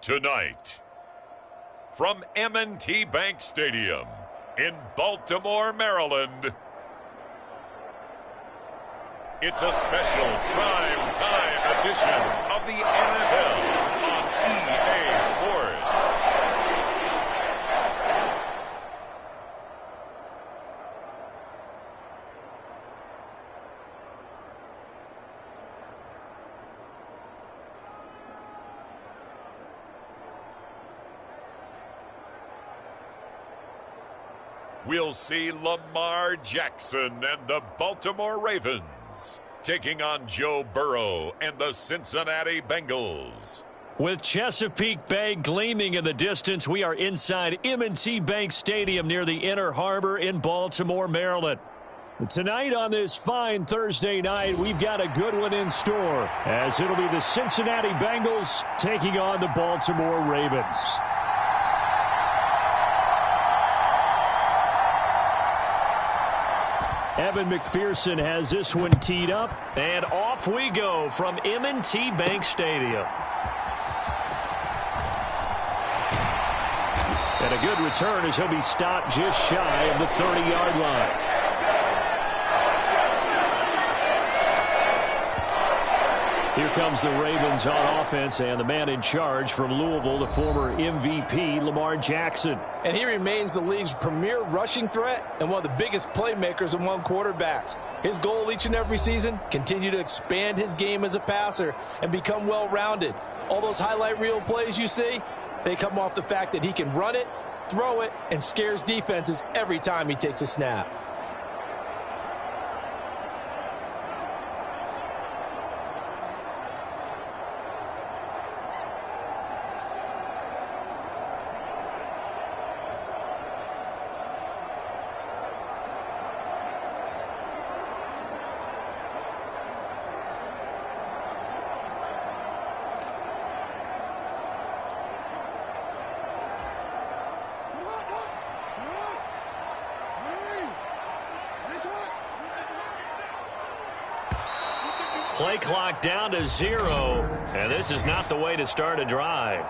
Tonight, from M&T Bank Stadium in Baltimore, Maryland, it's a special prime time edition of the NFL on EA Sports. We'll see Lamar Jackson and the Baltimore Ravens taking on Joe Burrow and the Cincinnati Bengals. With Chesapeake Bay gleaming in the distance, we are inside M&T Bank Stadium near the Inner Harbor in Baltimore, Maryland. Tonight on this fine Thursday night, we've got a good one in store, as it'll be the Cincinnati Bengals taking on the Baltimore Ravens. Evan McPherson has this one teed up, and off we go from M&T Bank Stadium. And a good return as he'll be stopped just shy of the 30-yard line. Here comes the Ravens on offense, and the man in charge from Louisville, the former MVP, Lamar Jackson. And he remains the league's premier rushing threat and one of the biggest playmakers among quarterbacks. His goal each and every season, continue to expand his game as a passer and become well-rounded. All those highlight reel plays you see, they come off the fact that he can run it, throw it, and scares defenses every time he takes a snap. Play clock down to 0, and this is not the way to start a drive.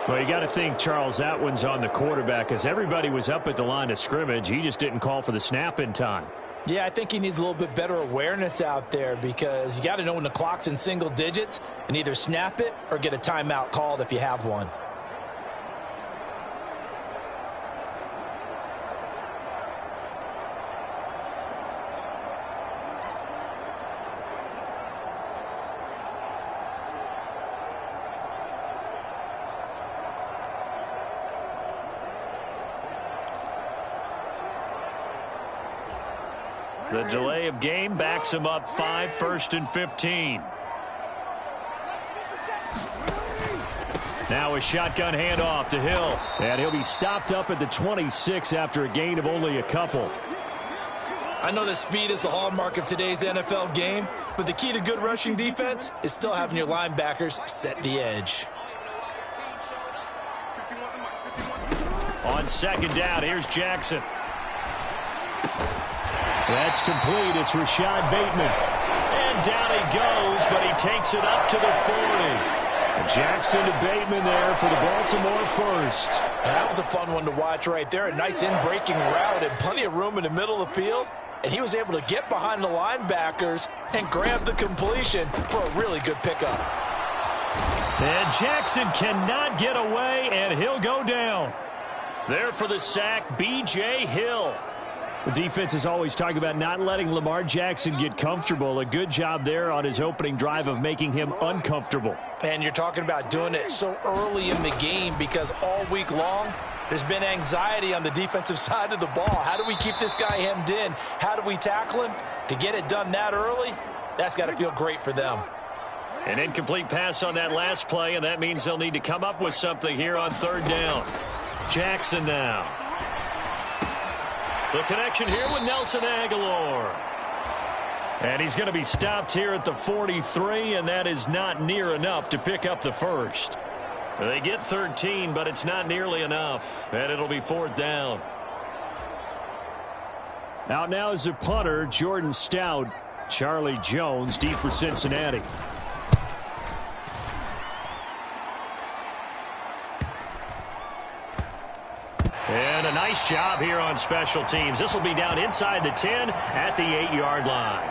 Well, you got to think, Charles, that one's on the quarterback, as everybody was up at the line of scrimmage. He just didn't call for the snap in time. Yeah, I think he needs a little bit better awareness out there, because you got to know when the clock's in single digits and either snap it or get a timeout called if you have one. The delay of game backs him up 5, 1st and 15. Now a shotgun handoff to Hill. And he'll be stopped up at the 26 after a gain of only a couple. I know that speed is the hallmark of today's NFL game, but the key to good rushing defense is still having your linebackers set the edge. On second down, here's Jackson. That's complete. It's Rashad Bateman. And down he goes, but he takes it up to the 40. Jackson to Bateman there for the Baltimore first. That was a fun one to watch right there. A nice in-breaking route and plenty of room in the middle of the field. And he was able to get behind the linebackers and grab the completion for a really good pickup. And Jackson cannot get away, and he'll go down. There for the sack, B.J. Hill. The defense is always talking about not letting Lamar Jackson get comfortable. A good job there on his opening drive of making him uncomfortable. And you're talking about doing it so early in the game, because all week long there's been anxiety on the defensive side of the ball. How do we keep this guy hemmed in? How do we tackle him? To get it done that early, that's got to feel great for them. An incomplete pass on that last play, and that means they'll need to come up with something here on third down. Jackson now. The connection here with Nelson Aguilar. And he's going to be stopped here at the 43, and that is not near enough to pick up the first. They get 13, but it's not nearly enough, and it'll be fourth down. Out now is the punter, Jordan Stout. Charlie Jones deep for Cincinnati. And a nice job here on special teams. This will be down inside the 10 at the 8-yard line.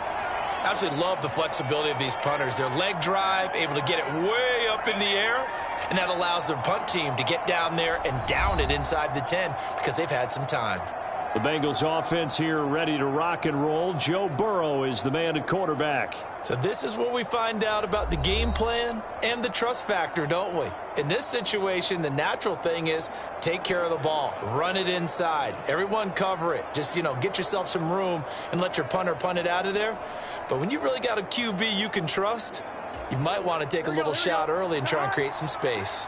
Absolutely love the flexibility of these punters. Their leg drive, able to get it way up in the air, and that allows their punt team to get down there and down it inside the 10 because they've had some time. The Bengals offense here ready to rock and roll. Joe Burrow is the man at quarterback. So this is where we find out about the game plan and the trust factor, don't we? In this situation, the natural thing is take care of the ball. Run it inside. Everyone cover it. Just, get yourself some room and let your punter punt it out of there. But when you really got a QB you can trust, you might want to take a little shot early and try and create some space.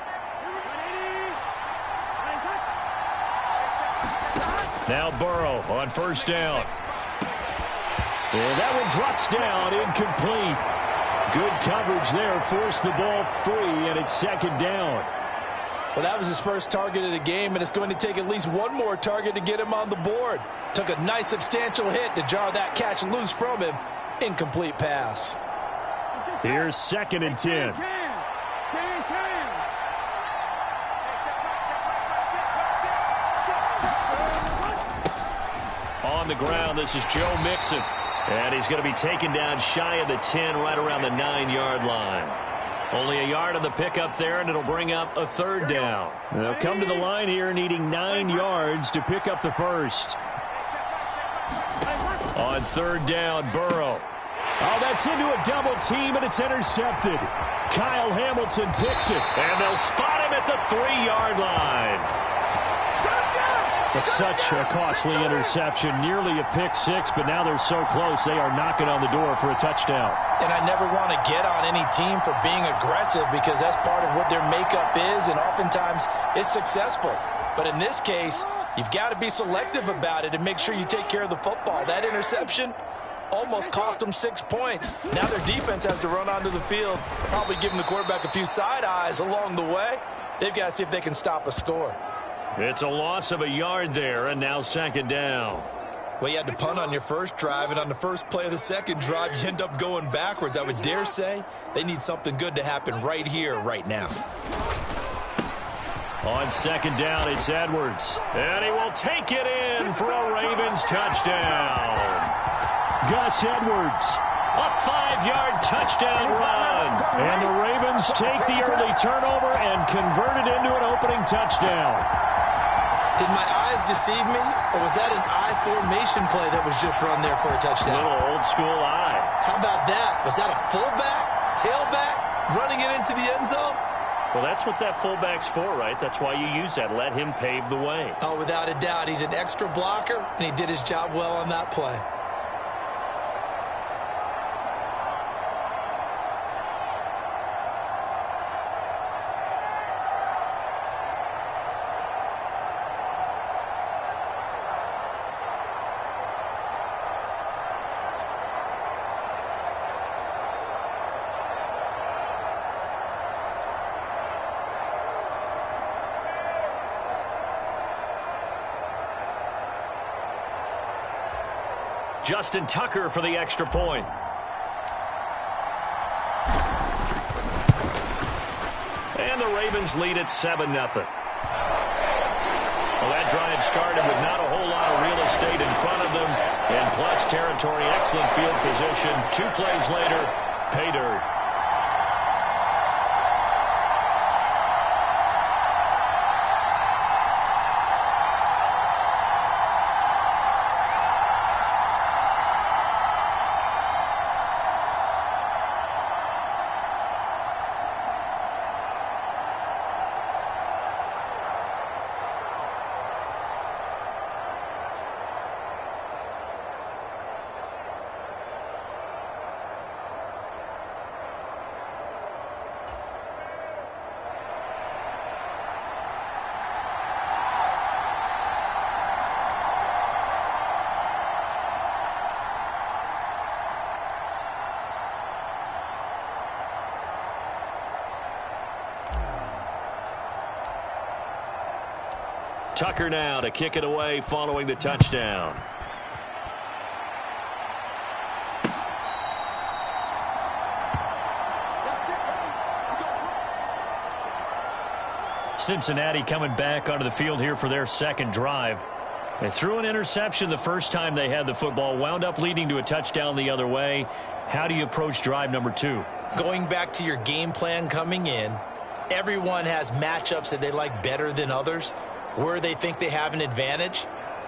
Now Burrow on first down. And that one drops down, incomplete. Good coverage there, forced the ball free, and it's second down. Well, that was his first target of the game, and it's going to take at least one more target to get him on the board. Took a nice substantial hit to jar that catch loose from him. Incomplete pass. Here's second and 10. On the ground, this is Joe Mixon. And he's going to be taken down shy of the 10, right around the 9-yard line. Only a yard on the pickup there, and it'll bring up a third down. They'll come to the line here needing 9 yards to pick up the first. On third down, Burrow. Oh, that's into a double team, and it's intercepted. Kyle Hamilton picks it, and they'll spot him at the 3-yard line. It's such a costly interception, nearly a pick six, but now they're so close they are knocking on the door for a touchdown. And I never want to get on any team for being aggressive because that's part of what their makeup is, and oftentimes it's successful. But in this case, you've got to be selective about it and make sure you take care of the football. That interception almost cost them 6 points. Now their defense has to run onto the field, probably giving the quarterback a few side eyes along the way. They've got to see if they can stop a score. It's a loss of a yard there, and now second down. Well, you had to punt on your first drive, and on the first play of the second drive, you end up going backwards. I would dare say they need something good to happen right here, right now. On second down, it's Edwards. And he will take it in for a Ravens touchdown. Gus Edwards, a 5-yard touchdown run. And the Ravens take the early turnover and convert it into an opening touchdown. Did my eyes deceive me, or was that an I formation play that was just run there for a touchdown? Little old school eye. How about that? Was that a fullback, tailback, running it into the end zone? Well, that's what that fullback's for, right? That's why you use that. Let him pave the way. Oh, without a doubt. He's an extra blocker, and he did his job well on that play. Justin Tucker for the extra point. And the Ravens lead at 7-0. Well, that drive started with not a whole lot of real estate in front of them. In plus territory, excellent field position. 2 plays later, pay dirt. Tucker now to kick it away following the touchdown. Cincinnati coming back onto the field here for their second drive. They threw an interception the first time they had the football, wound up leading to a touchdown the other way. How do you approach drive number 2? Going back to your game plan coming in, everyone has matchups that they like better than others, where they think they have an advantage.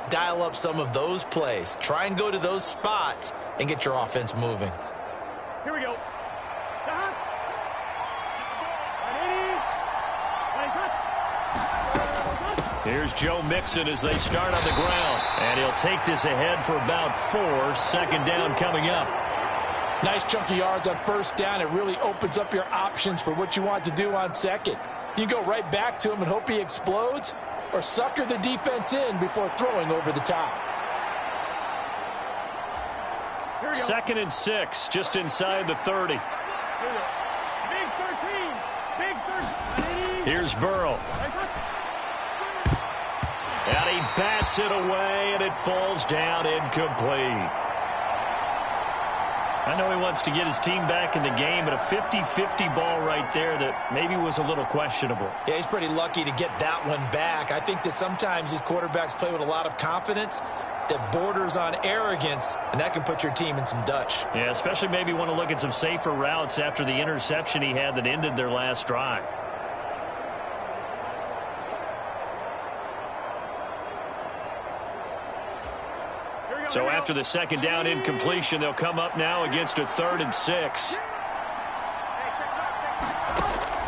Dial up some of those plays. Try and go to those spots and get your offense moving. Here we go. Here's Joe Mixon as they start on the ground. And he'll take this ahead for about 4. Second down coming up. Nice chunk of yards on first down. It really opens up your options for what you want to do on second. You go right back to him and hope he explodes, or sucker the defense in before throwing over the top. 2nd and 6, just inside the 30. Big 13. Big 13. Here's Burrow. And he bats it away, and it falls down incomplete. I know he wants to get his team back in the game, but a 50-50 ball right there that maybe was a little questionable. Yeah, he's pretty lucky to get that one back. I think that sometimes these quarterbacks play with a lot of confidence that borders on arrogance, and that can put your team in some Dutch. Yeah, especially maybe want to look at some safer routes after the interception he had that ended their last drive. So after the second down incompletion, they'll come up now against a 3rd and 6.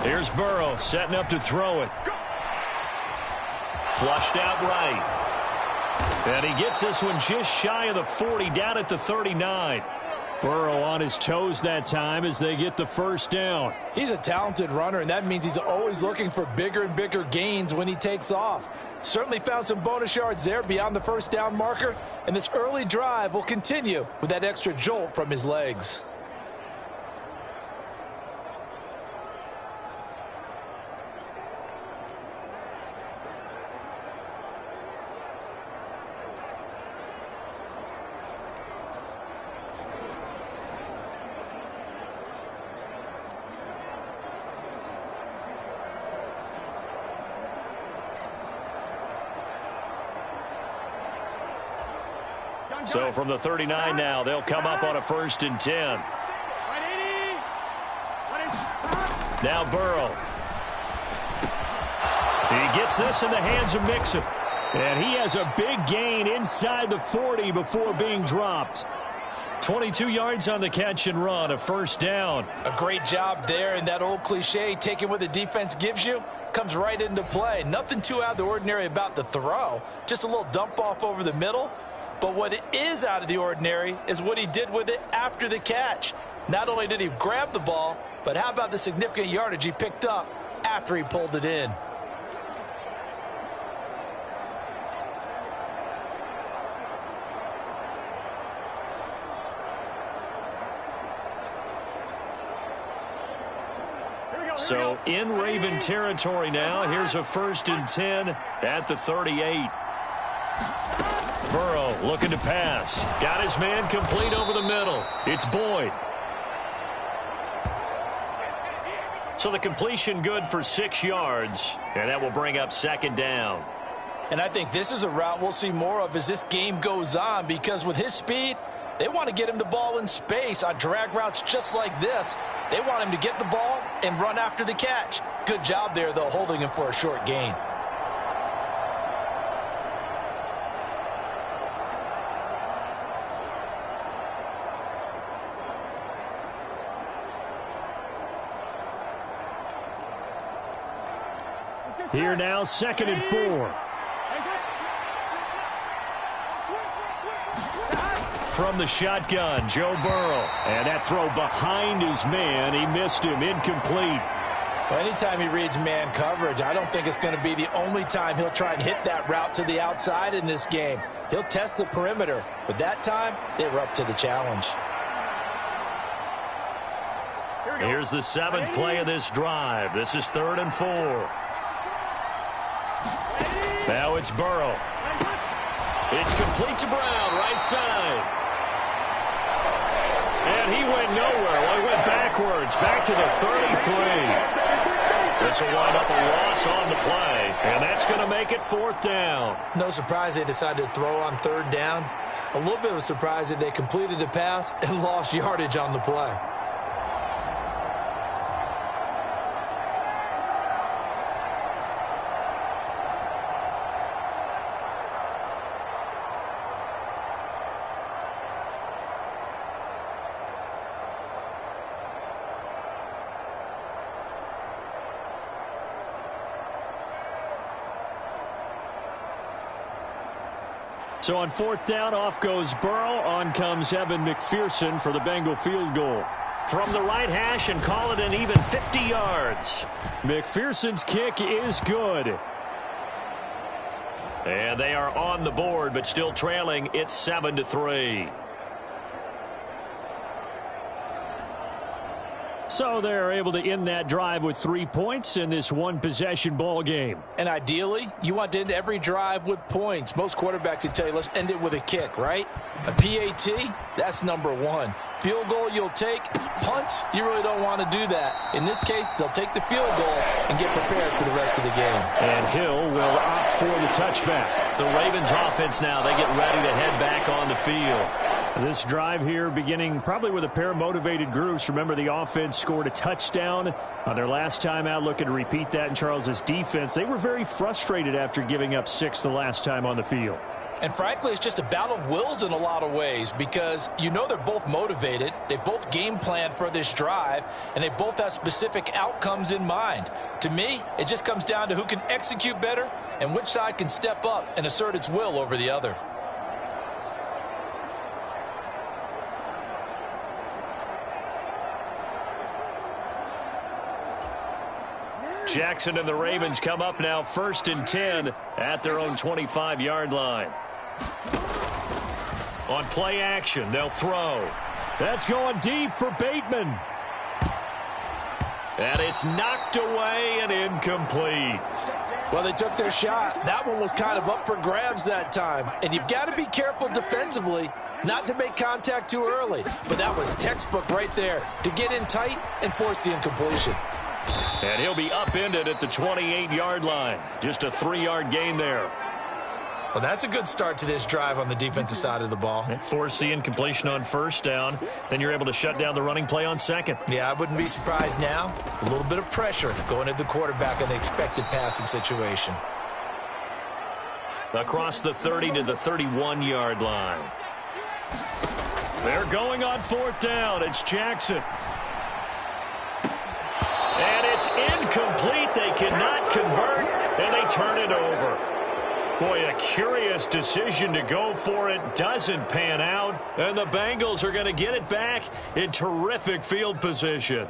Here's Burrow setting up to throw it. Flushed out right. And he gets this one just shy of the 40, down at the 39. Burrow on his toes that time as they get the first down. He's a talented runner, and that means he's always looking for bigger and bigger gains when he takes off. Certainly found some bonus yards there beyond the first down marker, and this early drive will continue with that extra jolt from his legs. So from the 39 now, they'll come up on a 1st and 10. Now Burrow. He gets this in the hands of Mixon. And he has a big gain inside the 40 before being dropped. 22 yards on the catch and run, a 1st down. A great job there, and that old cliche, taking what the defense gives you, comes right into play. Nothing too out of the ordinary about the throw, just a little dump off over the middle. But what is out of the ordinary is what he did with it after the catch. Not only did he grab the ball, but how about the significant yardage he picked up after he pulled it in. So in Raven territory now. Here's a 1st and 10 at the 38. Burrow looking to pass. Got his man complete over the middle. It's Boyd. So the completion good for 6 yards, and that will bring up 2nd down. And I think this is a route we'll see more of as this game goes on, because with his speed, they want to get him the ball in space on drag routes just like this. They want him to get the ball and run after the catch. Good job there, though, holding him for a short gain. Here now, 2nd and 4. From the shotgun, Joe Burrow. And that throw behind his man. He missed him. Incomplete. Well, anytime he reads man coverage, I don't think it's going to be the only time he'll try and hit that route to the outside in this game. He'll test the perimeter. But that time, they were up to the challenge. Here's the 7th play of this drive. This is 3rd and 4. Now it's Burrow. It's complete to Brown, right side. And he went nowhere. Well, he went backwards, back to the 33. This will wind up a loss on the play, and that's going to make it 4th down. No surprise they decided to throw on 3rd down. A little bit of a surprise that they completed the pass and lost yardage on the play. So on 4th down, off goes Burrow. On comes Evan McPherson for the Bengal field goal. From the right hash and call it an even 50 yards. McPherson's kick is good. And they are on the board, but still trailing. It's 7-3. So they're able to end that drive with 3 points in this one-possession ball game. And ideally, you want to end every drive with points. Most quarterbacks would tell you, let's end it with a kick, right? A PAT, that's number 1. Field goal you'll take. Punts, you really don't want to do that. In this case, they'll take the field goal and get prepared for the rest of the game. And Hill will opt for the touchback. The Ravens offense now, they get ready to head back on the field. This drive here beginning probably with a pair of motivated groups. Remember, the offense scored a touchdown on their last time out, looking to repeat that in Charles's defense. They were very frustrated after giving up 6 the last time on the field. And frankly, it's just a battle of wills in a lot of ways because you know they're both motivated. They both game plan for this drive, and they both have specific outcomes in mind. To me, it just comes down to who can execute better and which side can step up and assert its will over the other. Jackson and the Ravens come up now 1st and 10 at their own 25-yard line. On play action, they'll throw. That's going deep for Bateman. And it's knocked away and incomplete. Well, they took their shot. That one was kind of up for grabs that time. And you've got to be careful defensively not to make contact too early. But that was textbook right there to get in tight and force the incompletion. And he'll be upended at the 28-yard line. Just a 3-yard gain there. Well, that's a good start to this drive on the defensive side of the ball. Force the incompletion on 1st down. Then you're able to shut down the running play on 2nd. Yeah, I wouldn't be surprised now. A little bit of pressure going at the quarterback in the expected passing situation. Across the 30 to the 31-yard line. They're going on 4th down. It's Jackson. And it's incomplete. They cannot convert, and they turn it over. Boy, a curious decision to go for it. Doesn't pan out, and the Bengals are going to get it back in terrific field position.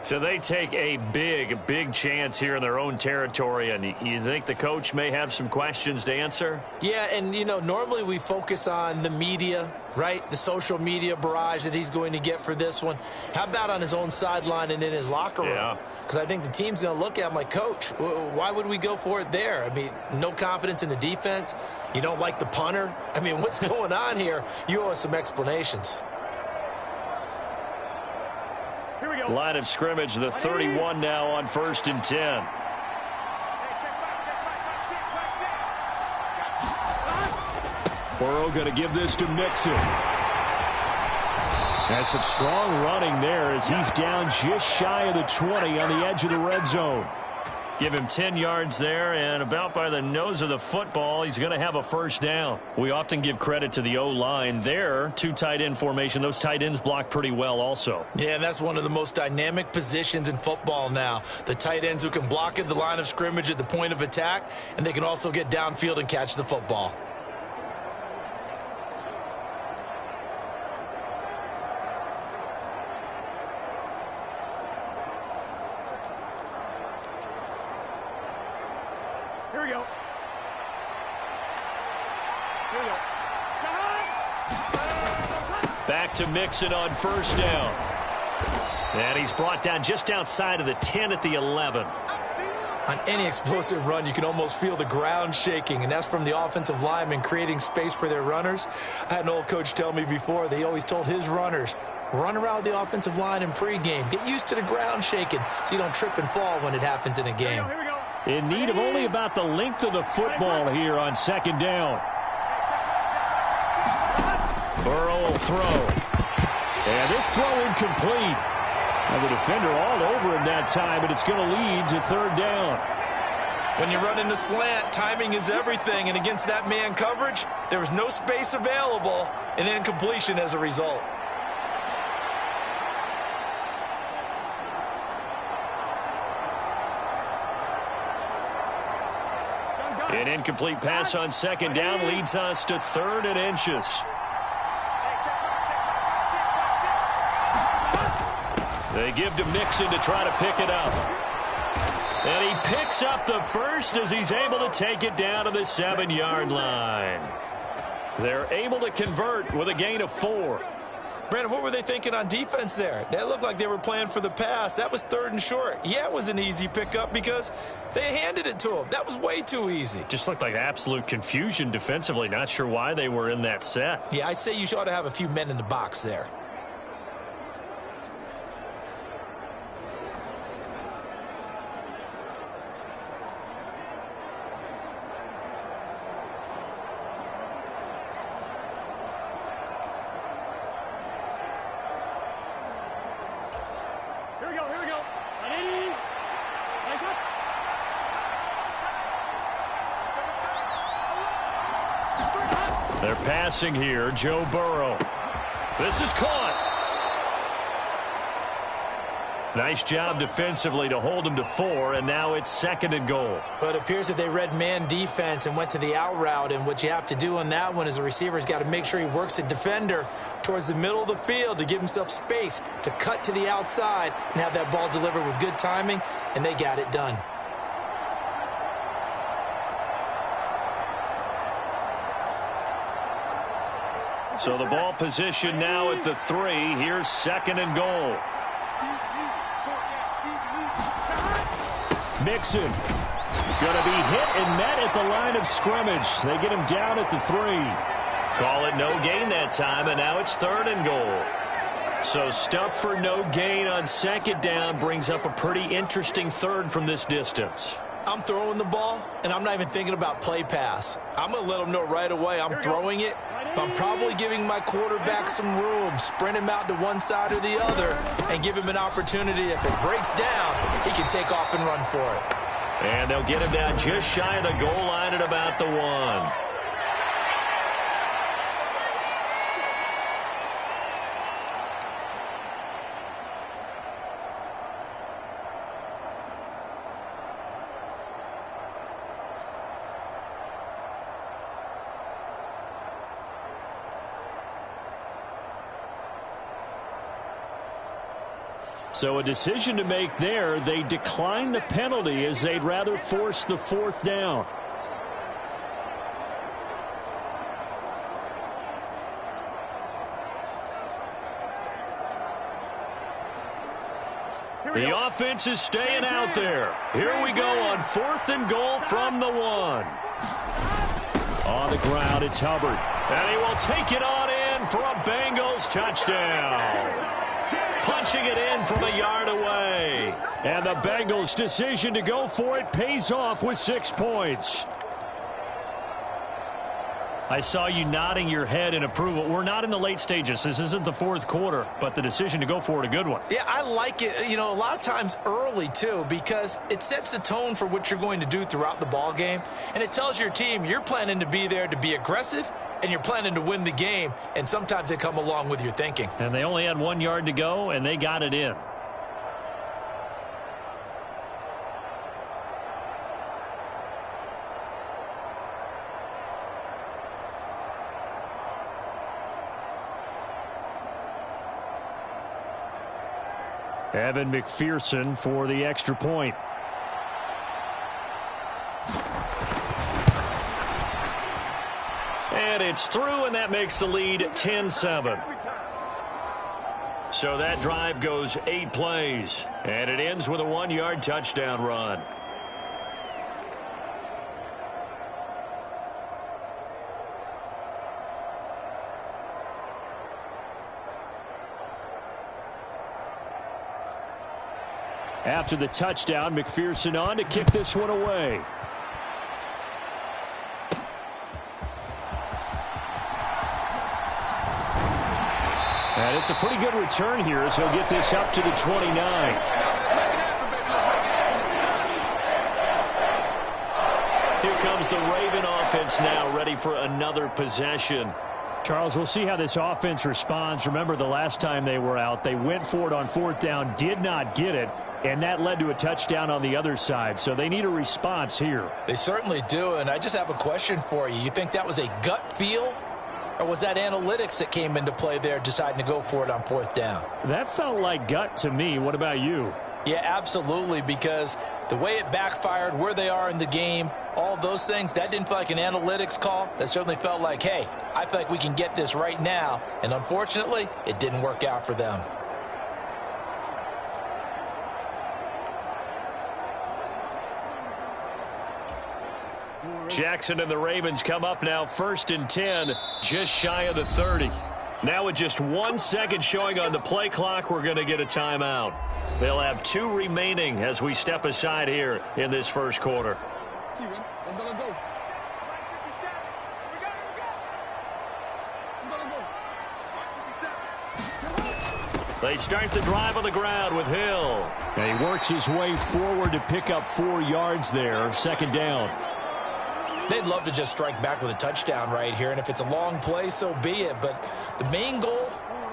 So they take a big chance here in their own territory, and you think the coach may have some questions to answer? Yeah, and, you know, normally we focus on the media, right? The social media barrage that he's going to get for this one. How about on his own sideline and in his locker room? Yeah. Because I think the team's going to look at him like, Coach, why would we go for it there? I mean, no confidence in the defense. You don't like the punter. I mean, what's going on here? You owe us some explanations. Line of scrimmage, the 31 now on 1st and 10. Burrow going to give this to Mixon. That's some strong running there as he's down just shy of the 20 on the edge of the red zone. Give him 10 yards there, and about by the nose of the football, he's going to have a 1st down. We often give credit to the O-line there. 2 tight end formation. Those tight ends block pretty well also. Yeah, and that's one of the most dynamic positions in football now. The tight ends who can block at the line of scrimmage at the point of attack, and they can also get downfield and catch the football. Here we go. Here we go. Back to Mixon on 1st down. And he's brought down just outside of the 10 at the 11. On any explosive run, you can almost feel the ground shaking, and that's from the offensive linemen creating space for their runners. I had an old coach tell me before, they always told his runners, Run around the offensive line in pregame. Get used to the ground shaking so you don't trip and fall when it happens in a game. Here we go. In need of only about the length of the football here on second down. Burrow will throw. And this throw incomplete. And the defender all over him that time, and it's going to lead to third down. When you run into slant, timing is everything, and against that man coverage, there was no space available, and incompletion as a result. An incomplete pass on second down leads us to third and inches. They give to Mixon to try to pick it up. And he picks up the first as he's able to take it down to the 7-yard line. They're able to convert with a gain of 4. Brandon, what were they thinking on defense there? They looked like they were playing for the pass. That was 3rd and short. Yeah, it was an easy pickup because they handed it to him. That was way too easy. Just looked like absolute confusion defensively. Not sure why they were in that set. Yeah, I'd say you ought to have a few men in the box there. They're passing here, Joe Burrow. This is caught. Nice job defensively to hold him to 4, and now it's 2nd and goal. But it appears that they read man defense and went to the out route, and what you have to do on that one is the receiver's got to make sure he works the defender towards the middle of the field to give himself space to cut to the outside and have that ball delivered with good timing, and they got it done. So the ball position now at the 3. Here's 2nd and goal. Mixon going to be hit and met at the line of scrimmage. They get him down at the 3. Call it no gain that time, and now it's 3rd and goal. So stuff for no gain on 2nd down brings up a pretty interesting 3rd from this distance. I'm throwing the ball, and I'm not even thinking about play pass. I'm going to let them know right away I'm throwing it, but I'm probably giving my quarterback some room, sprint him out to one side or the other, and give him an opportunity. If it breaks down, he can take off and run for it. And they'll get him down just shy of the goal line at about the 1. So a decision to make there. They decline the penalty as they'd rather force the 4th down. The offense is staying out there. Here we go on 4th and goal from the 1. On the ground, it's Hubbard. And he will take it on in for a Bengals touchdown. Punching it in from a yard away. And the Bengals' decision to go for it pays off with 6 points. I saw you nodding your head in approval. We're not in the late stages. This isn't the 4th quarter, but the decision to go for it, a good one. Yeah, I like it, you know, a lot of times early, too, because it sets the tone for what you're going to do throughout the ball game, and it tells your team you're planning to be there to be aggressive, and you're planning to win the game, and sometimes they come along with your thinking. And they only had 1 yard to go, and they got it in. Evan McPherson for the extra point. And it's through, and that makes the lead 10-7. So that drive goes 8 plays, and it ends with a 1-yard touchdown run. After the touchdown, McPherson on to kick this one away. And it's a pretty good return here as he'll get this up to the 29. Here comes the Raven offense now, ready for another possession. Charles, we'll see how this offense responds. Remember, the last time they were out, they went for it on 4th down, did not get it, and that led to a touchdown on the other side. So they need a response here. They certainly do, and I just have a question for you. You think that was a gut feel, or was that analytics that came into play there deciding to go for it on 4th down? That felt like gut to me. What about you? Yeah, absolutely, because the way it backfired, where they are in the game, all those things, that didn't feel like an analytics call. That certainly felt like, hey, I feel like we can get this right now. And unfortunately, it didn't work out for them. Jackson and the Ravens come up now 1st and 10, just shy of the 30. Now with just 1 second showing on the play clock, we're going to get a timeout. They'll have 2 remaining as we step aside here in this first quarter. They start the drive on the ground with Hill. And he works his way forward to pick up 4 yards there, 2nd down. They'd love to just strike back with a touchdown right here, and if it's a long play, so be it. But the main goal,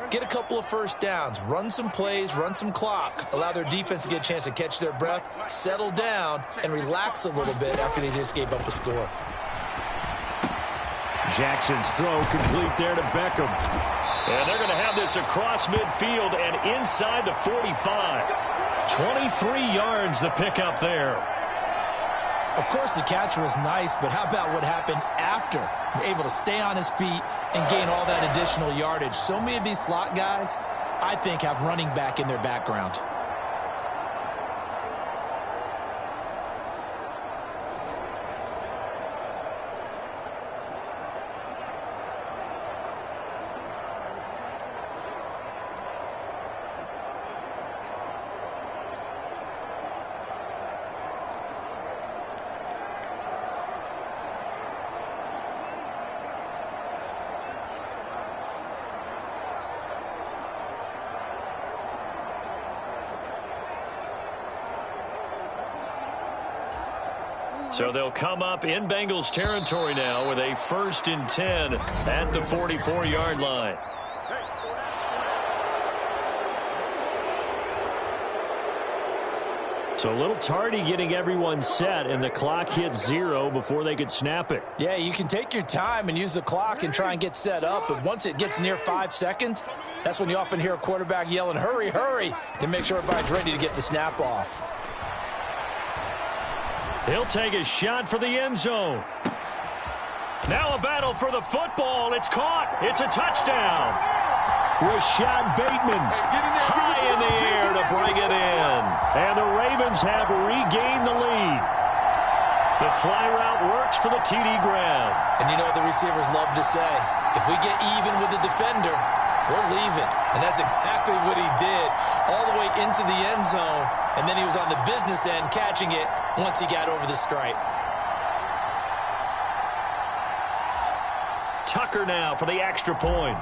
get a couple of 1st downs, run some plays, run some clock, allow their defense to get a chance to catch their breath, settle down, and relax a little bit after they just gave up a score. Jackson's throw complete there to Beckham. And they're going to have this across midfield and inside the 45. 23 yards the pickup there. Of course, the catch was nice, but how about what happened after? Able to stay on his feet and gain all that additional yardage. So many of these slot guys, I think, have running back in their background. So they'll come up in Bengals territory now with a 1st and 10 at the 44-yard line. So a little tardy getting everyone set, and the clock hit 0 before they could snap it. Yeah, you can take your time and use the clock and try and get set up, but once it gets near 5 seconds, that's when you often hear a quarterback yelling, hurry, hurry, to make sure everybody's ready to get the snap off. He'll take a shot for the end zone. Now a battle for the football. It's caught. It's a touchdown. Rashad Bateman high in the air to bring it in. And the Ravens have regained the lead. The fly route works for the TD Graham. And you know what the receivers love to say? If we get even with the defender, we're leaving. And that's exactly what he did, all the way into the end zone. And then he was on the business end catching it once he got over the stripe. Tucker now for the extra point.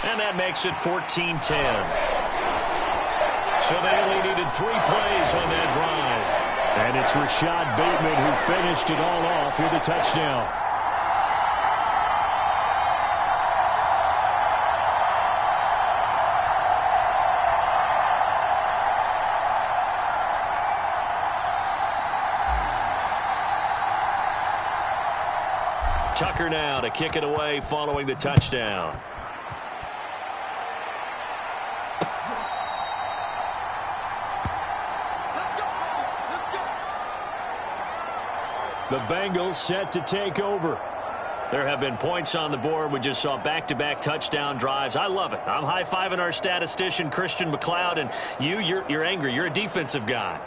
And that makes it 14-10. So they only needed 3 plays on that drive. And it's Rashad Bateman who finished it all off with a touchdown. Tucker now to kick it away following the touchdown. The Bengals set to take over. There have been points on the board. We just saw back-to-back touchdown drives. I love it. I'm high-fiving our statistician, Christian McLeod, and you're angry. You're a defensive guy.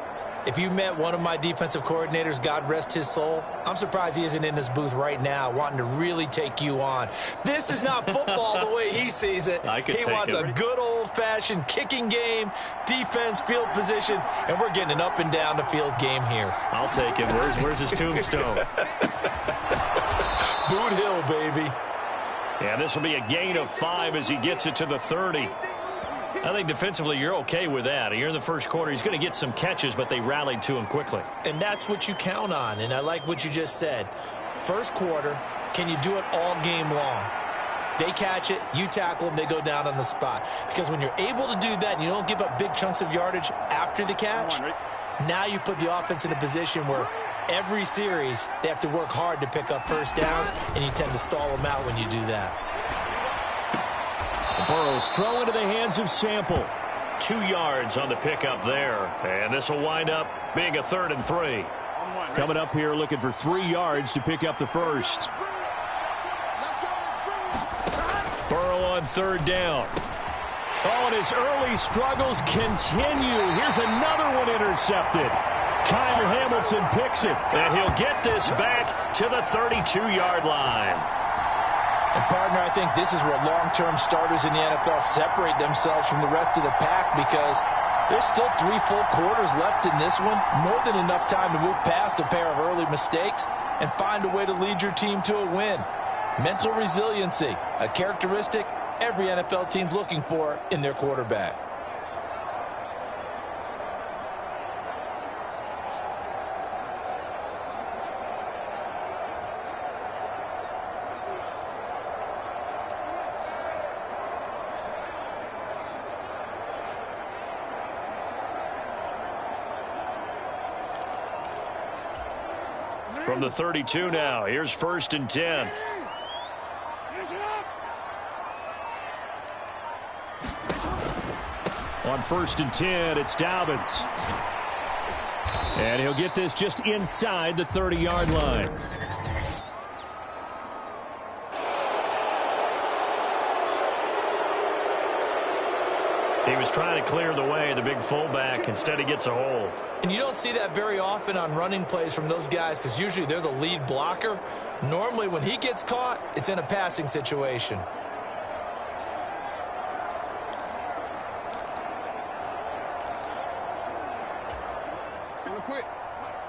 If you met one of my defensive coordinators, God rest his soul, I'm surprised he isn't in this booth right now wanting to really take you on. This is not football the way he sees it. He wants a good old-fashioned kicking game, defense, field position, and we're getting an up and down the field game here. I'll take him. Where's his tombstone? Boot Hill, baby. And this will be a gain of 5 as he gets it to the 30. I think defensively you're okay with that. Here in the first quarter, he's going to get some catches, but they rallied to him quickly. And that's what you count on, and I like what you just said. First quarter, can you do it all game long? They catch it, you tackle them, they go down on the spot. Because when you're able to do that and you don't give up big chunks of yardage after the catch, now you put the offense in a position where every series they have to work hard to pick up first downs, and you tend to stall them out when you do that. Burrows throw into the hands of Sample. 2 yards on the pickup there. And this will wind up being a 3rd and 3. Coming up here looking for 3 yards to pick up the first. Burrow on 3rd down. Oh, and his early struggles continue. Here's another one intercepted. Kyle Hamilton picks it. And he'll get this back to the 32-yard line. And, partner, I think this is where long-term starters in the NFL separate themselves from the rest of the pack, because there's still 3 full quarters left in this one. More than enough time to move past a pair of early mistakes and find a way to lead your team to a win. Mental resiliency, a characteristic every NFL team's looking for in their quarterback. From the 32 now, here's 1st and 10. On 1st and 10, it's Dobbins. And he'll get this just inside the 30-yard line. He was trying to clear the way, the big fullback. Instead, he gets a hold. And you don't see that very often on running plays from those guys, because usually they're the lead blocker. Normally, when he gets caught, it's in a passing situation. Doing quick.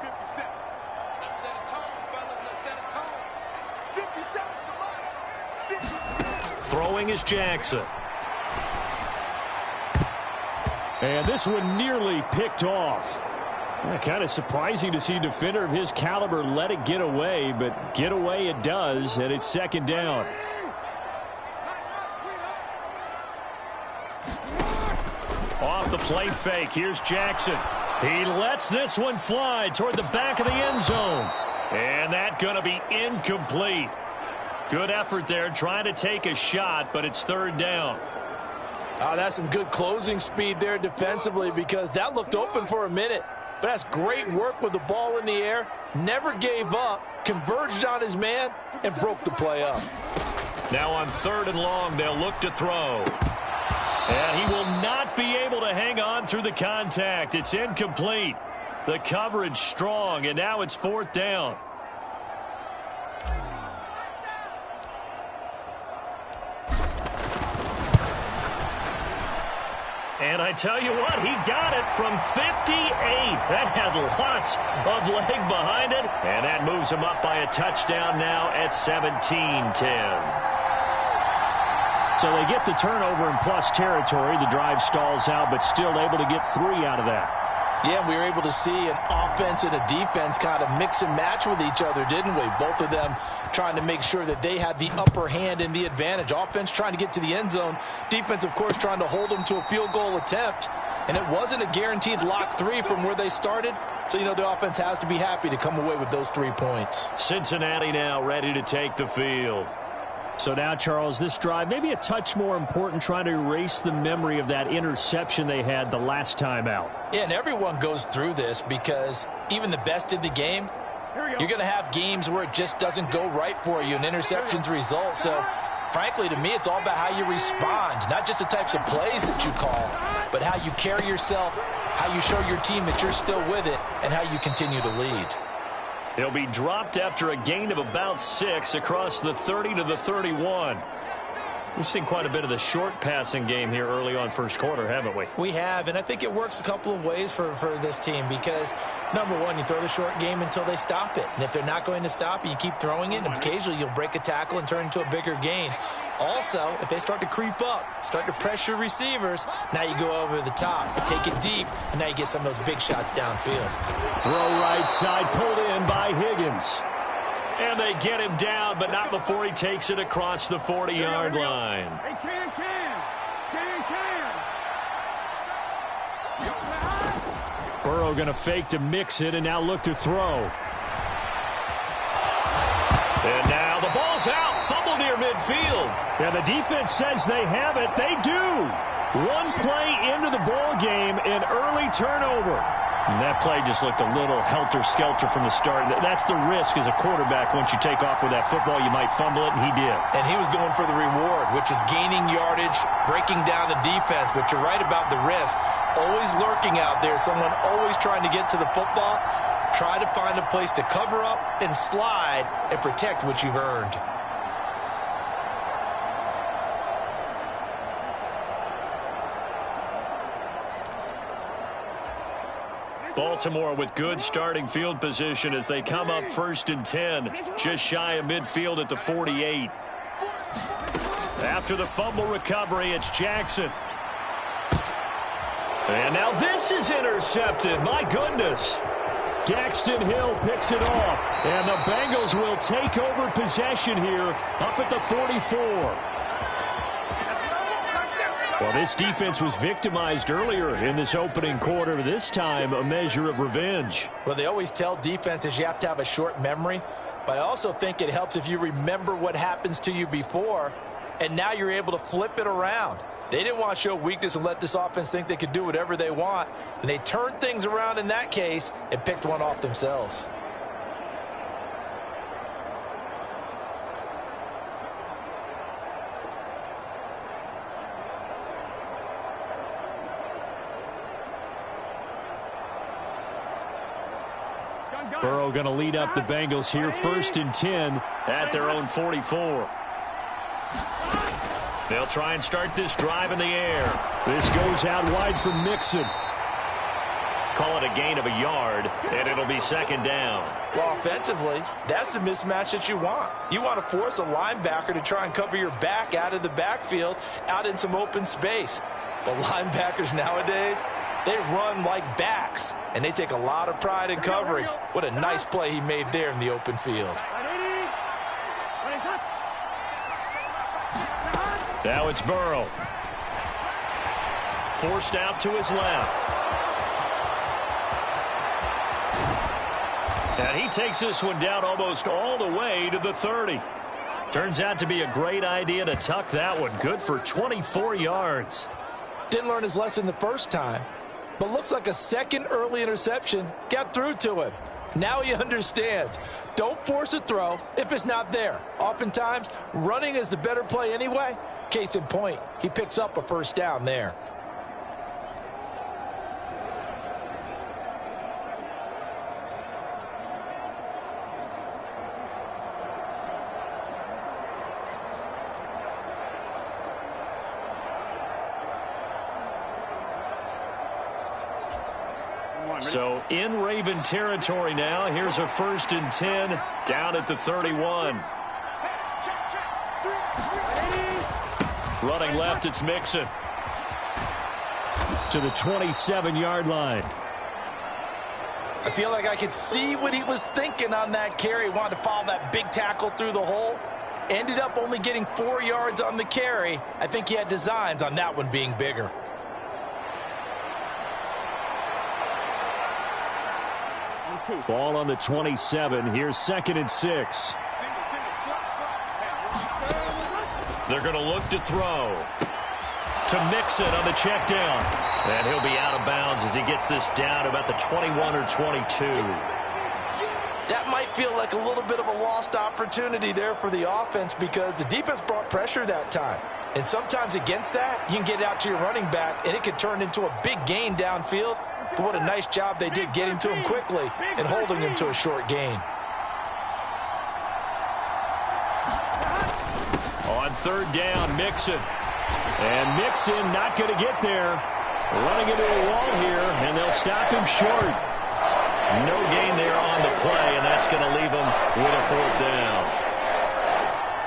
57. Let's set a tone, fellas. Let's set a tone. 57. Throwing is Jackson. And this one nearly picked off. Kind of surprising to see a defender of his caliber let it get away, but get away it does, and it's 2nd down. Off the play fake, here's Jackson. He lets this one fly toward the back of the end zone. And that's going to be incomplete. Good effort there, trying to take a shot, but it's 3rd down. That's some good closing speed there defensively, because that looked open for a minute. But that's great work with the ball in the air. Never gave up, converged on his man, and broke the play up. Now on 3rd and long, they'll look to throw. And he will not be able to hang on through the contact. It's incomplete. The coverage strong, and now it's 4th down. And I tell you what, he got it from 58. That had lots of leg behind it. And that moves him up by a touchdown now at 17-10. So they get the turnover in plus territory. The drive stalls out, but still able to get 3 out of that. Yeah, we were able to see an offense and a defense kind of mix and match with each other, didn't we? Both of them trying to make sure that they had the upper hand and the advantage. Offense trying to get to the end zone. Defense, of course, trying to hold them to a field goal attempt. And it wasn't a guaranteed lock 3 from where they started. So, you know, the offense has to be happy to come away with those 3 points. Cincinnati now ready to take the field. So now, Charles, this drive maybe a touch more important, trying to erase the memory of that interception they had the last time out. Yeah, and everyone goes through this, because even the best in the game, you're going to have games where it just doesn't go right for you, and interceptions result. So, frankly, to me, it's all about how you respond, not just the types of plays that you call, but how you carry yourself how you show your team that you're still with it, and how you continue to lead. He'll be dropped after a gain of about 6 across the 30 to the 31. We've seen quite a bit of the short passing game here early on first quarter, haven't we? We have, and I think it works a couple of ways for this team because, number one, you throw the short game until they stop it. And if they're not going to stop it, you keep throwing it, and occasionally you'll break a tackle and turn into a bigger gain. Also, if they start to creep up, start to pressure receivers, now you go over the top, take it deep, and now you get some of those big shots downfield. Throw right side, pulled in by Higgins. And they get him down, but not before he takes it across the 40-yard line. Burrow going to fake to mix it and now look to throw. And now the ball's out. Fumble near midfield. And the defense says they have it. They do. One play into the ball game, an early turnover. And that play just looked a little helter-skelter from the start. That's the risk as a quarterback. Once you take off with that football, you might fumble it, and he did. And he was going for the reward, which is gaining yardage, breaking down the defense. But you're right about the risk. Always lurking out there, someone always trying to get to the football. Try to find a place to cover up and slide and protect what you've earned. Baltimore with good starting field position as they come up 1st and 10, just shy of midfield at the 48. After the fumble recovery, it's Jackson. And now this is intercepted. My goodness. Daxton Hill picks it off. And the Bengals will take over possession here up at the 44. Well, this defense was victimized earlier in this opening quarter. This time, a measure of revenge. Well, they always tell defenses you have to have a short memory. But I also think it helps if you remember what happens to you before, and now you're able to flip it around. They didn't want to show weakness and let this offense think they could do whatever they want. And they turned things around in that case and picked one off themselves. Burrow going to lead up the Bengals here, 1st and 10 at their own 44. They'll try and start this drive in the air. This goes out wide for Mixon. Call it a gain of a yard, and it'll be 2nd down. Well, offensively, that's the mismatch that you want. You want to force a linebacker to try and cover your back out of the backfield, out in some open space. But linebackers nowadays, they run like backs, and they take a lot of pride in covering. What a nice play he made there in the open field. Now it's Burrow. Forced out to his left. And he takes this one down almost all the way to the 30. Turns out to be a great idea to tuck that one. Good for 24 yards. Didn't learn his lesson the first time, but looks like a second early interception got through to him. Now he understands. Don't force a throw if it's not there. Oftentimes, running is the better play anyway. Case in point, he picks up a 1st down there. So in Raven territory now. Here's a 1st and 10 down at the 31. Running left, it's Mixon. To the 27-yard line. I feel like I could see what he was thinking on that carry. Wanted to follow that big tackle through the hole. Ended up only getting 4 yards on the carry. I think he had designs on that one being bigger. Ball on the 27. Here's 2nd and 6. They're going to look to throw to Mixon on the check down. And he'll be out of bounds as he gets this down to about the 21 or 22. That might feel like a little bit of a lost opportunity there for the offense because the defense brought pressure that time. And sometimes against that, you can get out to your running back, and it could turn into a big gain downfield. but what a nice job they did getting to him quickly and holding him to a short gain. On third down, Mixon. And Mixon not going to get there. Running into a wall here, and they'll stop him short. No gain there on the play, and that's going to leave him with a fourth down.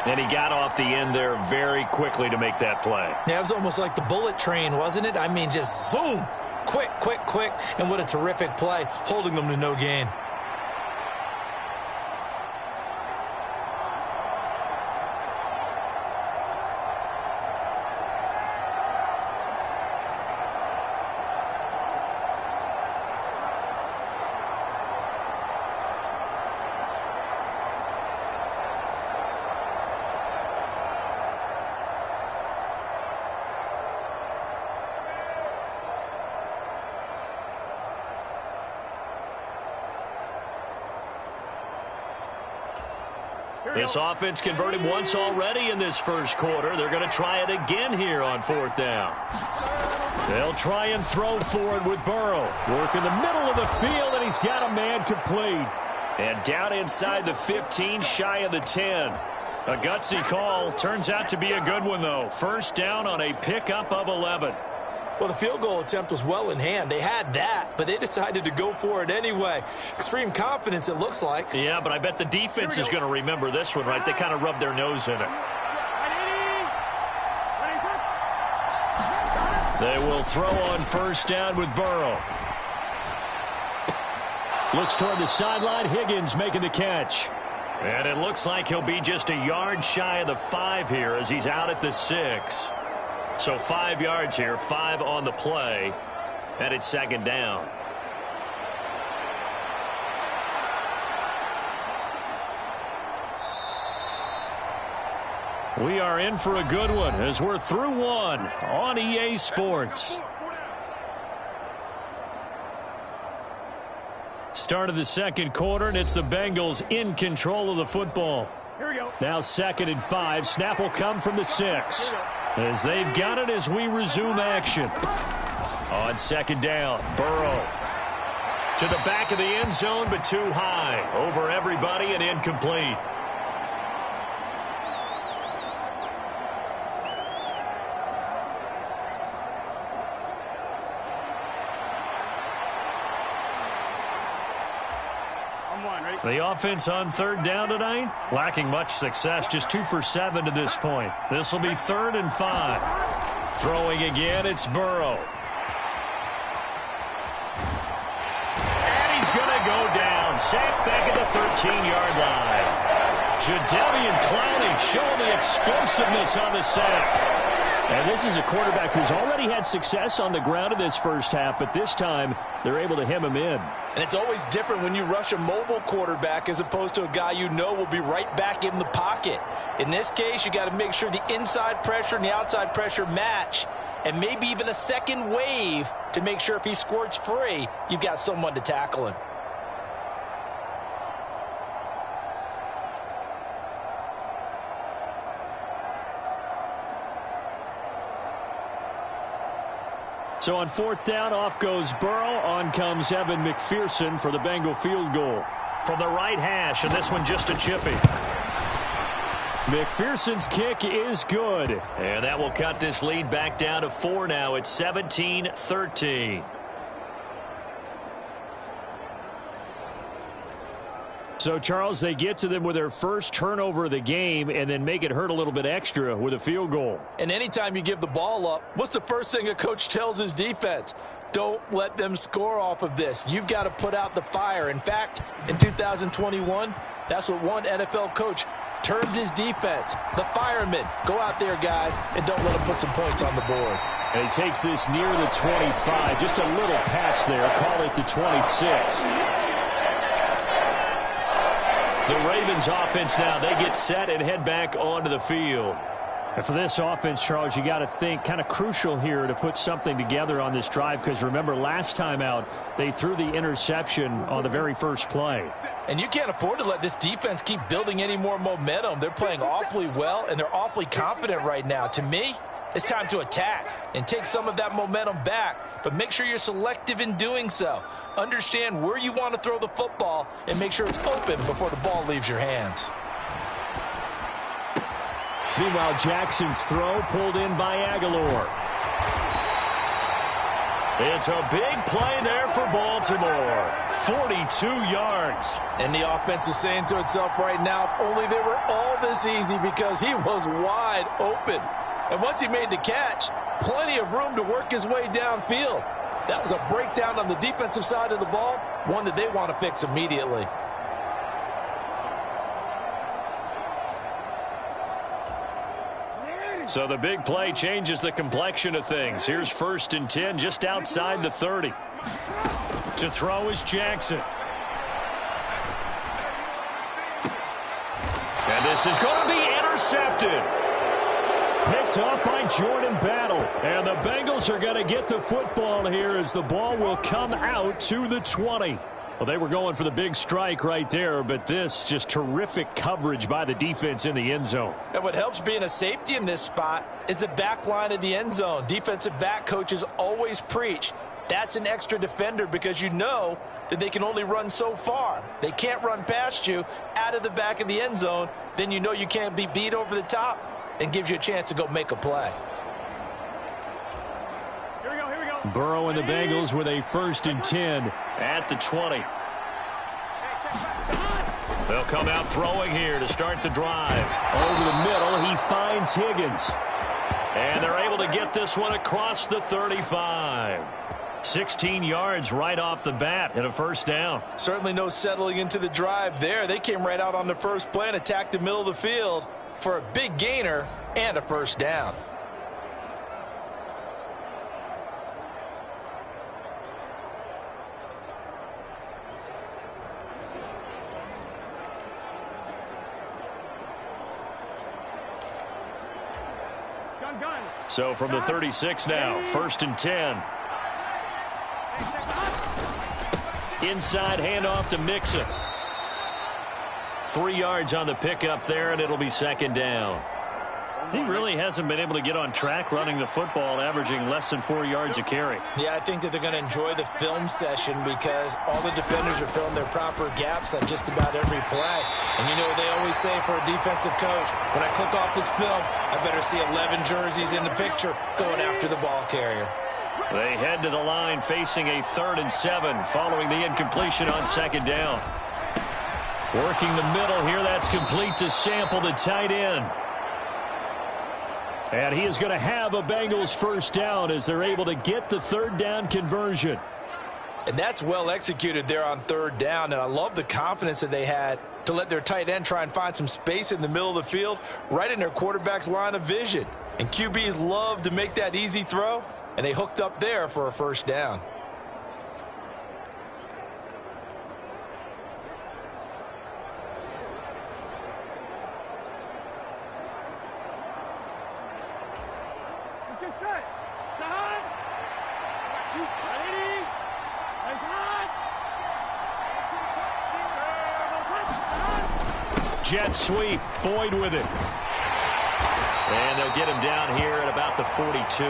And he got off the end there very quickly to make that play. Yeah, it was almost like the bullet train, wasn't it? I mean, just zoom. Quick, quick, quick. And what a terrific play, holding them to no gain. This offense converted once already in this first quarter. They're going to try it again here on fourth down. They'll try and throw for it with Burrow. Work in the middle of the field, and he's got a man complete. And down inside the 15, shy of the 10. A gutsy call. Turns out to be a good one, though. First down on a pickup of 11. Well, the field goal attempt was well in hand. They had that, but they decided to go for it anyway. Extreme confidence, it looks like. Yeah, but I bet the defense is going to remember this one, right? They kind of rubbed their nose in it. They will throw on first down with Burrow. Looks toward the sideline. Higgins making the catch. And it looks like he'll be just a yard shy of the 5 here as he's out at the 6. So 5 yards here, 5 on the play, and it's second down. We are in for a good one as we're through one on EA Sports. Start of the second quarter, and it's the Bengals in control of the football. Here we go. Now 2nd and 5. Snap will come from the 6. As they've got it as we resume action. On second down, Burrow to the back of the end zone, but too high. Over everybody and incomplete. The offense on third down tonight, lacking much success, just 2 for 7 to this point. This will be 3rd and 5. Throwing again, it's Burrow. And he's going to go down. Sacked back at the 13-yard line. Jadeveon Clowney showing the explosiveness on the sack. And this is a quarterback who's already had success on the ground in this first half, but this time they're able to hem him in. And it's always different when you rush a mobile quarterback as opposed to a guy you know will be right back in the pocket. In this case, you got to make sure the inside pressure and the outside pressure match, and maybe even a second wave to make sure if he squirts free, you've got someone to tackle him. So on fourth down, off goes Burrow. On comes Evan McPherson for the Bengal field goal. From the right hash, and this one just a chippy. McPherson's kick is good. And that will cut this lead back down to 4 now. It's 17-13. So, Charles, they get to them with their first turnover of the game and then make it hurt a little bit extra with a field goal. And anytime you give the ball up, what's the first thing a coach tells his defense? Don't let them score off of this. You've got to put out the fire. In fact, in 2021, that's what one NFL coach termed his defense. The firemen. Go out there, guys, and don't let them put some points on the board. And he takes this near the 25. Just a little pass there. Call it the 26. The Ravens offense now, they get set and head back onto the field. And for this offense, Charles, you got to think kind of crucial here to put something together on this drive, because remember last time out they threw the interception on the very first play. And you can't afford to let this defense keep building any more momentum. They're playing awfully well and they're awfully confident right now. To me, It's time to attack and take some of that momentum back, but make sure you're selective in doing so. Understand where you want to throw the football and make sure it's open before the ball leaves your hands. Meanwhile, Jackson's throw pulled in by Aguilar. It's a big play there for Baltimore. 42 yards. And the offense is saying to itself right now, only they were all this easy because he was wide open. And once he made the catch, plenty of room to work his way downfield. That was a breakdown on the defensive side of the ball, one that they want to fix immediately. So the big play changes the complexion of things. Here's 1st and 10 just outside the 30. To throw is Jackson. And this is going to be intercepted. Picked off by Jordan Battle. And the Bengals are going to get the football here as the ball will come out to the 20. Well, they were going for the big strike right there, but this just terrific coverage by the defense in the end zone. And what helps being a safety in this spot is the back line of the end zone. Defensive back coaches always preach. That's an extra defender because you know that they can only run so far. They can't run past you out of the back of the end zone. Then you know you can't be beat over the top and gives you a chance to go make a play. Burrow and the Bengals with a 1st and 10 at the 20. They'll come out throwing here to start the drive. Over the middle, he finds Higgins. And they're able to get this one across the 35. 16 yards right off the bat and a 1st down. Certainly no settling into the drive there. They came right out on the first play and attacked the middle of the field for a big gainer and a 1st down. So from the 36 now, 1st and 10. Inside handoff to Mixon. 3 yards on the pickup there, and it'll be 2nd down. He really hasn't been able to get on track running the football, averaging less than 4 yards a carry. Yeah, I think that they're going to enjoy the film session because all the defenders are filling their proper gaps on just about every play. And you know what they always say for a defensive coach, when I click off this film, I better see 11 jerseys in the picture going after the ball carrier. They head to the line facing a 3rd and 7 following the incompletion on 2nd down. Working the middle here, that's complete to Sample, the tight end. And he is going to have a Bengals 1st down as they're able to get the 3rd down conversion. And that's well executed there on 3rd down. And I love the confidence that they had to let their tight end try and find some space in the middle of the field, right in their quarterback's line of vision. And QBs love to make that easy throw, and they hooked up there for a 1st down. Jet sweep, Boyd with it. And they'll get him down here at about the 42.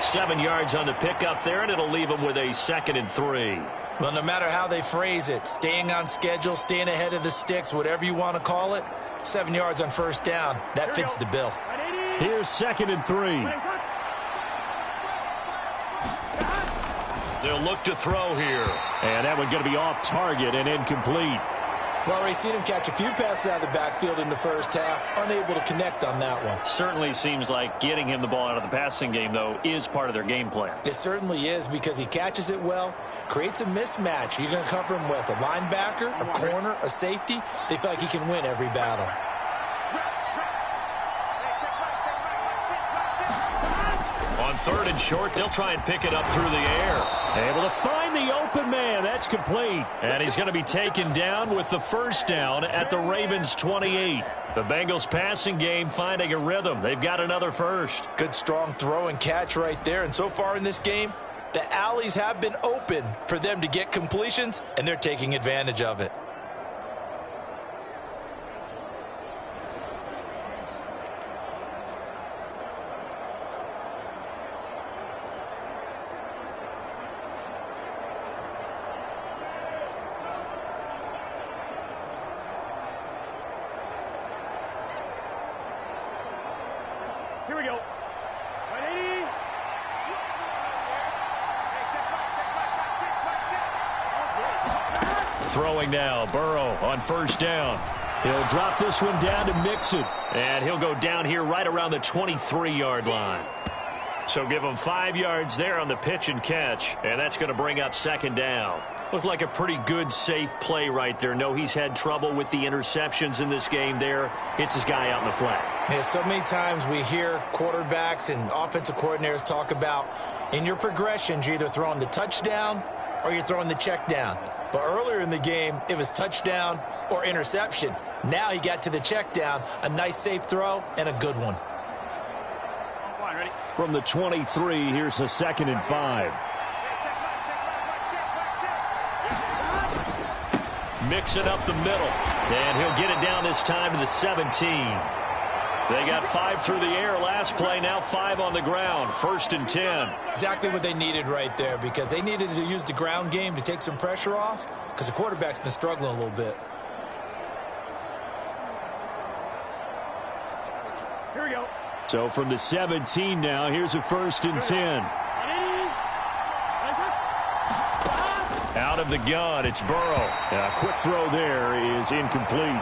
7 yards on the pickup there, and it'll leave him with a 2nd and 3. Well, no matter how they phrase it, staying on schedule, staying ahead of the sticks, whatever you want to call it, 7 yards on 1st down, that fits the bill. Here's 2nd and 3. They'll look to throw here. And that one's going to be off target and incomplete. Well, we've seen him catch a few passes out of the backfield in the 1st half, unable to connect on that one. Certainly seems like getting him the ball out of the passing game, though, is part of their game plan. It certainly is because he catches it well, creates a mismatch. You're going to cover him with a linebacker, a corner, a safety. They feel like he can win every battle. On 3rd and short, they'll try and pick it up through the air. Able to find the open man. That's complete. And he's going to be taken down with the 1st down at the Ravens' 28. The Bengals passing game finding a rhythm. They've got another 1st. Good strong throw and catch right there. And so far in this game, the alleys have been open for them to get completions, and they're taking advantage of it. Here we go. 180. Throwing now, Burrow on first down. He'll drop this one down to Mixon. And he'll go down here right around the 23-yard line. So give him 5 yards there on the pitch and catch. And that's going to bring up second down. Looked like a pretty good, safe play right there. No, he's had trouble with the interceptions in this game there. Hits his guy out in the flat. Yeah, so many times we hear quarterbacks and offensive coordinators talk about in your progressions, you're either throwing the touchdown or you're throwing the check down. But earlier in the game, it was touchdown or interception. Now he got to the check down, a nice safe throw, and a good one. From the 23, here's a 2nd and 5. Mix it up the middle. And he'll get it down this time to the 17. They got 5 through the air last play, now 5 on the ground. 1st and 10. Exactly what they needed right there, because they needed to use the ground game to take some pressure off, because the quarterback's been struggling a little bit. Here we go. So from the 17 now, here's a 1st and 10. Out of the gun, it's Burrow. A quick throw there is incomplete.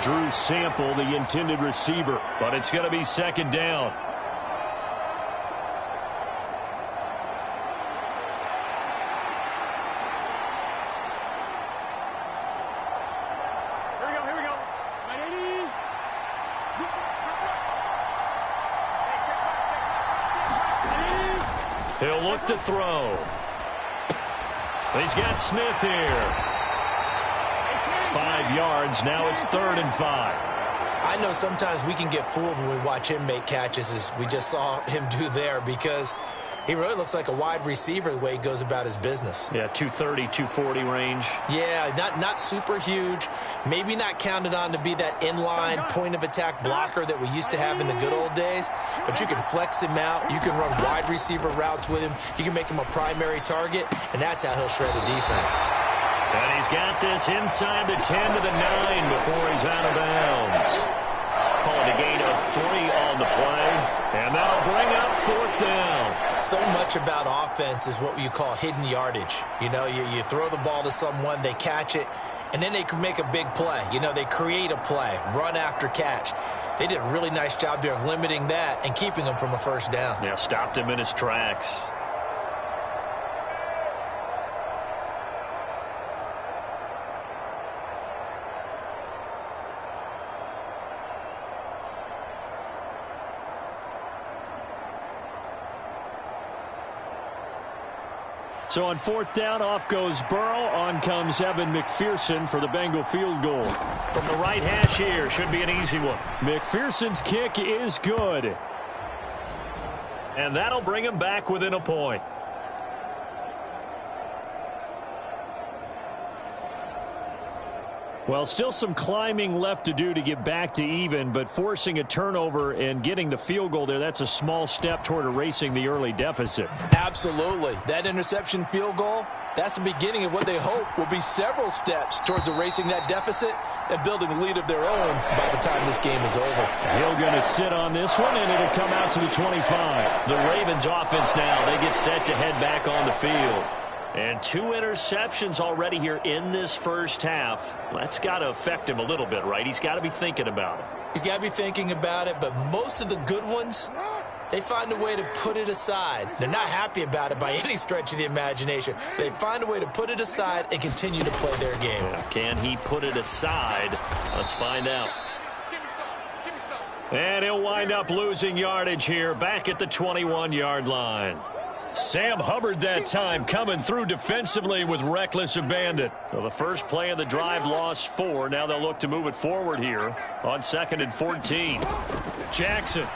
Drew Sample, the intended receiver, but it's going to be 2nd down. Here we go. 180. He'll look to throw. He's got Smith here. 5 yards. Now it's 3rd and 5. I know sometimes we can get fooled when we watch him make catches, as we just saw him do there, because he really looks like a wide receiver the way he goes about his business. Yeah, 230, 240 range. Yeah, not super huge. Maybe not counted on to be that inline point-of-attack blocker that we used to have in the good old days. But you can flex him out. You can run wide receiver routes with him. You can make him a primary target, and that's how he'll shred a defense. And he's got this inside the 10 to the 9 before he's out of bounds. Calling a gain of 3 on the play. And that'll bring up 4th down. So much about offense is what you call hidden yardage. You know, you throw the ball to someone, they catch it, and then they can make a big play. You know, they create a play, run after catch. They did a really nice job there of limiting that and keeping him from a 1st down. Yeah, stopped him in his tracks. So on 4th down, off goes Burrow. On comes Evan McPherson for the Bengal field goal. From the right hash here, should be an easy one. McPherson's kick is good. And that'll bring him back within a point. Well, still some climbing left to do to get back to even, but forcing a turnover and getting the field goal there, that's a small step toward erasing the early deficit. Absolutely. That interception field goal, that's the beginning of what they hope will be several steps towards erasing that deficit and building a lead of their own by the time this game is over. He'll going to sit on this one, and it'll come out to the 25. The Ravens offense now, they get set to head back on the field. And 2 interceptions already here in this first half. That's got to affect him a little bit, right? He's got to be thinking about it. He's got to be thinking about it, but most of the good ones, they find a way to put it aside. They're not happy about it by any stretch of the imagination. They find a way to put it aside and continue to play their game. Can he put it aside? Let's find out. And he'll wind up losing yardage here back at the 21-yard line. Sam Hubbard that time coming through defensively with reckless abandon. So the first play of the drive lost 4. Now they'll look to move it forward here on 2nd and 14. Jackson.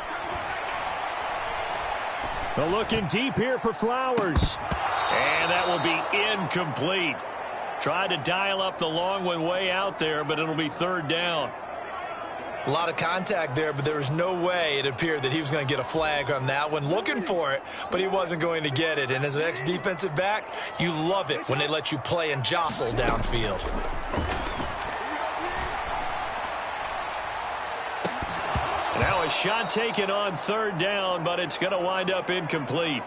They're looking deep here for Flowers. And that will be incomplete. Tried to dial up the long one way out there, but it'll be 3rd down. A lot of contact there, but there was no way it appeared that he was going to get a flag on that one. Looking for it, but he wasn't going to get it. And as an ex-defensive back, you love it when they let you play and jostle downfield. Now A shot taken on third down, but it's going to wind up incomplete.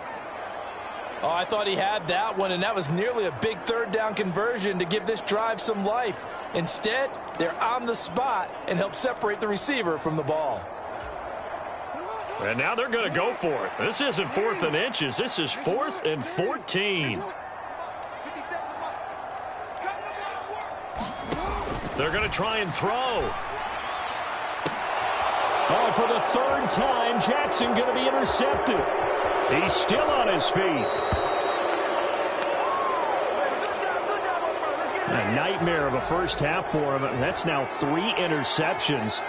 Oh, I thought he had that one, and that was nearly a big third down conversion to give this drive some life. Instead, they're on the spot and help separate the receiver from the ball. And now they're going to go for it. This isn't 4th and inches. This is 4th and 14. They're going to try and throw. Oh, for the third time, Jackson going to be intercepted. He's still on his feet. A nightmare of a first half for him. That's now 3 interceptions.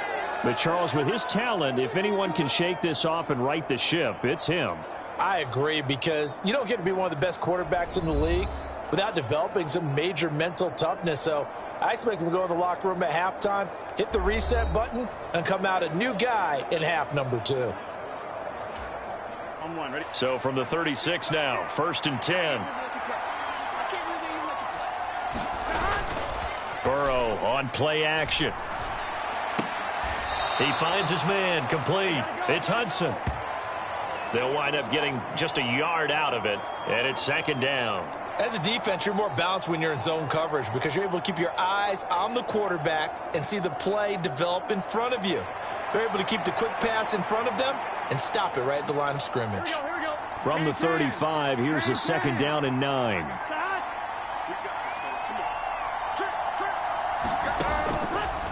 But, Charles, with his talent, if anyone can shake this off and right the ship, it's him. I agree, because you don't get to be one of the best quarterbacks in the league without developing some major mental toughness. So I expect him to go in the locker room at halftime, hit the reset button, and come out a new guy in half number 2. So from the 36 now, 1st and 10. Burrow on play action. He finds his man, complete. It's Hudson. They'll wind up getting just a yard out of it, and it's 2nd down. As a defense, you're more balanced when you're in zone coverage because you're able to keep your eyes on the quarterback and see the play develop in front of you. They're able to keep the quick pass in front of them and stop it right at the line of scrimmage. From the 35, here's a 2nd down and 9.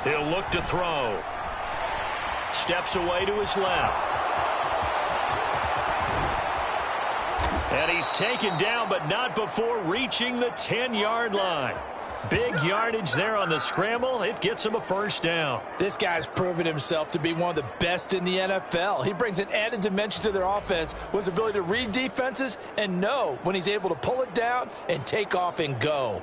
He'll look to throw. Steps away to his left. And he's taken down, but not before reaching the 10-yard line. Big yardage there on the scramble. It gets him a 1st down. This guy's proven himself to be one of the best in the NFL. He brings an added dimension to their offense with his ability to read defenses and know when he's able to pull it down and take off and go.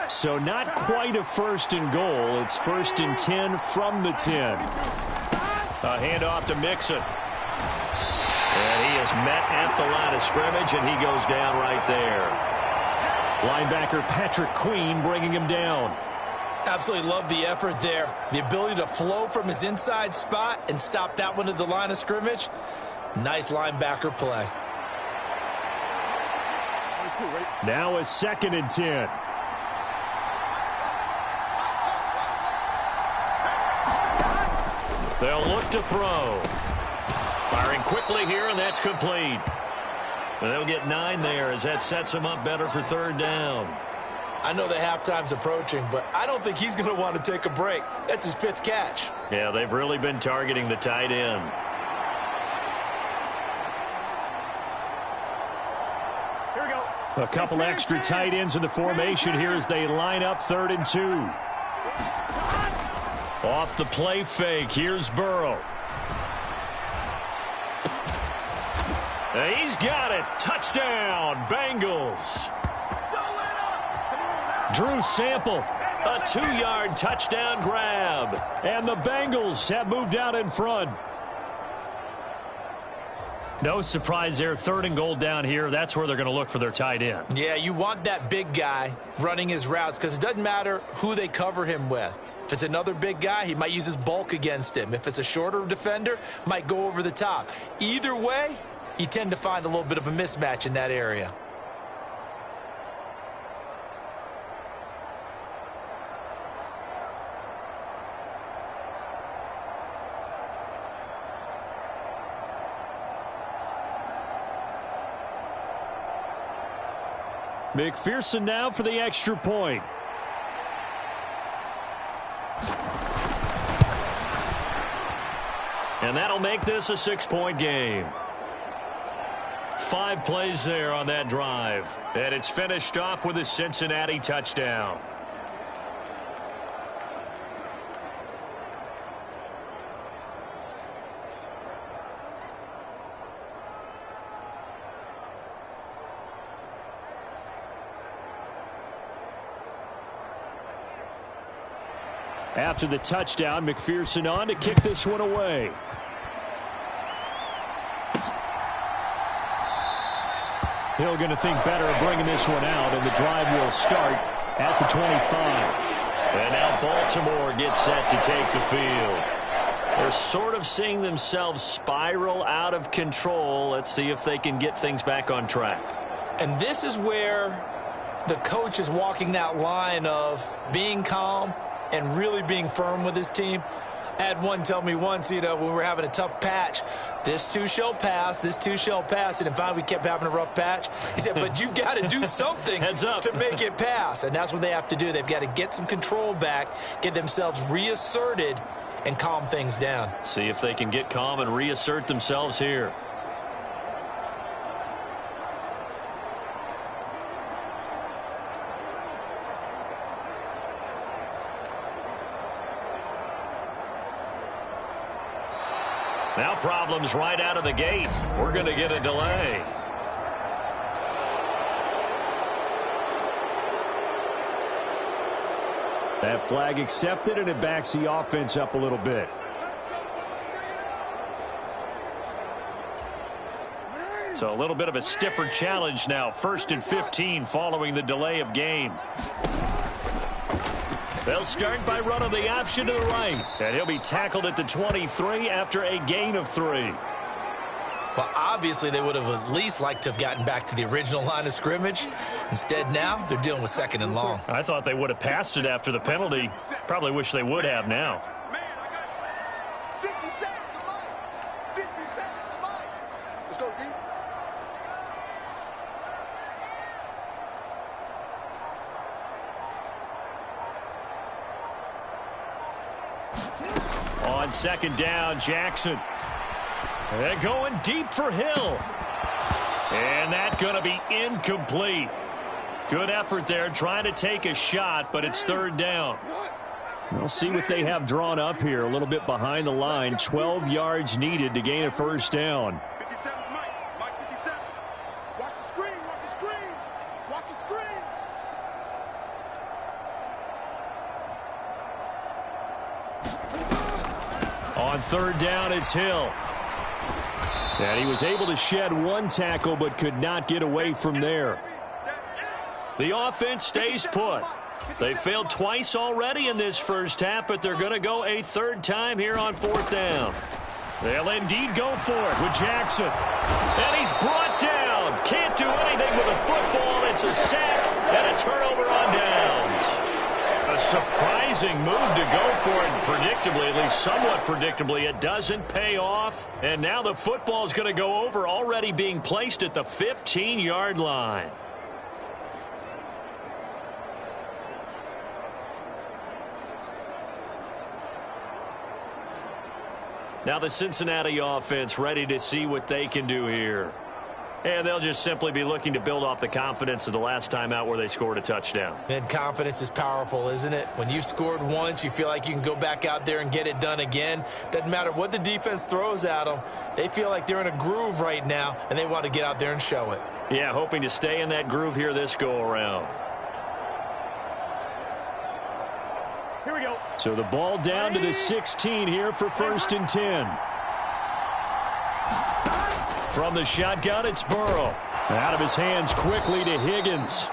So not quite a 1st and goal. It's 1st and 10 from the 10. A handoff to Mixon. And he is met at the line of scrimmage, and he goes down right there. Linebacker Patrick Queen bringing him down. Absolutely love the effort there. The ability to flow from his inside spot and stop that one at the line of scrimmage. Nice linebacker play. Now a 2nd and 10. They'll look to throw. Firing quickly here, and that's complete. They'll get 9 there as that sets them up better for 3rd down. I know the halftime's approaching, but I don't think he's going to want to take a break. That's his 5th catch. Yeah, they've really been targeting the tight end. Here we go. A couple extra tight ends in the formation here as they line up 3rd and 2. Off the play fake, here's Burrow. He's got it. Touchdown, Bengals. Drew Sample, a 2-yard touchdown grab. And the Bengals have moved out in front. No surprise there, 3rd and goal down here. That's where they're going to look for their tight end. Yeah, you want that big guy running his routes because it doesn't matter who they cover him with. If it's another big guy, he might use his bulk against him. If it's a shorter defender, might go over the top. Either way, you tend to find a little bit of a mismatch in that area. McPherson now for the extra point. And that'll make this a 6-point game. 5 plays there on that drive. And it's finished off with a Cincinnati touchdown. After the touchdown, McPherson on to kick this one away. Hill going to think better of bringing this one out, and the drive will start at the 25. And now Baltimore gets set to take the field. They're sort of seeing themselves spiral out of control. Let's see if they can get things back on track. And this is where the coach is walking that line of being calm and really being firm with his team. I had one tell me once, when we were having a tough patch, this too shall pass, this too shall pass. And then finally we kept having a rough patch. He said, but you've got to do something to make it pass. And that's what they have to do. They've got to get some control back, get themselves reasserted, and calm things down. See if they can get calm and reassert themselves here. Now problems right out of the gate. We're going to get a delay. That flag accepted, and it backs the offense up a little bit. So a little bit of a stiffer challenge now. 1st and 15 following the delay of game. They'll start by running the option to the right. And he'll be tackled at the 23 after a gain of 3. Well, obviously they would have at least liked to have gotten back to the original line of scrimmage. Instead now they're dealing with 2nd and long. I thought they would have passed it after the penalty. Probably wish they would have now. Man, I got you. 50 seconds to life. 50 seconds to life. Let's go, D. On 2nd down, Jackson. They're going deep for Hill. And that's going to be incomplete. Good effort there trying to take a shot, but it's 3rd down. We'll see what they have drawn up here. A little bit behind the line. 12 yards needed to gain a 1st down. 57, Mike 57. Watch the screen, watch the screen. Watch the screen. On 3rd down, it's Hill. And he was able to shed 1 tackle, but could not get away from there. The offense stays put. They failed twice already in this first half, but they're going to go a 3rd time here on 4th down. They'll indeed go for it with Jackson. And he's brought down. Can't do anything with a football. It's a sack and a turnover on downs. A surprising move to go for it, and predictably, at least somewhat predictably, it doesn't pay off. And now the football is going to go over, already being placed at the 15-yard line. Now the Cincinnati offense ready to see what they can do here. And they'll just simply be looking to build off the confidence of the last time out where they scored a touchdown. And confidence is powerful, isn't it? When you've scored once, you feel like you can go back out there and get it done again. Doesn't matter what the defense throws at them. They feel like they're in a groove right now, and they want to get out there and show it. Yeah, hoping to stay in that groove here this go-around. Here we go. So the ball down to the 16 here for 1st and 10. From the shotgun, it's Burrow. Out of his hands quickly to Higgins.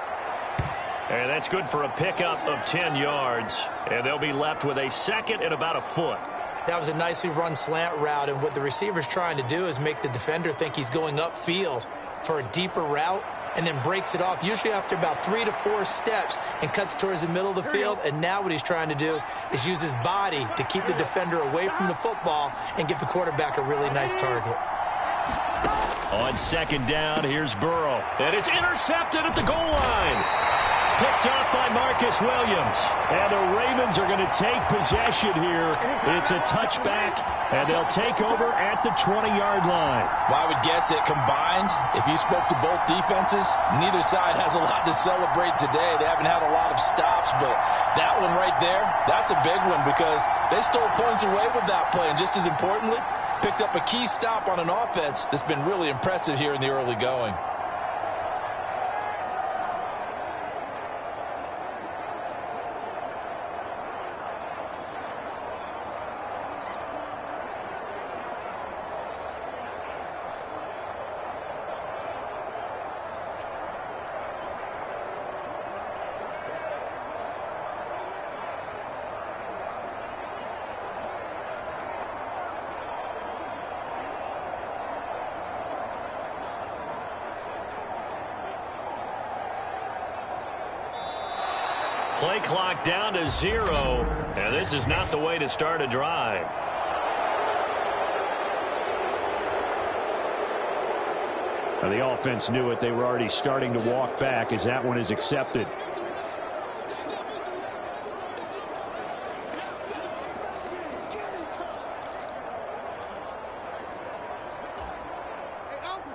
And that's good for a pickup of 10 yards. And they'll be left with a 2nd and about a foot. That was a nicely run slant route, and what the receiver's trying to do is make the defender think he's going upfield for a deeper route, and then breaks it off, usually after about 3 to 4 steps, and cuts towards the middle of the field. And now what he's trying to do is use his body to keep the defender away from the football and give the quarterback a really nice target. On 2nd down, here's Burrow. And it's intercepted at the goal line. Picked off by Marcus Williams. And the Ravens are going to take possession here. It's a touchback, and they'll take over at the 20-yard line. Well, I would guess that combined, if you spoke to both defenses, neither side has a lot to celebrate today. They haven't had a lot of stops, but that one right there, that's a big one because they stole points away with that play. And just as importantly, picked up a key stop on an offense that's been really impressive here in the early going. play clock down to 0. And this is not the way to start a drive. Now the offense knew it. They were already starting to walk back as that one is accepted.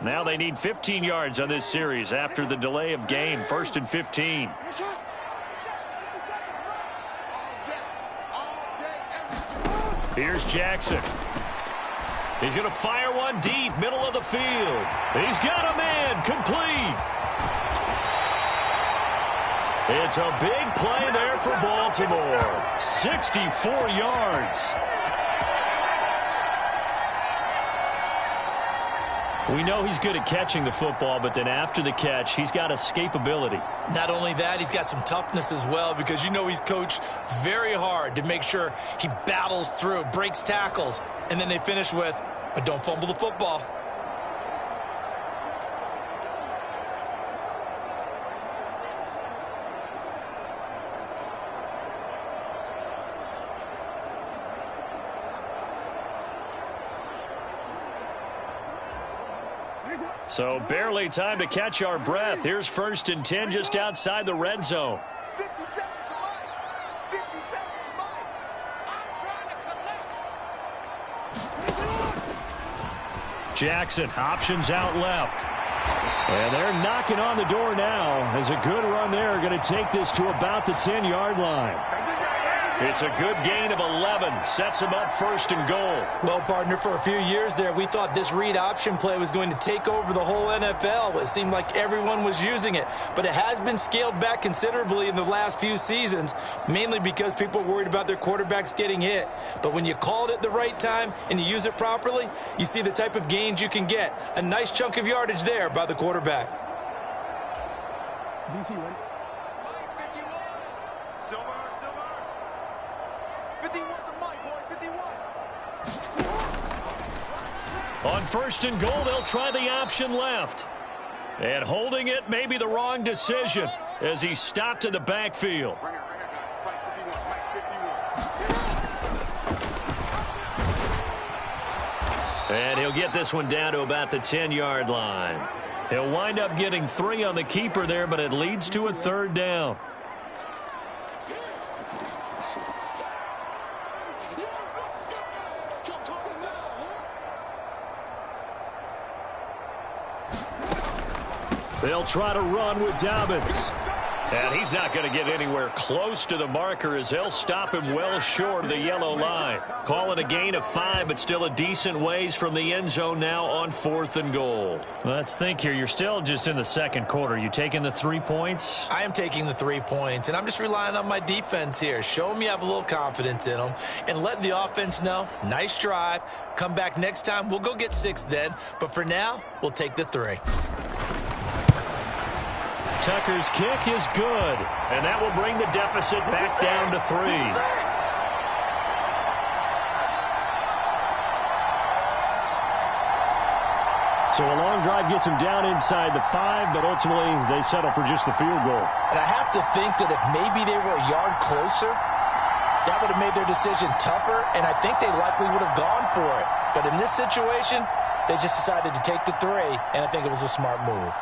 Now they need 15 yards on this series after the delay of game. 1st and 15. Here's Jackson. He's going to fire one deep, middle of the field. He's got a man, complete. It's a big play there for Baltimore. 64 yards. We know he's good at catching the football, but then after the catch, he's got escapability. Not only that, he's got some toughness as well, because you know he's coached very hard to make sure he battles through, breaks tackles, and then they finish with, but don't fumble the football. So barely time to catch our breath. Here's 1st and 10 just outside the red zone. 50 seconds to Mike. 50 seconds to Mike. I'm trying to connect. Jackson, options out left. And they're knocking on the door now as a good run there. Going to take this to about the 10-yard line. It's a good gain of 11. Sets him up 1st and goal. Well, partner, for a few years there, we thought this read option play was going to take over the whole NFL. It seemed like everyone was using it. But it has been scaled back considerably in the last few seasons, mainly because people are worried about their quarterbacks getting hit. But when you call it at the right time and you use it properly, you see the type of gains you can get. A nice chunk of yardage there by the quarterback. DC, right? 51 to Mike, boy, 51. On 1st and goal, they'll try the option left. And holding it may be the wrong decision as he stopped in the backfield. And he'll get this one down to about the 10-yard line. He'll wind up getting 3 on the keeper there, but it leads to a 3rd down. They'll try to run with Dobbins. And he's not going to get anywhere close to the marker as they'll stop him well short of the yellow line. Call it a gain of 5, but still a decent ways from the end zone now on 4th and goal. Let's think here. You're still just in the 2nd quarter. You taking the 3 points? I am taking the 3 points, and I'm just relying on my defense here. Show them you have a little confidence in them, and let the offense know, nice drive. Come back next time. We'll go get 6 then, but for now, we'll take the 3. Tucker's kick is good, and that will bring the deficit back down to 3. So a long drive gets them down inside the 5, but ultimately they settle for just the field goal. And I have to think that if maybe they were a yard closer, that would have made their decision tougher, and I think they likely would have gone for it. But in this situation, they just decided to take the 3, and I think it was a smart move.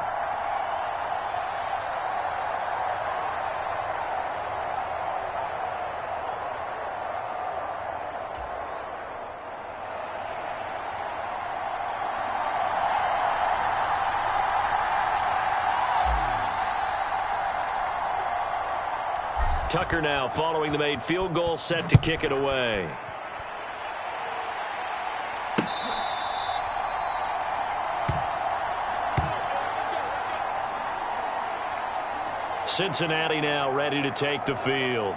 Tucker now following the made field goal, set to kick it away. Cincinnati now ready to take the field.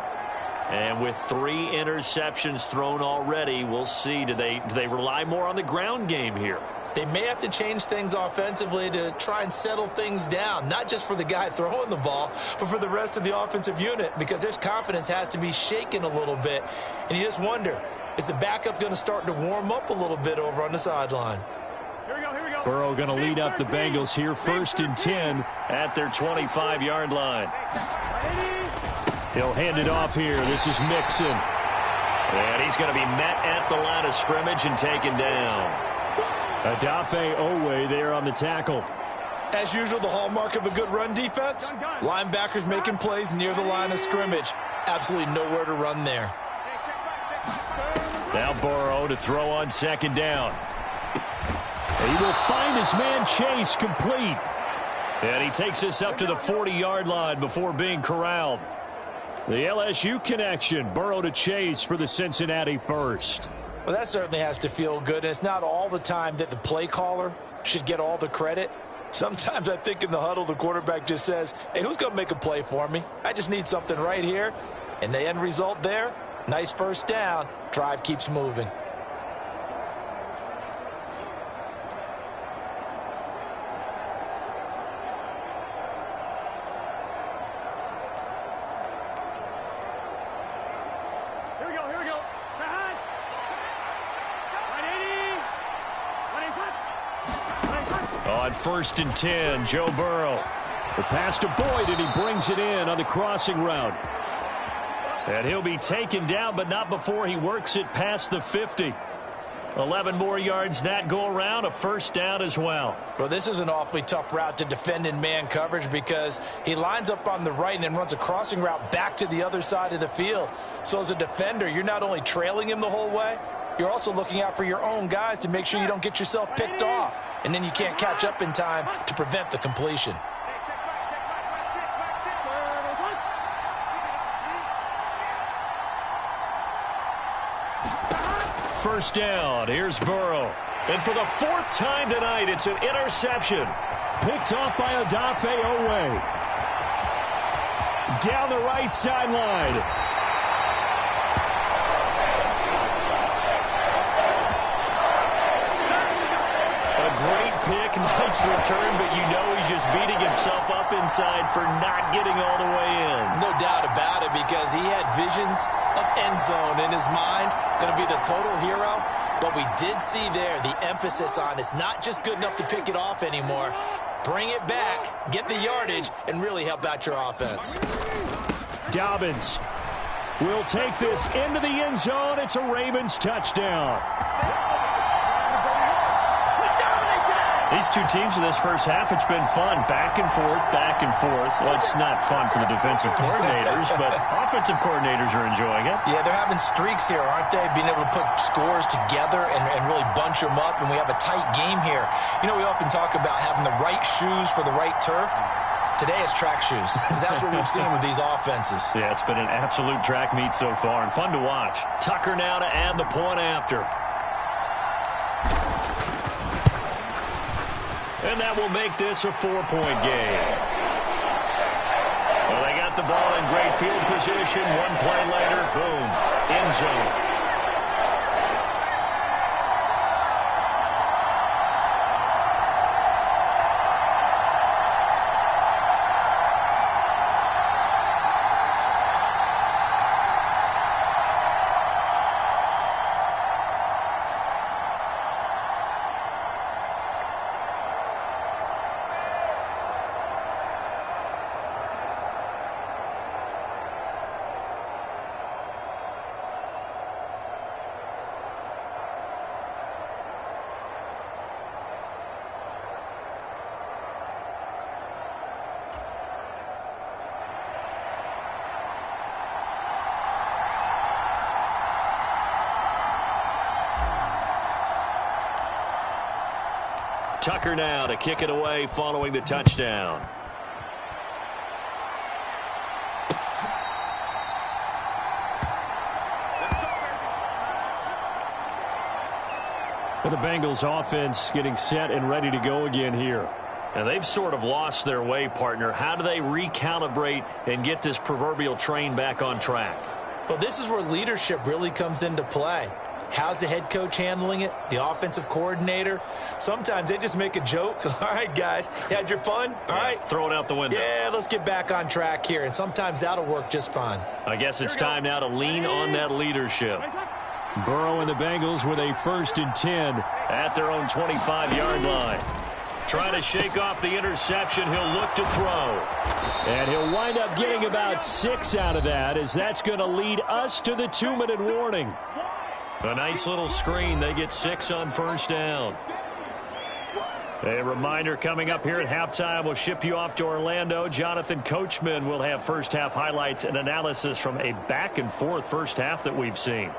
And with 3 interceptions thrown already, we'll see. Do they rely more on the ground game here? They may have to change things offensively to try and settle things down, not just for the guy throwing the ball, but for the rest of the offensive unit, because their confidence has to be shaken a little bit. And you just wonder, is the backup going to start to warm up a little bit over on the sideline? Here we go. Burrow going to lead up the Bengals here, 1st and 10 at their 25-yard line. He'll hand it off here. This is Mixon. And he's going to be met at the line of scrimmage and taken down. Odafe Owe there on the tackle. As usual, the hallmark of a good run defense, linebackers making plays near the line of scrimmage. Absolutely nowhere to run there. Now Burrow to throw on second down. He will find his man Chase complete. And he takes us up to the 40-yard line before being corralled. The LSU connection, Burrow to Chase for the Cincinnati first. Well, that certainly has to feel good. And it's not all the time that the play caller should get all the credit. Sometimes I think in the huddle, the quarterback just says, hey, who's going to make a play for me? I just need something right here. And the end result there, nice first down. Drive keeps moving. On 1st and 10, Joe Burrow. The pass to Boyd, and he brings it in on the crossing route. And he'll be taken down, but not before he works it past the 50. 11 more yards that go around, a first down as well. Well, this is an awfully tough route to defend in man coverage because he lines up on the right and then runs a crossing route back to the other side of the field. So as a defender, you're not only trailing him the whole way, you're also looking out for your own guys to make sure you don't get yourself picked off. And then you can't catch up in time to prevent the completion. First down, here's Burrow. And for the 4th time tonight, it's an interception. Picked off by Odafe Owe. Down the right sideline. Pick, nice return, but you know he's just beating himself up inside for not getting all the way in. No doubt about it, because he had visions of end zone in his mind. Going to be the total hero. But we did see there the emphasis on it's not just good enough to pick it off anymore. Bring it back, get the yardage, and really help out your offense. Dobbins will take this into the end zone. It's a Ravens touchdown. These two teams in this first half, it's been fun. Back and forth, back and forth. Well, it's not fun for the defensive coordinators, but offensive coordinators are enjoying it. Yeah, they're having streaks here, aren't they? Being able to put scores together and really bunch them up, and we have a tight game here. You know, we often talk about having the right shoes for the right turf. Today it's track shoes, because that's what we've seen with these offenses. Yeah, it's been an absolute track meet so far, and fun to watch. Tucker now to add the point after. And that will make this a 4-point game. Well, they got the ball in great field position. One play later, boom, end zone. Tucker now to kick it away following the touchdown. Well, the Bengals offense getting set and ready to go again here. And they've sort of lost their way, partner. How do they recalibrate and get this proverbial train back on track? Well, this is where leadership really comes into play. How's the head coach handling it? The offensive coordinator? Sometimes they just make a joke. All right, guys, you had your fun? All right. Throw it out the window. Yeah, let's get back on track here. And sometimes that'll work just fine. I guess it's time now to lean on that leadership. Burrow and the Bengals with a 1st and 10 at their own 25-yard line. Trying to shake off the interception. He'll look to throw. And he'll wind up getting about 6 out of that, as that's going to lead us to the 2-minute warning. A nice little screen. They get 6 on first down. A reminder coming up here at halftime. We'll ship you off to Orlando. Jonathan Coachman will have first half highlights and analysis from a back-and-forth first half that we've seen.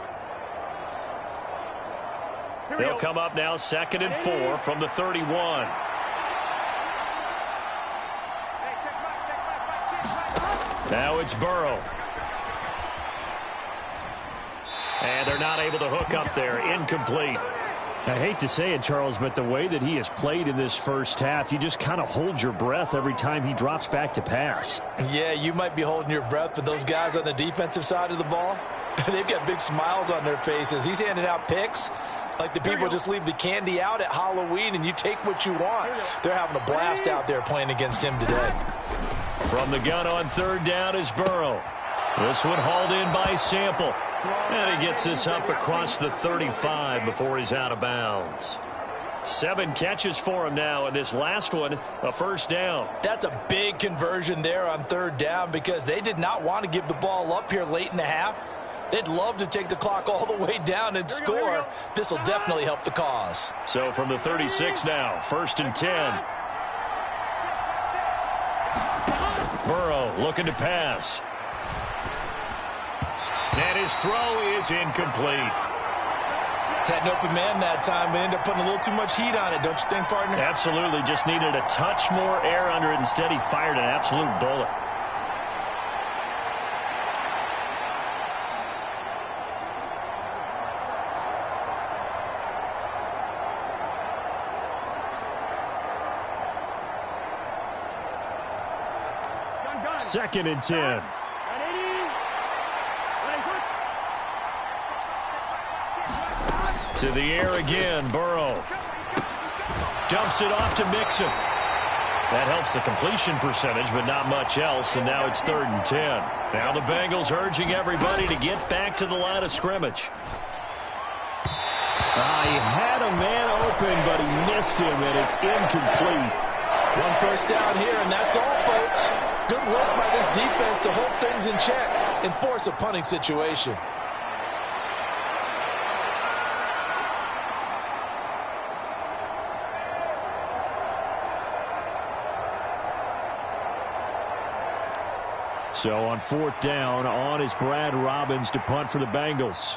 They'll come up now 2nd and 4 from the 31. Now it's Burrow. And they're not able to hook up there. Incomplete. I hate to say it, Charles, but the way that he has played in this first half, you just kind of hold your breath every time he drops back to pass. Yeah, you might be holding your breath, but those guys on the defensive side of the ball, they've got big smiles on their faces. He's handing out picks like the people just leave the candy out at Halloween and you take what you want. They're having a blast out there playing against him today. From the gun on 3rd down is Burrow. This one hauled in by Sample. And he gets this up across the 35 before he's out of bounds. 7 catches for him now, and this last one, a first down. That's a big conversion there on 3rd down because they did not want to give the ball up here late in the half. They'd love to take the clock all the way down and score. This will definitely help the cause. So from the 36 now, 1st and 10. Burrow looking to pass. And his throw is incomplete. Had an open man that time, but ended up putting a little too much heat on it, don't you think, partner? Absolutely. Just needed a touch more air under it. Instead, he fired an absolute bullet. Second and 10. To the air again, Burrow. Dumps it off to Mixon. That helps the completion percentage, but not much else, and now it's 3rd and 10. Now the Bengals urging everybody to get back to the line of scrimmage. He had a man open, but he missed him, and it's incomplete. 1 first down here, and that's all, folks. Good work by this defense to hold things in check and force a punting situation. So on 4th down, on is Brad Robbins to punt for the Bengals.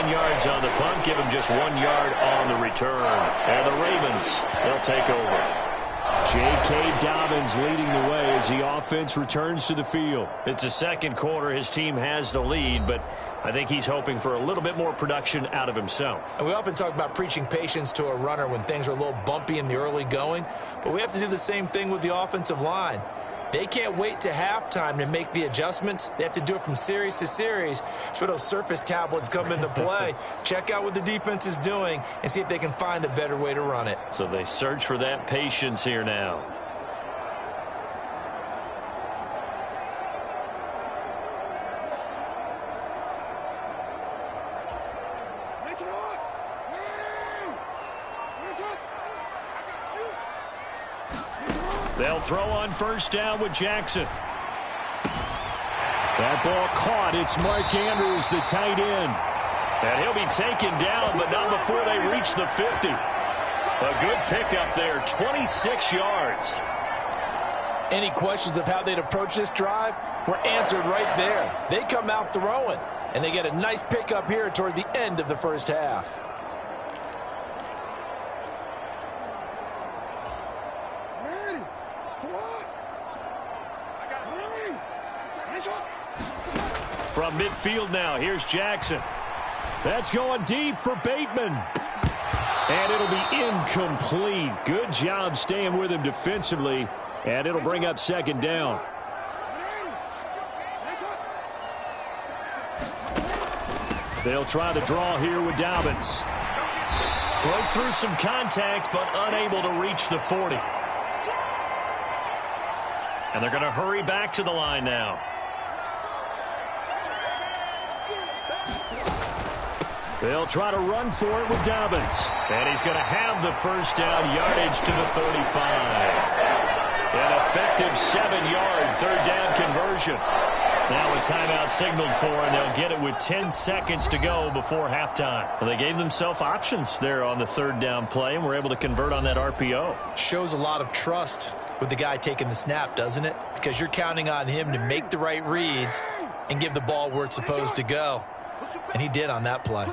Yards on the punt, give him just 1 yard on the return. And the Ravens, they'll take over. J.K. Dobbins leading the way as the offense returns to the field. It's the 2nd quarter. His team has the lead, but I think he's hoping for a little bit more production out of himself. And we often talk about preaching patience to a runner when things are a little bumpy in the early going, but we have to do the same thing with the offensive line. They can't wait to halftime to make the adjustments. They have to do it from series to series so those surface tablets come into play. Check out what the defense is doing and see if they can find a better way to run it. So they search for that patience here now. They'll throw on 1st down with Jackson. That ball caught. It's Mark Andrews, the tight end. And he'll be taken down, but not before they reach the 50. A good pickup there, 26 yards. Any questions of how they'd approach this drive were answered right there. They come out throwing, and they get a nice pickup here toward the end of the first half. From midfield now, here's Jackson. That's going deep for Bateman. And it'll be incomplete. Good job staying with him defensively. And it'll bring up 2nd down. They'll try to draw here with Dobbins. Broke through some contact, but unable to reach the 40. And they're going to hurry back to the line now. They'll try to run for it with Dobbins. And he's going to have the first down, yardage to the 35. An effective 7-yard third down conversion. Now a timeout signaled for, and they'll get it with 10 seconds to go before halftime. Well, they gave themselves options there on the third down play, and were able to convert on that RPO. Shows a lot of trust with the guy taking the snap, doesn't it? Because you're counting on him to make the right reads and give the ball where it's supposed to go. And he did on that play.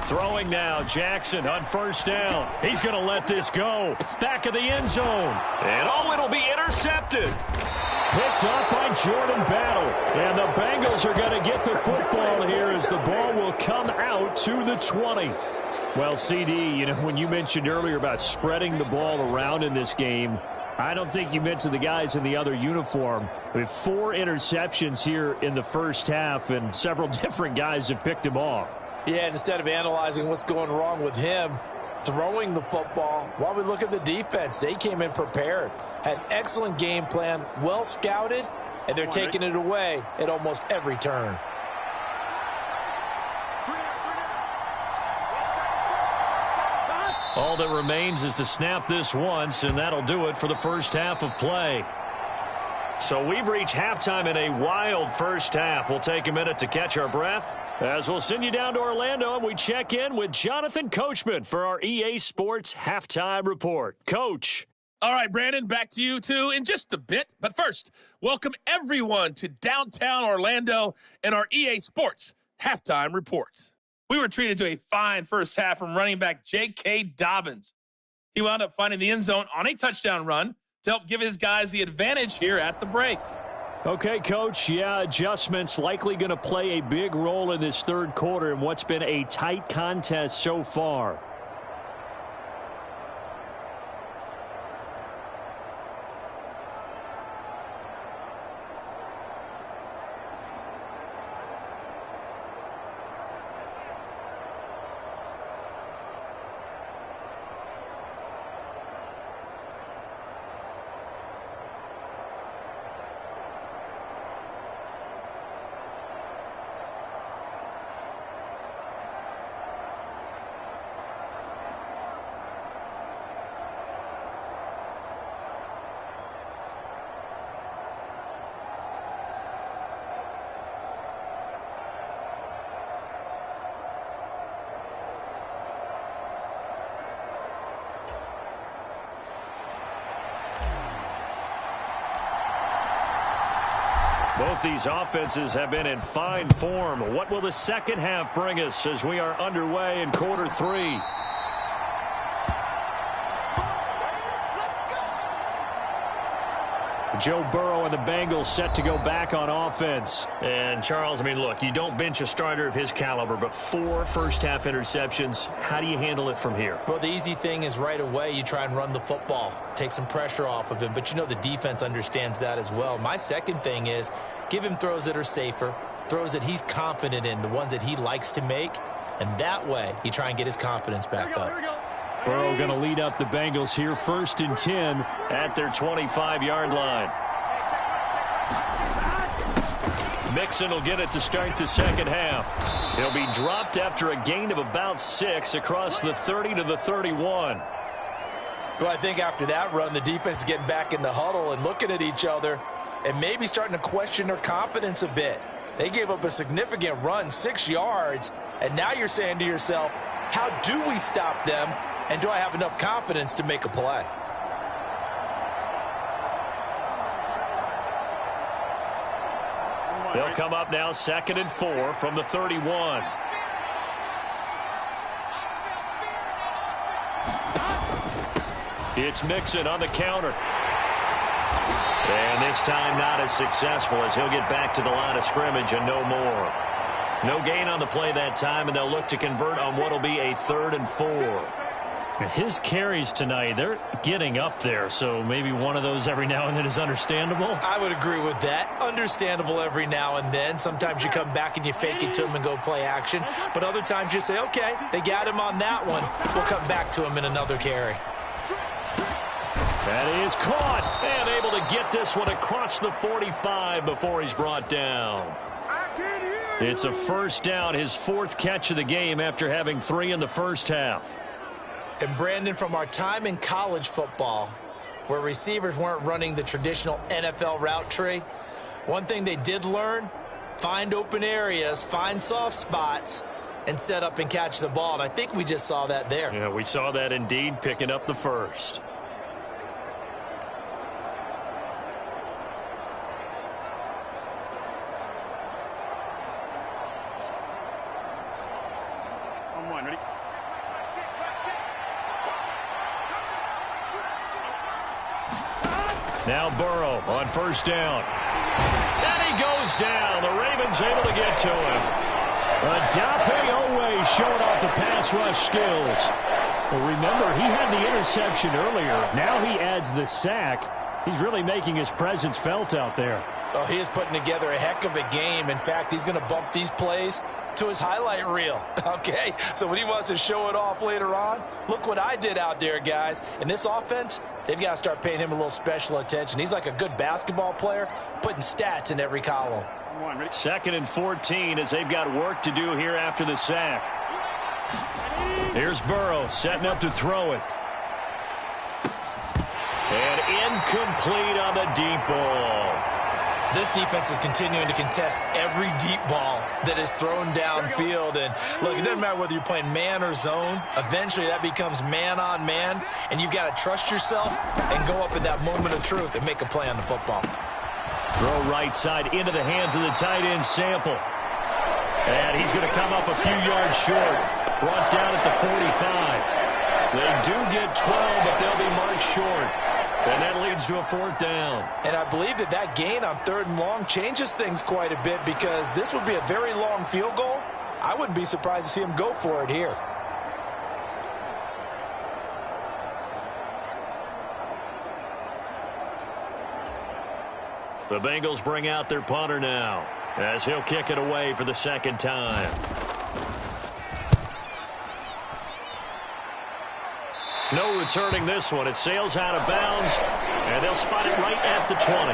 Throwing now, Jackson on first down. He's going to let this go. Back of the end zone. And it'll be intercepted. Picked up by Jordan Battle. And the Bengals are going to get the football here as the ball will come out to the 20. Well, CD, when you mentioned earlier about spreading the ball around in this game, I don't think you mentioned the guys in the other uniform. With 4 interceptions here in the first half, and several different guys have picked him off. Yeah, and instead of analyzing what's going wrong with him throwing the football, while we look at the defense, they came in prepared. Had an excellent game plan, well scouted, and they're taking it away at almost every turn. All that remains is to snap this once, and that'll do it for the first half of play. So we've reached halftime in a wild first half. We'll take a minute to catch our breath as we'll send you down to Orlando, and we check in with Jonathan Coachman for our EA Sports Halftime Report. Coach. All right, Brandon, back to you, too, in just a bit. But first, welcome everyone to downtown Orlando and our EA Sports Halftime Report. We were treated to a fine first half from running back J.K. Dobbins. He wound up finding the end zone on a touchdown run to help give his guys the advantage here at the break. Okay, Coach, yeah, adjustments likely going to play a big role in this third quarter in what's been a tight contest so far. Both these offenses have been in fine form. What will the second half bring us as we are underway in quarter 3? Joe Burrow and the Bengals set to go back on offense. And, Charles, I mean, look, you don't bench a starter of his caliber, but 4 first-half interceptions. How do you handle it from here? Well, the easy thing is right away you try and run the football, take some pressure off of him. But, the defense understands that as well. My second thing is give him throws that are safer, throws that he's confident in, the ones that he likes to make. And that way you try and get his confidence back up. Burrow going to lead up the Bengals here, 1st and 10 at their 25-yard line. Mixon will get it to start the second half. He'll be dropped after a gain of about 6 across the 30 to the 31. Well, I think after that run, the defense is getting back in the huddle and looking at each other and maybe starting to question their confidence a bit. They gave up a significant run, 6 yards, and now you're saying to yourself, how do we stop them? And do I have enough confidence to make a play? They'll come up now 2nd and 4 from the 31. It's Mixon on the counter. And this time not as successful as he'll get back to the line of scrimmage and no more. No gain on the play that time, and they'll look to convert on what will be a 3rd and 4. His carries tonight, they're getting up there, so maybe one of those every now and then is understandable. I would agree with that. Understandable every now and then. Sometimes you come back and you fake it to him and go play action. But other times you say, okay, they got him on that one. We'll come back to him in another carry. That is caught and able to get this one across the 45 before he's brought down. I can hear It's a first down, his 4th catch of the game after having 3 in the first half. And Brandon, from our time in college football, where receivers weren't running the traditional NFL route tree, one thing they did learn, find open areas, find soft spots, and set up and catch the ball. And I think we just saw that there. Yeah, we saw that indeed, picking up the first. Now Burrow on first down. And he goes down. The Ravens able to get to him. Adafe Owe showing off the pass rush skills. Well, remember, he had the interception earlier. Now he adds the sack. He's really making his presence felt out there. Oh, he is putting together a heck of a game. In fact, he's going to bump these plays to his highlight reel, okay? So when he wants to show it off later on, look what I did out there, guys. In this offense, they've got to start paying him a little special attention. He's like a good basketball player, putting stats in every column. 2nd and 14 as they've got work to do here after the sack. Here's Burrow setting up to throw it. And incomplete on the deep ball. This defense is continuing to contest every deep ball that is thrown downfield. And, look, it doesn't matter whether you're playing man or zone. Eventually, that becomes man-on-man, and you've got to trust yourself and go up in that moment of truth and make a play on the football. Throw right side into the hands of the tight end, Sample. And he's going to come up a few yards short. Brought down at the 45. They do get 12, but they'll be marked short. And that leads to a 4th down. And I believe that gain on 3rd and long changes things quite a bit, because this would be a very long field goal. I wouldn't be surprised to see him go for it here. The Bengals bring out their punter now, as he'll kick it away for the 2nd time. No returning this one. It sails out of bounds, and they'll spot it right at the 20.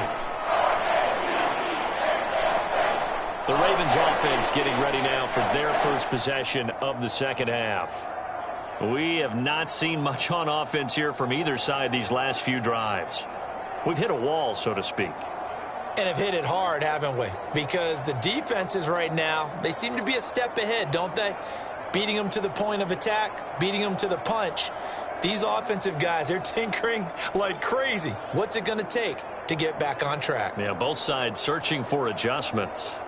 The Ravens offense getting ready now for their first possession of the 2nd half. We have not seen much on offense here from either side these last few drives. We've hit a wall, so to speak. And have hit it hard, haven't we? Because the defenses right now, they seem to be a step ahead, don't they? Beating them to the point of attack, beating them to the punch. These offensive guys, they're tinkering like crazy. What's it going to take to get back on track? Yeah, both sides searching for adjustments.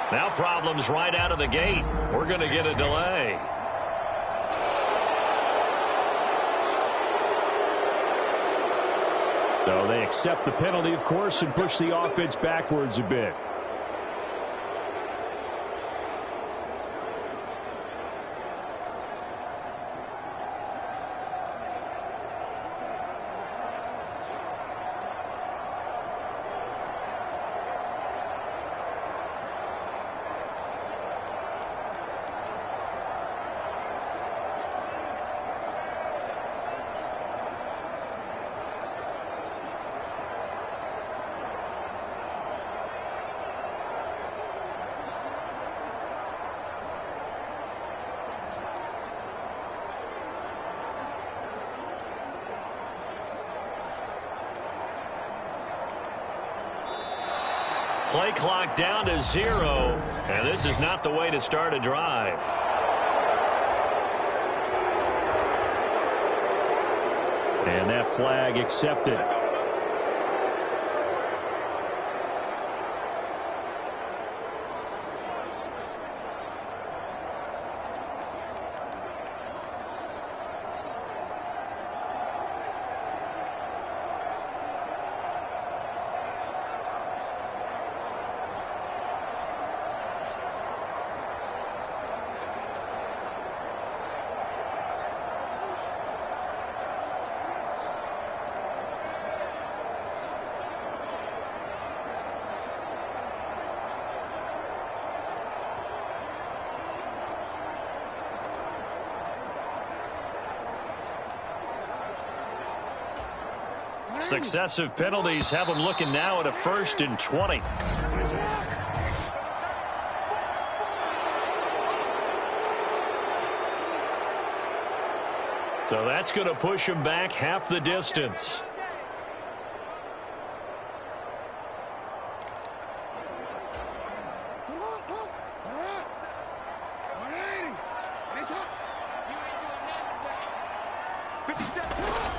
Now problems right out of the gate. We're going to get a delay. So they accept the penalty, of course, and push the offense backwards a bit. Play clock down to 0, and this is not the way to start a drive. And that flag accepted. Successive penalties have them looking now at a 1st and 20. So that's going to push him back half the distance.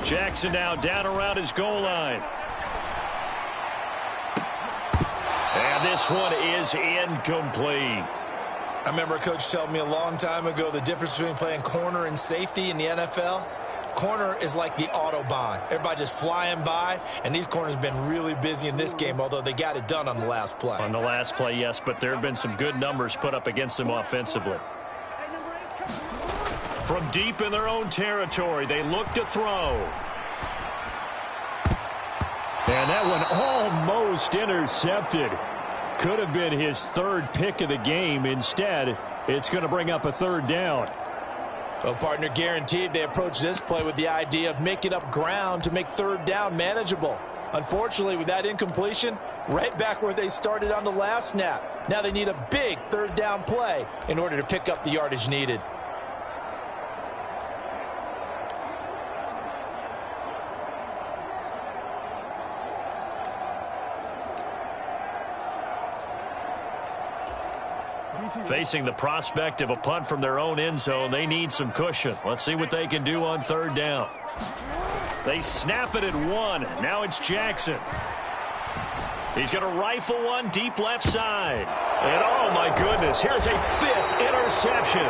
Jackson now down around his goal line. And this one is incomplete. I remember a coach telling me a long time ago the difference between playing corner and safety in the NFL. Corner is like the Autobahn. Everybody just flying by, and these corners have been really busy in this game, although they got it done on the last play. On the last play, yes, but there have been some good numbers put up against them offensively. From deep in their own territory, they look to throw. And that one almost intercepted. Could have been his 3rd pick of the game. Instead, it's going to bring up a 3rd down. Well, partner, guaranteed they approach this play with the idea of making up ground to make 3rd down manageable. Unfortunately, with that incompletion, right back where they started on the last snap. Now they need a big 3rd down play in order to pick up the yardage needed. Facing the prospect of a punt from their own end zone, they need some cushion. Let's see what they can do on 3rd down. They snap it at 1. Now it's Jackson. He's going to rifle one deep left side. And oh my goodness, here's a 5th interception.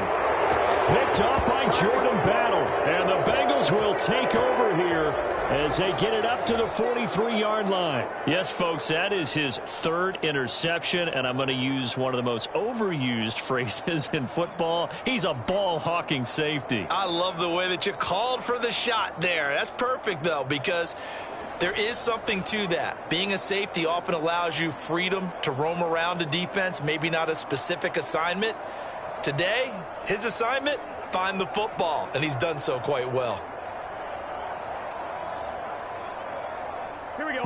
Picked off by Jordan Battle. And the Bengals will take over here as they get it up to the 43-yard line. Yes, folks, that is his 3rd interception, and I'm going to use one of the most overused phrases in football. He's a ball-hawking safety. I love the way that you called for the shot there. That's perfect, though, because there is something to that. Being a safety often allows you freedom to roam around a defense, maybe not a specific assignment. Today, his assignment, find the football, and he's done so quite well.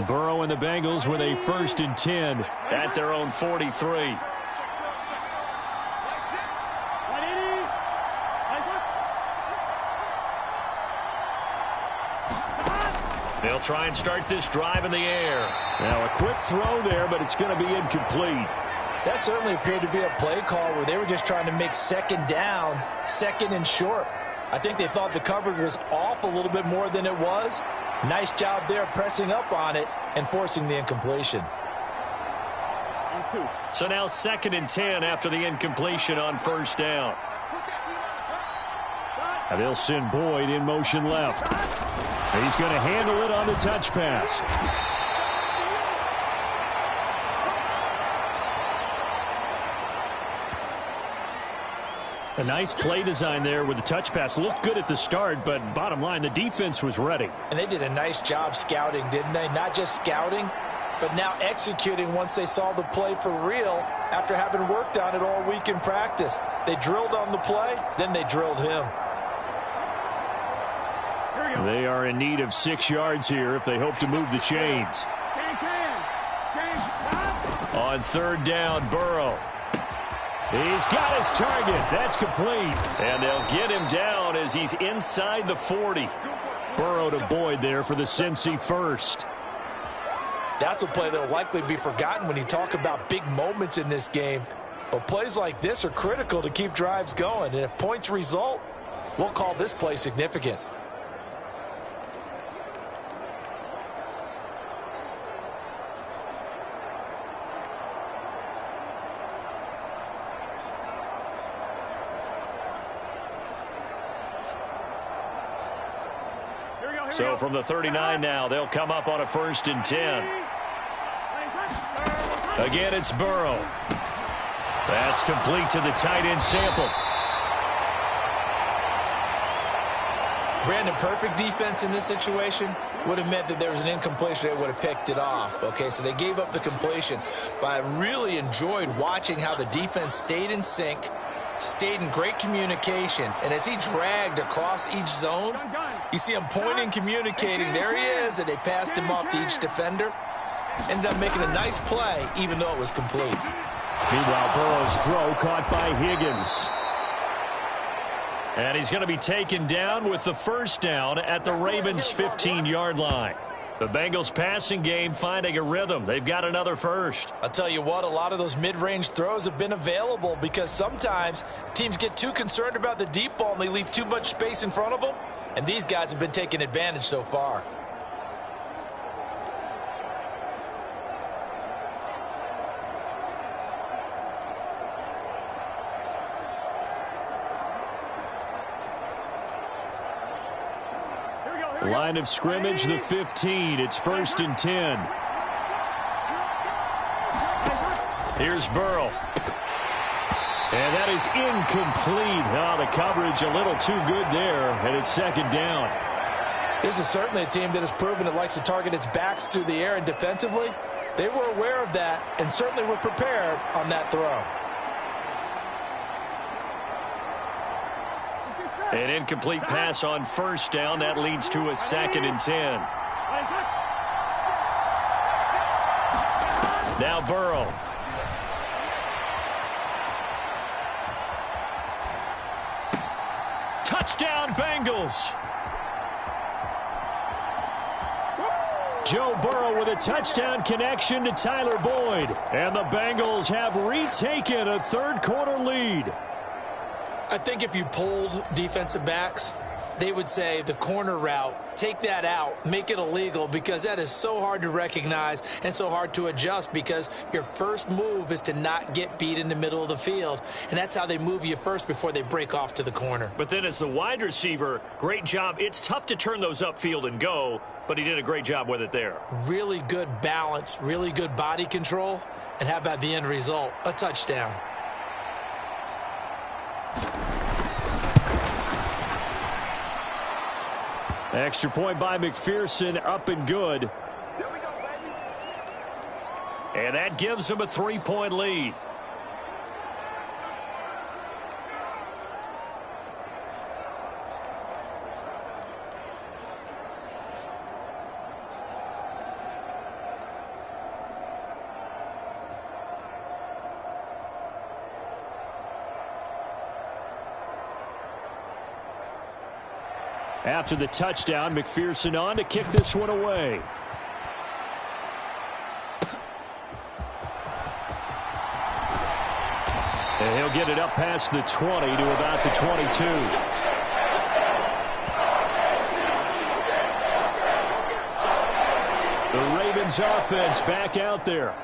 Burrow and the Bengals with a 1st and 10 at their own 43. They'll try and start this drive in the air. Now a quick throw there, but it's going to be incomplete. That certainly appeared to be a play call where they were just trying to make 2nd down, 2nd and short. I think they thought the coverage was off a little bit more than it was. Nice job there pressing up on it and forcing the incompletion. So now 2nd and 10 after the incompletion on 1st down. And they'll send Boyd in motion left. He's going to handle it on the touch pass. A nice play design there with the touch pass. Looked good at the start, but bottom line, the defense was ready. And they did a nice job scouting, didn't they? Not just scouting, but now executing once they saw the play for real after having worked on it all week in practice. They drilled on the play, then they drilled him. They are in need of 6 yards here if they hope to move the chains. On 3rd down, Burrow. He's got his target. That's complete. And they'll get him down as he's inside the 40. Burrow to Boyd there for the Cincy 1st. That's a play that will likely be forgotten when you talk about big moments in this game. But plays like this are critical to keep drives going. And if points result, we'll call this play significant. So from the 39 now, they'll come up on a 1st and 10. Again, it's Burrow. That's complete to the tight end Sample. Brandon, perfect defense in this situation would have meant that there was an incompletion. They would have picked it off. Okay, so they gave up the completion. But I really enjoyed watching how the defense stayed in sync, stayed in great communication, and as he dragged across each zone, You see him pointing, communicating. There he is, and they passed him off to each defender. Ended up making a nice play, even though it was complete. Meanwhile, Burrow's throw caught by Higgins. And he's going to be taken down with the first down at the Ravens' 15-yard line. The Bengals passing game finding a rhythm. They've got another first. I'll tell you what, a lot of those mid-range throws have been available because sometimes teams get too concerned about the deep ball and they leave too much space in front of them. And these guys have been taking advantage so far. Line of scrimmage, the 15. It's 1st and 10. Here's Burrow. And that is incomplete. Oh, the coverage a little too good there, and it's 2nd down. This is certainly a team that has proven it likes to target its backs through the air and defensively. They were aware of that and certainly were prepared on that throw. An incomplete pass on 1st down. That leads to a 2nd and 10. Now Burrow. Touchdown, Bengals. Joe Burrow with a touchdown connection to Tyler Boyd. And the Bengals have retaken a third-quarter lead. I think if you polled defensive backs, they would say the corner route, take that out, make it illegal, because that is so hard to recognize and so hard to adjust because your first move is to not get beat in the middle of the field. And that's how they move you first before they break off to the corner. But then as the wide receiver, great job. It's tough to turn those upfield and go, but he did a great job with it there. Really good balance, really good body control. And how about the end result? A touchdown. Extra point by McPherson, up and good. And that gives them a 3-point lead. After the touchdown, McPherson on to kick this one away. And he'll get it up past the 20 to about the 22. The Ravens offense back out there.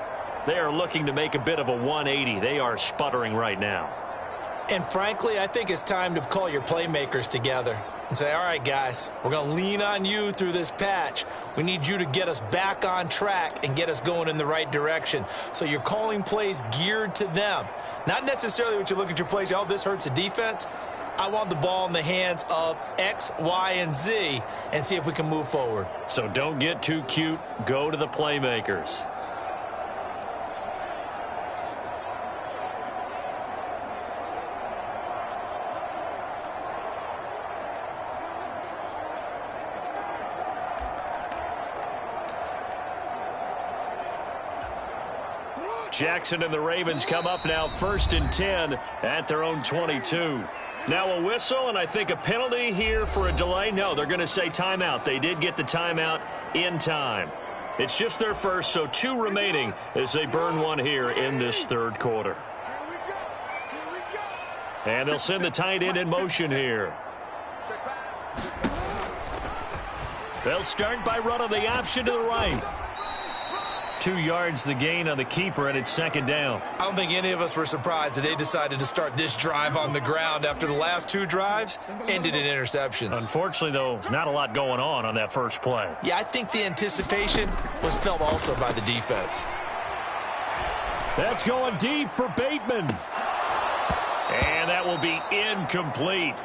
They are looking to make a bit of a 180. They are sputtering right now. And frankly, I think it's time to call your playmakers together and say, all right, guys, we're going to lean on you through this patch. We need you to get us back on track and get us going in the right direction. So you're calling plays geared to them. Not necessarily what you look at your plays, oh, this hurts the defense. I want the ball in the hands of X, Y, and Z and see if we can move forward. So don't get too cute. Go to the playmakers. Jackson and the Ravens come up now 1st and 10 at their own 22. Now a whistle and I think a penalty here for a delay. No, they're going to say timeout. They did get the timeout in time. It's just their first, so 2 remaining as they burn one here in this third quarter. And they'll send the tight end in motion here. They'll start by running the option to the right. 2 yards the gain on the keeper, and it's 2nd down. I don't think any of us were surprised that they decided to start this drive on the ground after the last 2 drives ended in interceptions. Unfortunately, though, not a lot going on that first play. Yeah, I think the anticipation was felt also by the defense. That's going deep for Bateman. And that will be incomplete.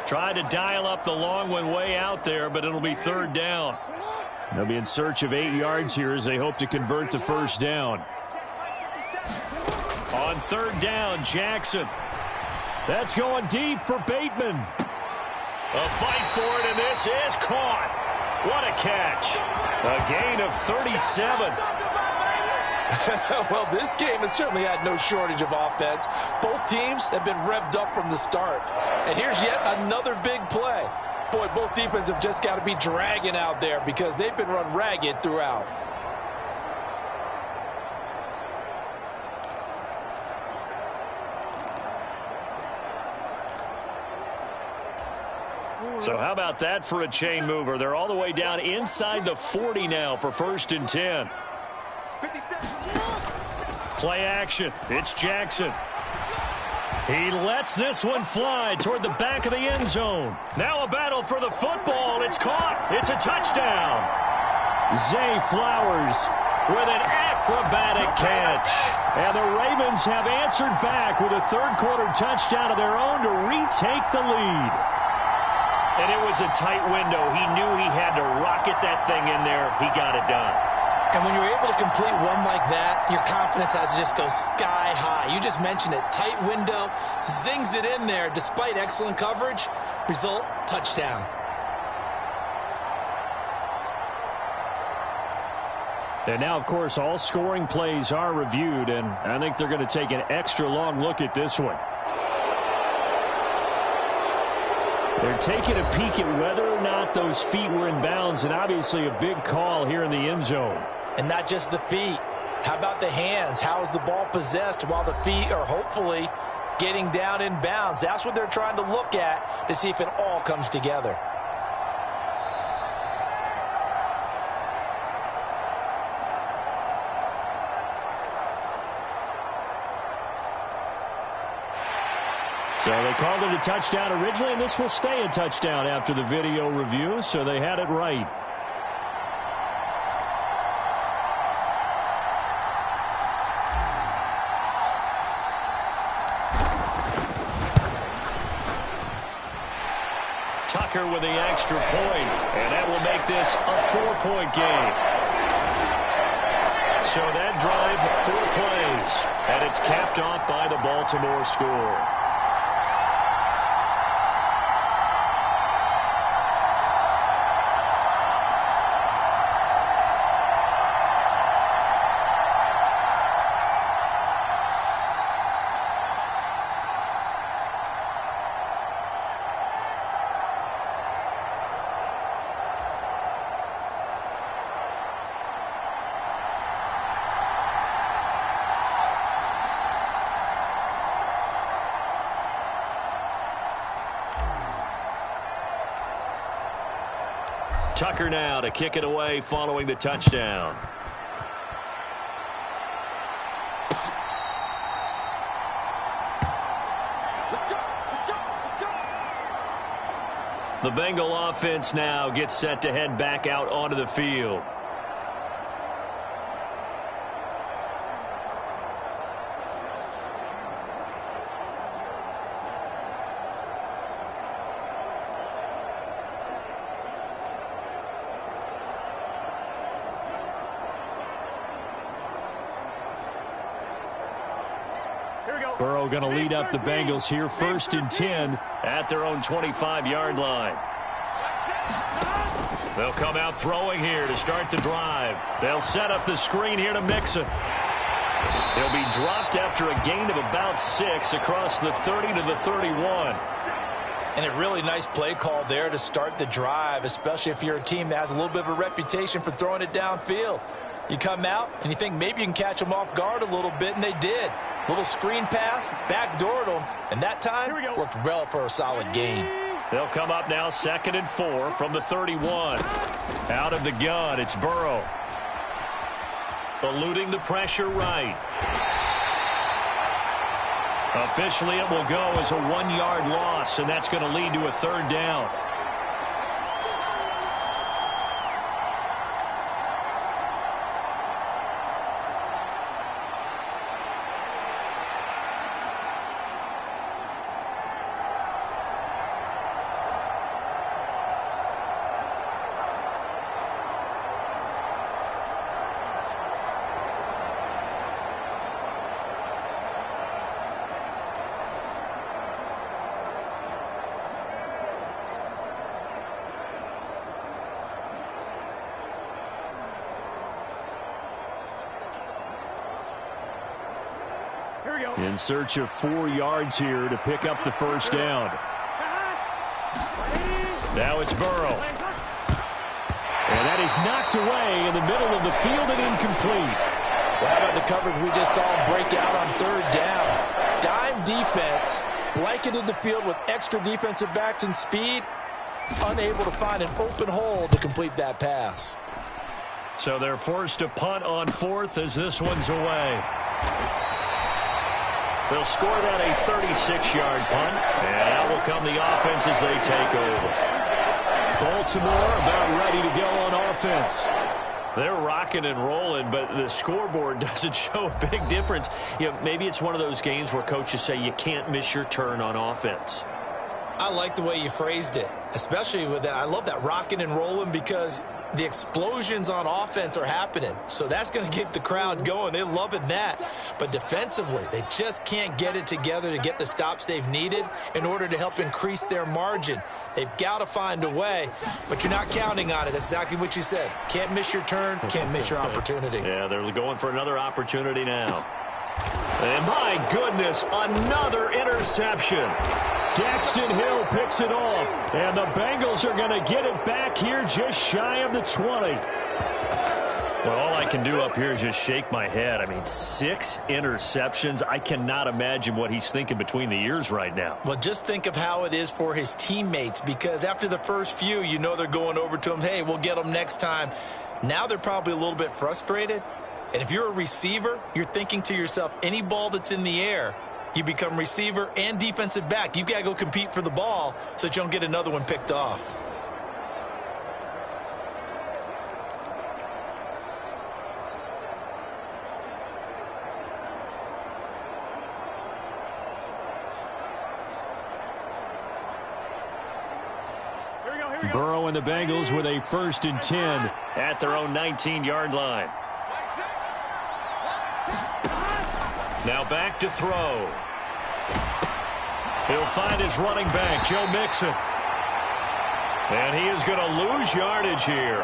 Tried to dial up the long one way out there, but it'll be 3rd down. They'll be in search of 8 yards here as they hope to convert the first down. On 3rd down, Jackson. That's going deep for Bateman. A fight for it, and this is caught. What a catch. A gain of 37. Well, this game has certainly had no shortage of offense. Both teams have been revved up from the start. And here's yet another big play. Boy, both defenses have just got to be dragging out there because they've been run ragged throughout. So how about that for a chain mover? They're all the way down inside the 40 now for 1st and 10. Play action. It's Jackson. He lets this one fly toward the back of the end zone. Now a battle for the football. It's caught. It's a touchdown. Zay Flowers with an acrobatic catch. And the Ravens have answered back with a third-quarter touchdown of their own to retake the lead. And it was a tight window. He knew he had to rocket that thing in there. He got it done. And when you're able to complete one like that, your confidence has to just go sky high. You just mentioned it. Tight window, zings it in there despite excellent coverage. Result, touchdown. And now, of course, all scoring plays are reviewed, and I think they're going to take an extra long look at this one. They're taking a peek at whether or not those feet were in bounds, and obviously a big call here in the end zone. And not just the feet. How about the hands? How is the ball possessed while the feet are hopefully getting down in bounds? That's what they're trying to look at to see if it all comes together. So they called it a touchdown originally, and this will stay a touchdown after the video review, so they had it right. Tucker with the extra point, and that will make this a 4-point game. So that drive, 4 plays, and it's capped off by the Baltimore score. Tucker now to kick it away following the touchdown. The Bengal offense now gets set to head back out onto the field. Burrow going to lead up the Bengals here, 1st and 10 at their own 25-yard line. They'll come out throwing here to start the drive. They'll set up the screen here to Mixon. He'll be dropped after a gain of about 6 across the 30 to the 31. And a really nice play call there to start the drive, especially if you're a team that has a little bit of a reputation for throwing it downfield. You come out and you think maybe you can catch them off guard a little bit, and they did. Little screen pass, backdoored them, and that time worked well for a solid gain. They'll come up now 2nd and 4 from the 31. Out of the gun, it's Burrow. Eluding the pressure right. Officially, it will go as a 1-yard loss, and that's going to lead to a 3rd down. In search of 4 yards here to pick up the first down. Now it's Burrow. And that is knocked away in the middle of the field and incomplete. Well, how about the coverage we just saw him break out on 3rd down? Dime defense, blanketed the field with extra defensive backs and speed, unable to find an open hole to complete that pass. So they're forced to punt on 4th as this one's away. They'll score that a 36-yard punt, and out will come the offense as they take over. Baltimore about ready to go on offense. They're rocking and rolling, but the scoreboard doesn't show a big difference. You know, maybe it's one of those games where coaches say you can't miss your turn on offense. I like the way you phrased it, especially with that. I love that rocking and rolling because the explosions on offense are happening. So that's going to keep the crowd going. They're loving that. But defensively, they just can't get it together to get the stops they've needed in order to help increase their margin. They've got to find a way, but you're not counting on it. That's exactly what you said. Can't miss your turn, can't miss your opportunity. Yeah, they're going for another opportunity now. And my goodness, another interception. Daxton Hill picks it off, and the Bengals are going to get it back here just shy of the 20. Well, all I can do up here is just shake my head. I mean, 6 interceptions. I cannot imagine what he's thinking between the ears right now. Well, just think of how it is for his teammates, because after the first few, you know they're going over to him, hey, we'll get them next time. Now they're probably a little bit frustrated. And if you're a receiver, you're thinking to yourself, any ball that's in the air, you become receiver and defensive back. You've got to go compete for the ball so that you don't get another one picked off. Burrow and the Bengals with a 1st and 10 at their own 19-yard line. Now back to throw. He'll find his running back, Joe Mixon. And he is going to lose yardage here.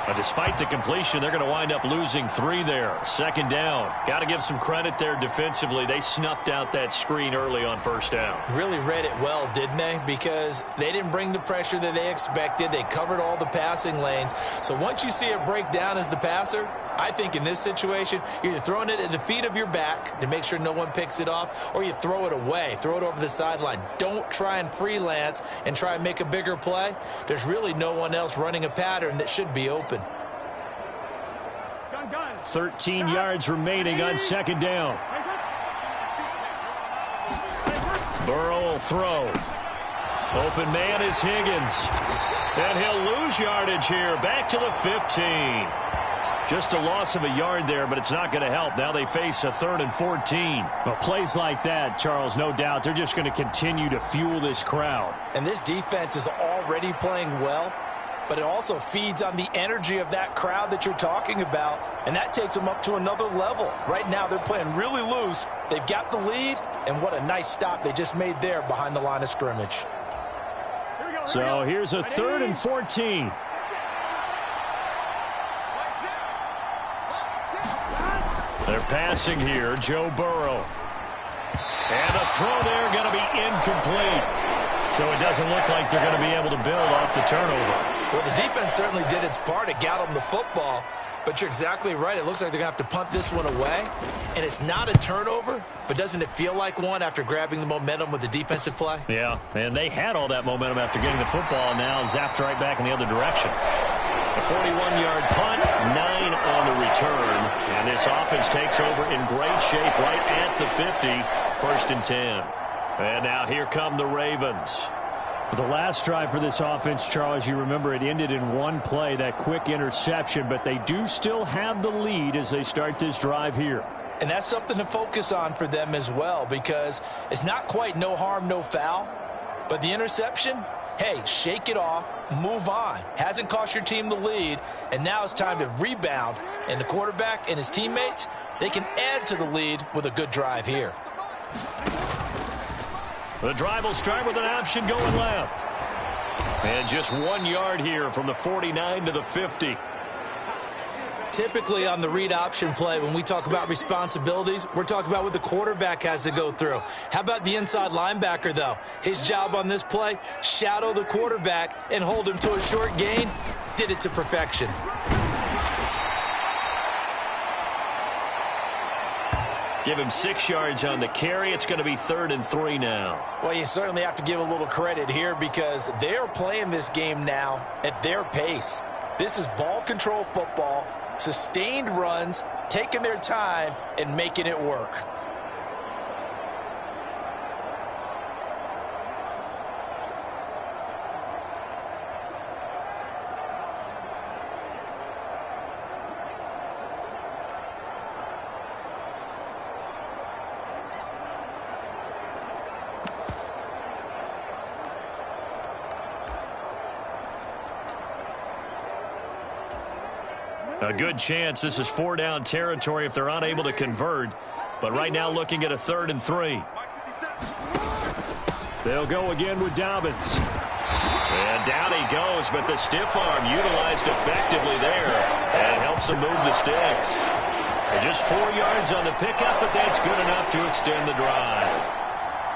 But despite the completion, they're going to wind up losing 3 there. 2nd down. Got to give some credit there defensively. They snuffed out that screen early on 1st down. Really read it well, didn't they? Because they didn't bring the pressure that they expected. They covered all the passing lanes. So once you see it break down as the passer, I think in this situation, you're either throwing it at the feet of your back to make sure no one picks it off, or you throw it away, throw it over the sideline. Don't try and freelance and try and make a bigger play. There's really no one else running a pattern that should be open. 13 yards remaining on 2nd down. Burrow will throw. Open man is Higgins. And he'll lose yardage here. Back to the 15. Just a loss of a yard there, but it's not going to help. Now they face a 3rd and 14. Well, plays like that, Charles, no doubt, they're just going to continue to fuel this crowd. And this defense is already playing well, but it also feeds on the energy of that crowd that you're talking about, and that takes them up to another level. Right now, they're playing really loose. They've got the lead, and what a nice stop they just made there behind the line of scrimmage. So here's a 3rd and 14. They're passing here, Joe Burrow. And the throw there going to be incomplete. So it doesn't look like they're going to be able to build off the turnover. Well, the defense certainly did its part. It got them the football. But you're exactly right. It looks like they're going to have to punt this one away. And it's not a turnover, but doesn't it feel like one after grabbing the momentum with the defensive play? Yeah, and they had all that momentum after getting the football, and now zapped right back in the other direction. A 41-yard punt, 9 on the return. And this offense takes over in great shape right at the 50. 1st and 10. And now here come the Ravens. The last drive for this offense, Charles, you remember it ended in one play, that quick interception, but they do still have the lead as they start this drive here. And that's something to focus on for them as well, because it's not quite no harm, no foul, but the interception, hey, shake it off, move on. Hasn't cost your team the lead, and now it's time to rebound. And the quarterback and his teammates, they can add to the lead with a good drive here. The drive will start with an option going left. And just 1 yard here from the 49 to the 50. typically on the read option play, when we talk about responsibilities, we're talking about what the quarterback has to go through. How about the inside linebacker, though? His job on this play, shadow the quarterback and hold him to a short gain. Did it to perfection. Give him 6 yards on the carry. It's going to be 3rd and 3 now. Well, you certainly have to give a little credit here because they're playing this game now at their pace. This is ball control football, sustained runs, taking their time and making it work. A good chance this is 4-down territory if they're unable to convert. But right now looking at a 3rd and 3. They'll go again with Dobbins. And down he goes, but the stiff arm utilized effectively there. And helps him move the sticks. And just 4 yards on the pickup, but that's good enough to extend the drive.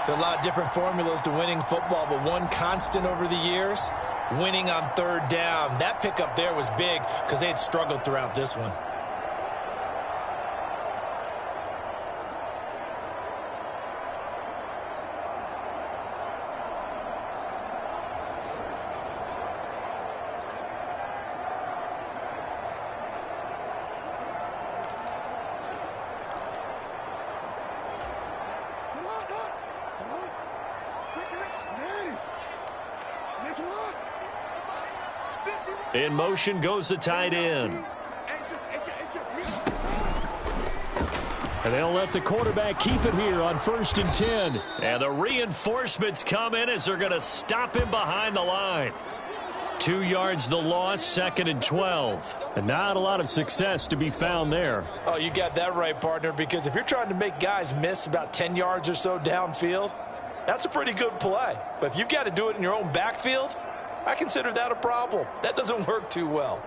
There are a lot of different formulas to winning football, but one constant over the years, winning on 3rd down. That pickup there was big because they had struggled throughout this one. In motion goes the tight end. And they'll let the quarterback keep it here on 1st and 10. And the reinforcements come in as they're going to stop him behind the line. 2 yards the loss, 2nd and 12. And not a lot of success to be found there. Oh, you got that right, partner, because if you're trying to make guys miss about 10 yards or so downfield, that's a pretty good play. But if you've got to do it in your own backfield, I consider that a problem. That doesn't work too well.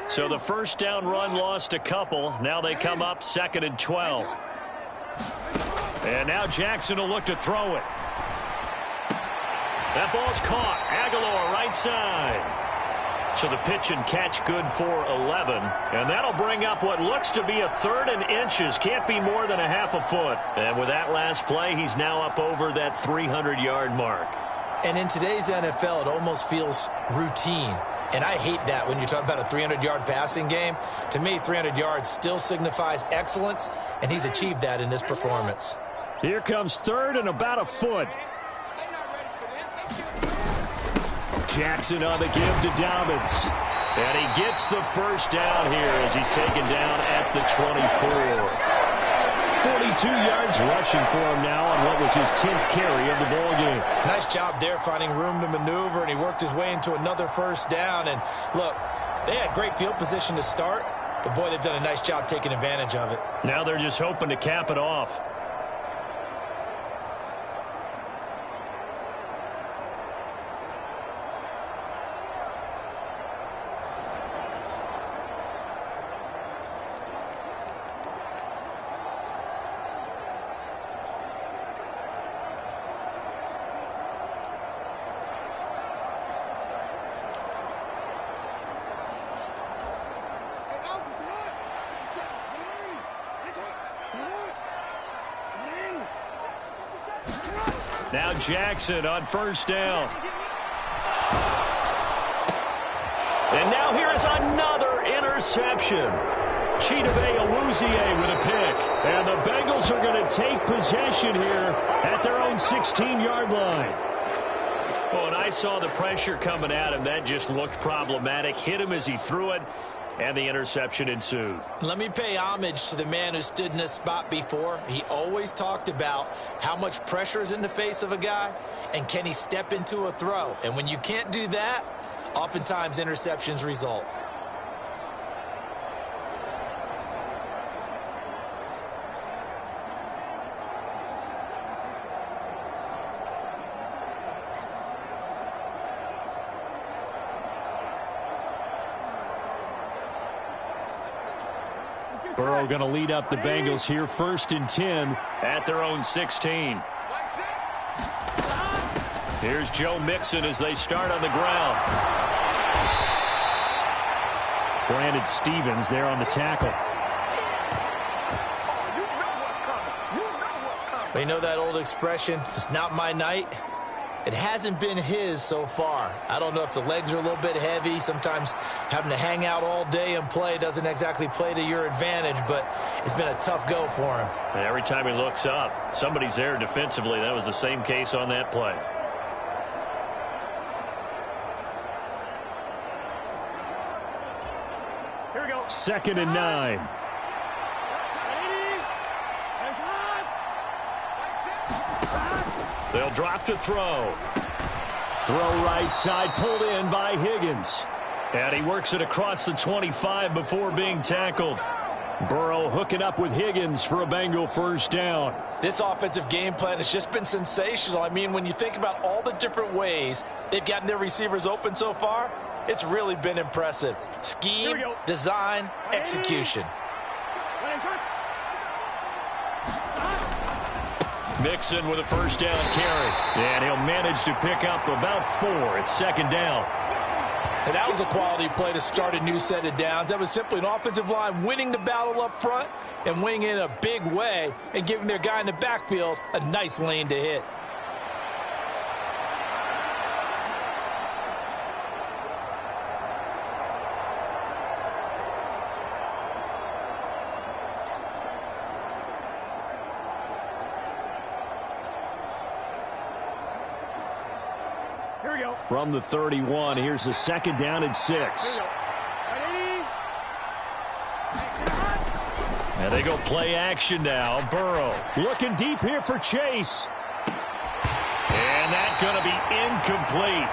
So the 1st down run lost a couple. Now they come up 2nd and 12. And now Jackson will look to throw it. That ball's caught. Aguilar right side. So the pitch and catch good for 11. And that'll bring up what looks to be a 3rd and inches. Can't be more than a half a foot. And with that last play, he's now up over that 300-yard mark. And in today's NFL, it almost feels routine. And I hate that when you talk about a 300-yard passing game. To me, 300 yards still signifies excellence, and he's achieved that in this performance. Here comes 3rd and about a foot. Jackson on the give to Dobbins. And he gets the 1st down here as he's taken down at the 24. 42 yards rushing for him now on what was his 10th carry of the ball game. Nice job there finding room to maneuver, and he worked his way into another 1st down. And look, they had great field position to start, but boy, they've done a nice job taking advantage of it. Now they're just hoping to cap it off. Now Jackson on 1st down. And now here is another interception. Chidobe Awuzie with a pick. And the Bengals are going to take possession here at their own 16-yard line. Oh, and I saw the pressure coming at him. That just looked problematic. Hit him as he threw it. and the interception ensued. Let me pay homage to the man who stood in this spot before. He always talked about how much pressure is in the face of a guy, and can he step into a throw. And when you can't do that, oftentimes interceptions result. Burrow going to lead up the Bengals here, 1st and 10 at their own 16. Here's Joe Mixon as they start on the ground. Brandon Stevens there on the tackle. You know that old expression, it's not my night? It hasn't been his so far. I don't know if the legs are a little bit heavy. Sometimes having to hang out all day and play doesn't exactly play to your advantage, but it's been a tough go for him. And every time he looks up, somebody's there defensively. That was the same case on that play. Here we go. 2nd and 9. They'll drop to throw. Throw right side, pulled in by Higgins. And he works it across the 25 before being tackled. Burrow hooking up with Higgins for a Bengal 1st down. This offensive game plan has just been sensational. I mean, when you think about all the different ways they've gotten their receivers open so far, it's really been impressive. Scheme, design, execution. Mixon with a 1st down carry. And he'll manage to pick up about 4. It's 2nd down. And that was a quality play to start a new set of downs. That was simply an offensive line winning the battle up front and winning in a big way and giving their guy in the backfield a nice lane to hit. From the 31, here's a 2nd down and 6. And they go play action now. Burrow looking deep here for Chase. And that's going to be incomplete.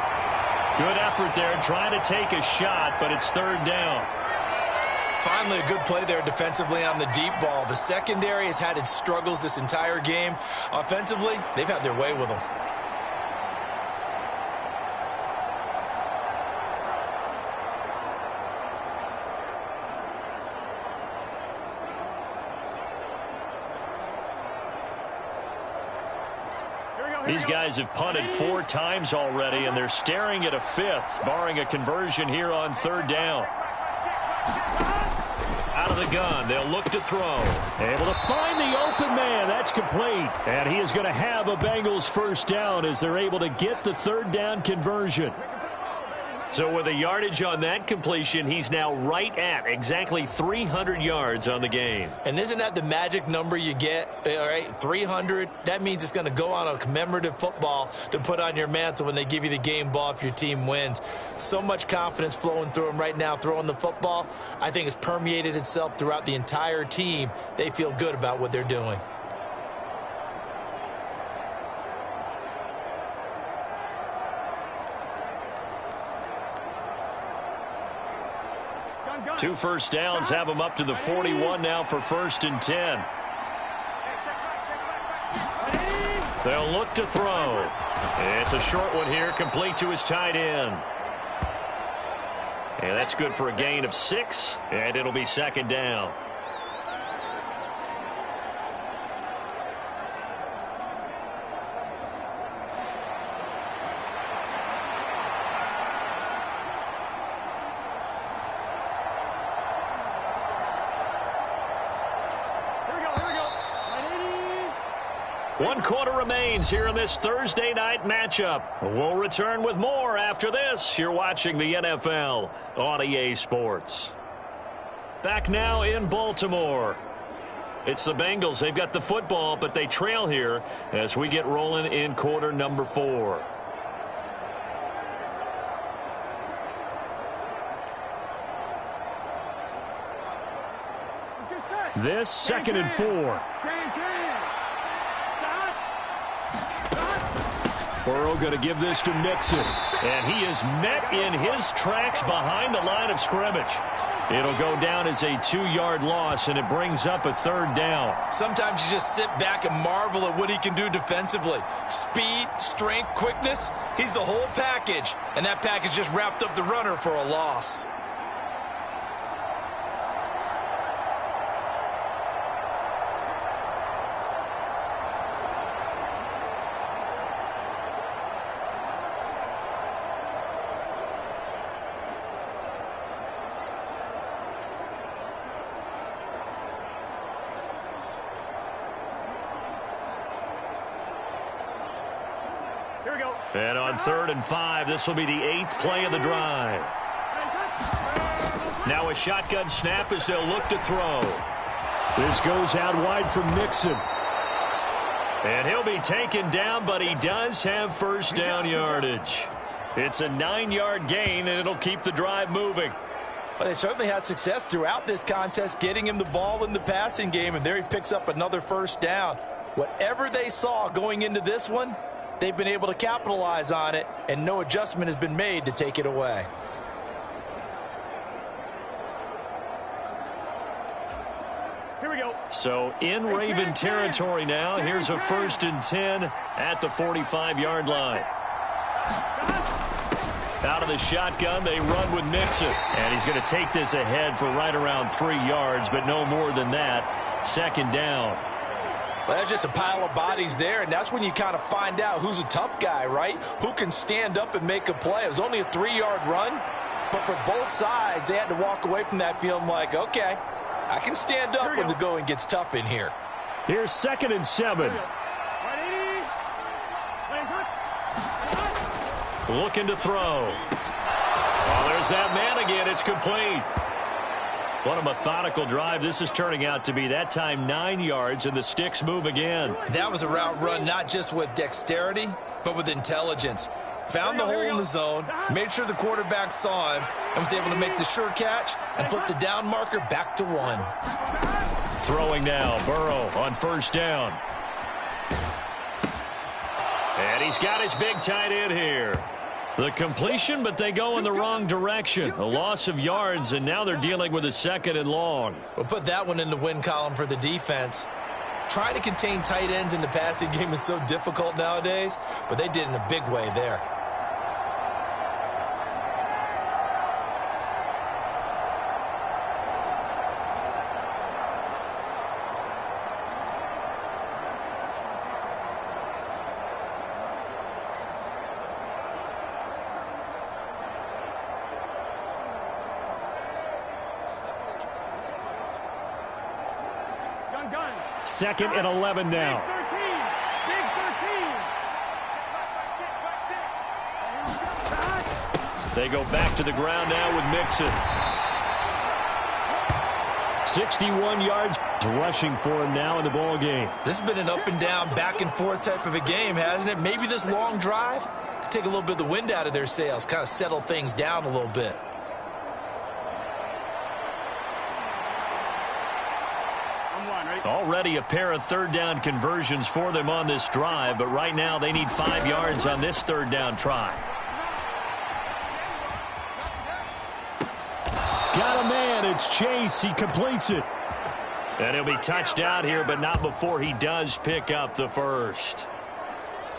Good effort there trying to take a shot, but it's 3rd down. Finally, a good play there defensively on the deep ball. The secondary has had its struggles this entire game. Offensively, they've had their way with them. These guys have punted 4 times already, and they're staring at a 5th, barring a conversion here on 3rd down. Out of the gun, they'll look to throw. Able to find the open man. That's complete. And he is going to have a Bengals 1st down as they're able to get the 3rd down conversion. So with the yardage on that completion, he's now right at exactly 300 yards on the game. And isn't that the magic number you get? All right, 300. That means it's going to go on a commemorative football to put on your mantle when they give you the game ball if your team wins. So much confidence flowing through him right now throwing the football. I think it's permeated itself throughout the entire team. They feel good about what they're doing. Two 1st downs have them up to the 41 now for 1st and 10. They'll look to throw. It's a short one here, complete to his tight end. And that's good for a gain of 6, and it'll be 2nd down. One quarter remains here in this Thursday night matchup. We'll return with more after this. You're watching the NFL on EA Sports. Back now in Baltimore. It's the Bengals. They've got the football, but they trail here as we get rolling in quarter number 4. This 2nd and 4. Burrow going to give this to Mixon. And he is met in his tracks behind the line of scrimmage. It'll go down as a 2-yard loss, and it brings up a 3rd down. Sometimes you just sit back and marvel at what he can do defensively. Speed, strength, quickness, he's the whole package. And that package just wrapped up the runner for a loss. And on 3rd and 5, this will be the 8th play of the drive. Now a shotgun snap as they'll look to throw. This goes out wide for Mixon. And he'll be taken down, but he does have 1st down yardage. It's a 9-yard gain, and it'll keep the drive moving. Well, they certainly had success throughout this contest getting him the ball in the passing game, and there he picks up another 1st down. Whatever they saw going into this one, they've been able to capitalize on it, and no adjustment has been made to take it away. Here we go. So in Raven territory now. Here's a 1st and 10 at the 45-yard line. Out of the shotgun, they run with Mixon. And he's going to take this ahead for right around 3 yards, but no more than that. 2nd down. Well, that's just a pile of bodies there, and that's when you kind of find out who's a tough guy, right? Who can stand up and make a play. It was only a 3-yard run, but for both sides, they had to walk away from that feeling like, okay, I can stand up when the going gets tough in here. Here's 2nd and 7. Looking to throw. Oh, there's that man again. It's complete. What a methodical drive this is turning out to be. That time 9 yards, and the sticks move again. That was a route run not just with dexterity, but with intelligence. Found the hole in the zone, made sure the quarterback saw him, and was able to make the sure catch and flip the down marker back to 1. Throwing now, Burrow on 1st down. And he's got his big tight end here. The completion, but they go in the wrong direction. A loss of yards, and now they're dealing with a 2nd and long. We'll put that one in the win column for the defense. Trying to contain tight ends in the passing game is so difficult nowadays, but they did in a big way there. Second and 11 now. They go back to the ground now with Mixon. 61 yards rushing for him now in the ball game. This has been an up and down, back and forth type of a game, hasn't it? Maybe this long drive could take a little bit of the wind out of their sails, kind of settle things down a little bit. Already a pair of 3rd down conversions for them on this drive, but right now they need 5 yards on this 3rd down try. Got a man. It's Chase. He completes it. And he'll be touched out here, but not before he does pick up the 1st.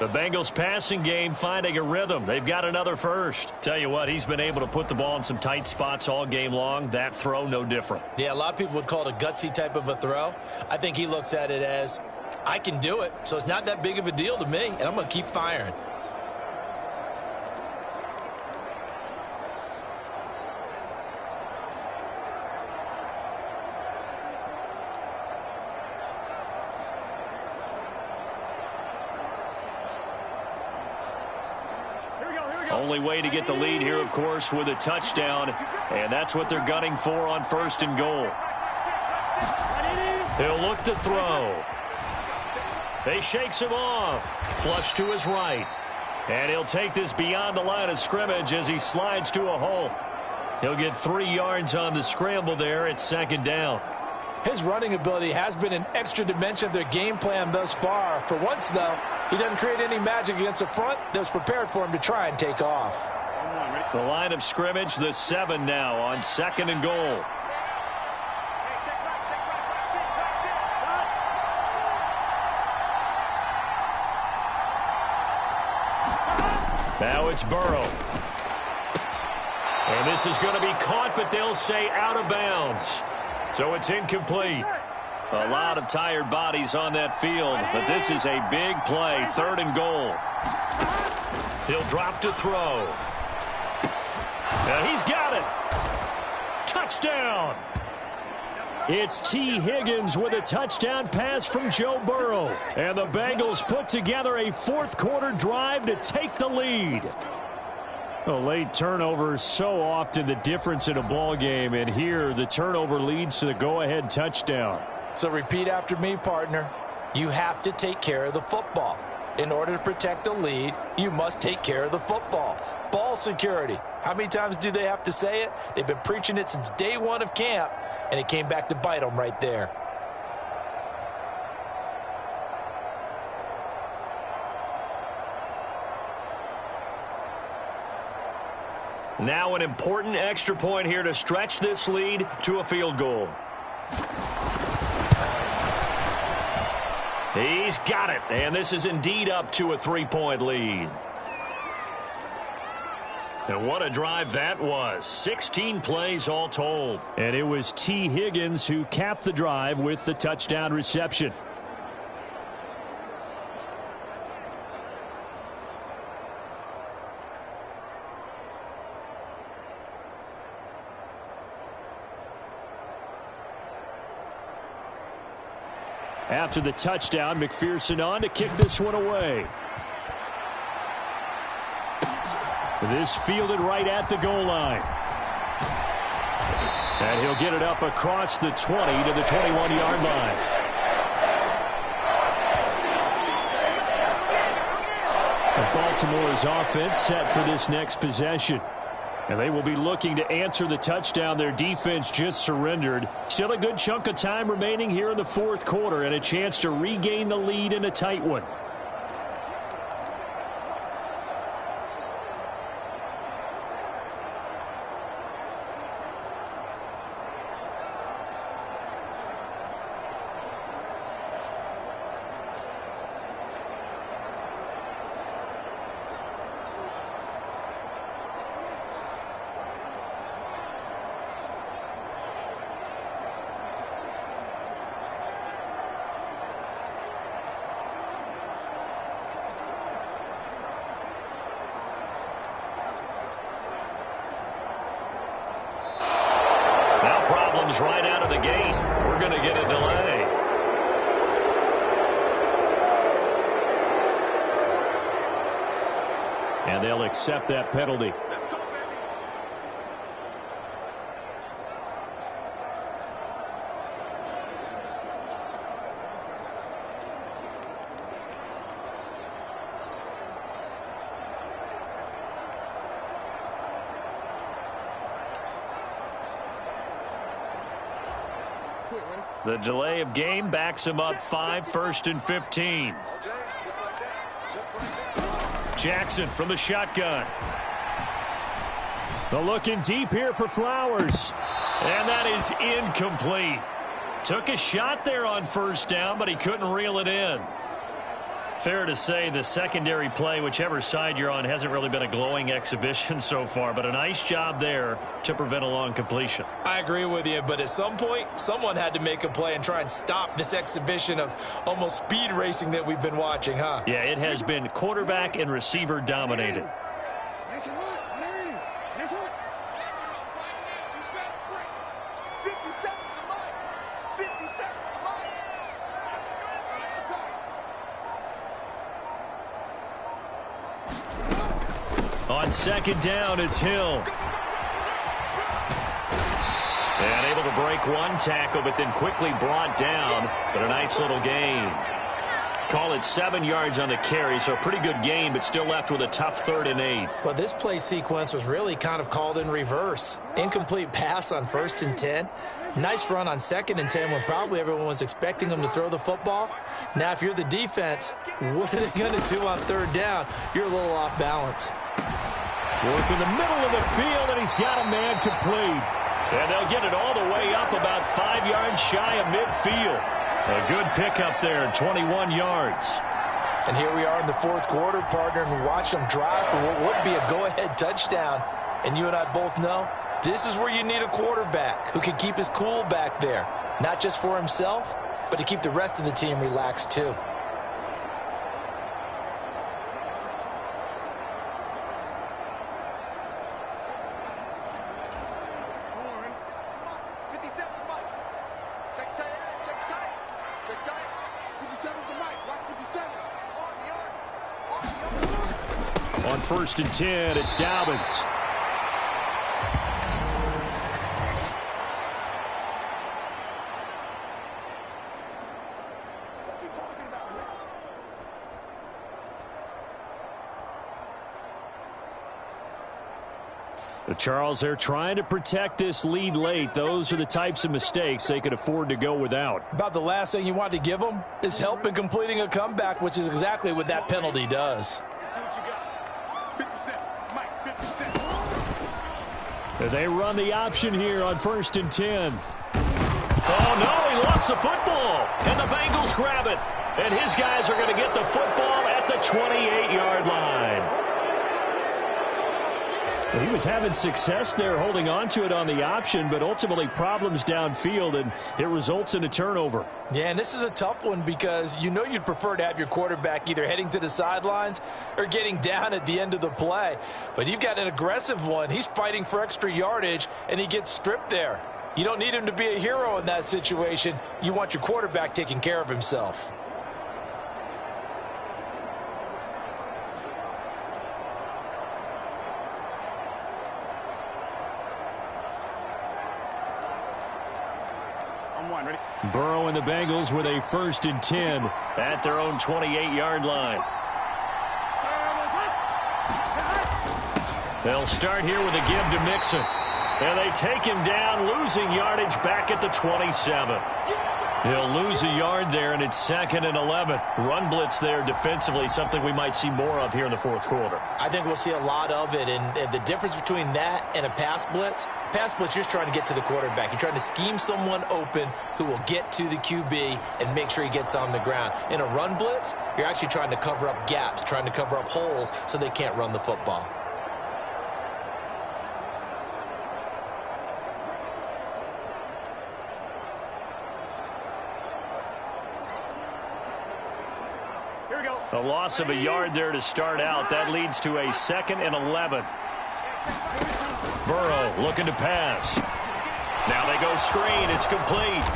The Bengals passing game finding a rhythm. They've got another 1st. Tell you what, he's been able to put the ball in some tight spots all game long. That throw, no different. Yeah, a lot of people would call it a gutsy type of a throw. I think he looks at it as, I can do it, so it's not that big of a deal to me, and I'm going to keep firing. Only way to get the lead here, of course, with a touchdown, and that's what they're gunning for on 1st and goal. He'll look to throw. He shakes him off. Flush to his right. And he'll take this beyond the line of scrimmage as he slides to a hole. He'll get 3 yards on the scramble there at 2nd down. His running ability has been an extra dimension of their game plan thus far. For once, though, he doesn't create any magic against the front that's prepared for him to try and take off. The line of scrimmage, the 7 now on 2nd and goal. Now it's Burrow. And this is going to be caught, but they'll say out of bounds. So it's incomplete. A lot of tired bodies on that field, but this is a big play, 3rd and goal. He'll drop to throw. He's got it. Touchdown. It's T. Higgins with a touchdown pass from Joe Burrow. And the Bengals put together a 4th-quarter drive to take the lead. A late turnover is so often the difference in a ball game, and here the turnover leads to the go-ahead touchdown. So repeat after me, partner. You have to take care of the football. In order to protect the lead, you must take care of the football. Ball security. How many times do they have to say it? They've been preaching it since day 1 of camp, and it came back to bite them right there. Now an important extra point here to stretch this lead to a field goal. He's got it, and this is indeed up to a 3-point lead. And what a drive that was. 16 plays all told. And it was T. Higgins who capped the drive with the touchdown reception. After the touchdown, McPherson on to kick this one away. This fielded right at the goal line. And he'll get it up across the 20 to the 21-yard line. Baltimore's offense set for this next possession. And they will be looking to answer the touchdown their defense just surrendered. Still a good chunk of time remaining here in the 4th quarter and a chance to regain the lead in a tight one. Right out of the gate. We're going to get a delay. And they'll accept that penalty. The delay of game backs him up 5, 1st and 15. Jackson from the shotgun. They're looking deep here for Flowers. And that is incomplete. Took a shot there on 1st down, but he couldn't reel it in. Fair to say the secondary play, whichever side you're on, hasn't really been a glowing exhibition so far, but a nice job there to prevent a long completion. I agree with you, but at some point, someone had to make a play and try and stop this exhibition of almost speed racing that we've been watching, huh? Yeah, it has been quarterback and receiver dominated. On 2nd down, it's Hill. And able to break one tackle, but then quickly brought down, but a nice little gain. Call it 7 yards on the carry, so a pretty good gain, but still left with a tough 3rd and 8. Well, this play sequence was really kind of called in reverse. Incomplete pass on 1st and 10. Nice run on 2nd and 10 when probably everyone was expecting them to throw the football. Now, if you're the defense, what are they going to do on 3rd down? You're a little off balance. Work in the middle of the field, and he's got a man complete. And they'll get it all the way up about 5 yards shy of midfield. A good pickup there, 21 yards. And here we are in the 4th quarter, partner, and we watch them drive for what would be a go-ahead touchdown. And you and I both know this is where you need a quarterback who can keep his cool back there, not just for himself, but to keep the rest of the team relaxed too. On 1st and 10, it's Dobbins. Charles, they're trying to protect this lead late. Those are the types of mistakes they could afford to go without. About the last thing you want to give them is help in completing a comeback, which is exactly what that penalty does. They run the option here on 1st and 10. Oh, no, he lost the football. And the Bengals grab it. And his guys are going to get the football at the 28-yard line. He was having success there holding on to it on the option, but ultimately problems downfield, and it results in a turnover. Yeah, and this is a tough one because you know you'd prefer to have your quarterback either heading to the sidelines or getting down at the end of the play. But you've got an aggressive one. He's fighting for extra yardage, and he gets stripped there. You don't need him to be a hero in that situation. You want your quarterback taking care of himself. Burrow and the Bengals with a 1st and 10 at their own 28-yard line. They'll start here with a give to Mixon. And they take him down, losing yardage back at the 27. He'll lose a yard there, and it's 2nd and 11. Run blitz there defensively, something we might see more of here in the 4th quarter. I think we'll see a lot of it, and the difference between that and a pass blitz, you're just trying to get to the quarterback. You're trying to scheme someone open who will get to the QB and make sure he gets on the ground. In a run blitz, you're actually trying to cover up gaps, trying to cover up holes so they can't run the football. A loss of a yard there to start out. That leads to a 2nd and 11. Burrow looking to pass. Now they go screen. It's complete.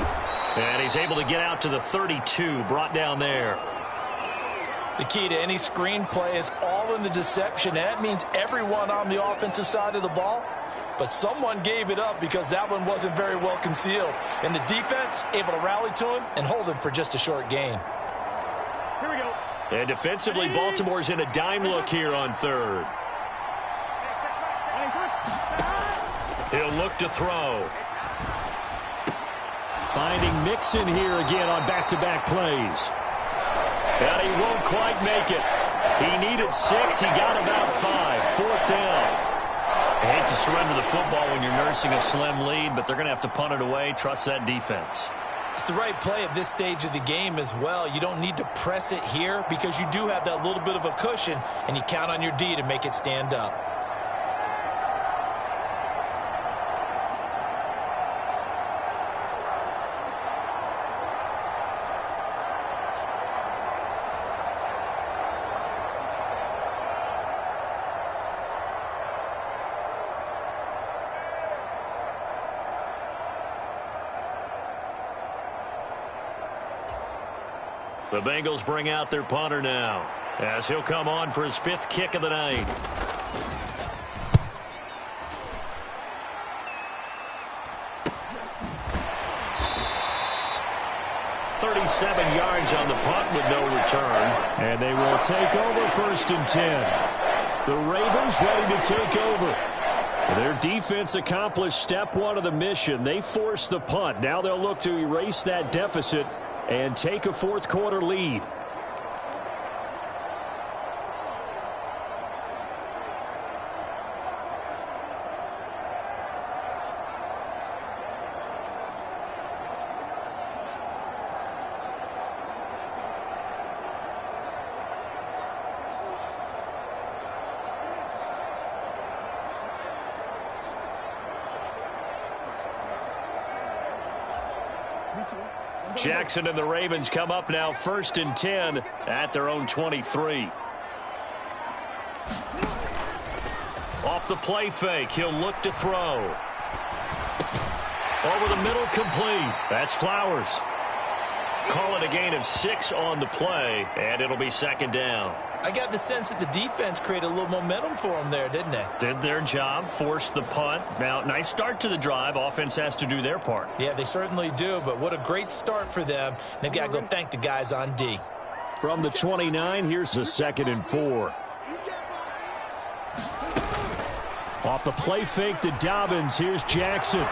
And he's able to get out to the 32, brought down there. The key to any screen play is all in the deception. And that means everyone on the offensive side of the ball. But someone gave it up because that one wasn't very well concealed. And the defense able to rally to him and hold him for just a short gain. Here we go. And defensively, Baltimore's in a dime look here on 3rd. He'll look to throw. Finding Mixon here again on back-to-back plays. And he won't quite make it. He needed 6. He got about 5. 4th down. I hate to surrender the football when you're nursing a slim lead, but they're going to have to punt it away. Trust that defense. It's the right play at this stage of the game as well. You don't need to press it here because you do have that little bit of a cushion, and you count on your D to make it stand up. The Bengals bring out their punter now as he'll come on for his 5th kick of the night. 37 yards on the punt with no return. And they will take over 1st and 10. The Ravens ready to take over. Their defense accomplished step one of the mission. They forced the punt. Now they'll look to erase that deficit and take a fourth-quarter lead. Jackson and the Ravens come up now 1st and 10 at their own 23. Off the play fake, he'll look to throw. Over the middle, complete. That's Flowers. Call it a gain of 6 on the play, and it'll be 2nd down. I got the sense that the defense created a little momentum for them there, didn't they? Did their job, forced the punt. Now, nice start to the drive. Offense has to do their part. Yeah, they certainly do, but what a great start for them. They've got to go thank the guys on D. From the 29, here's a 2nd and 4. Off the play fake to Dobbins, here's Jackson.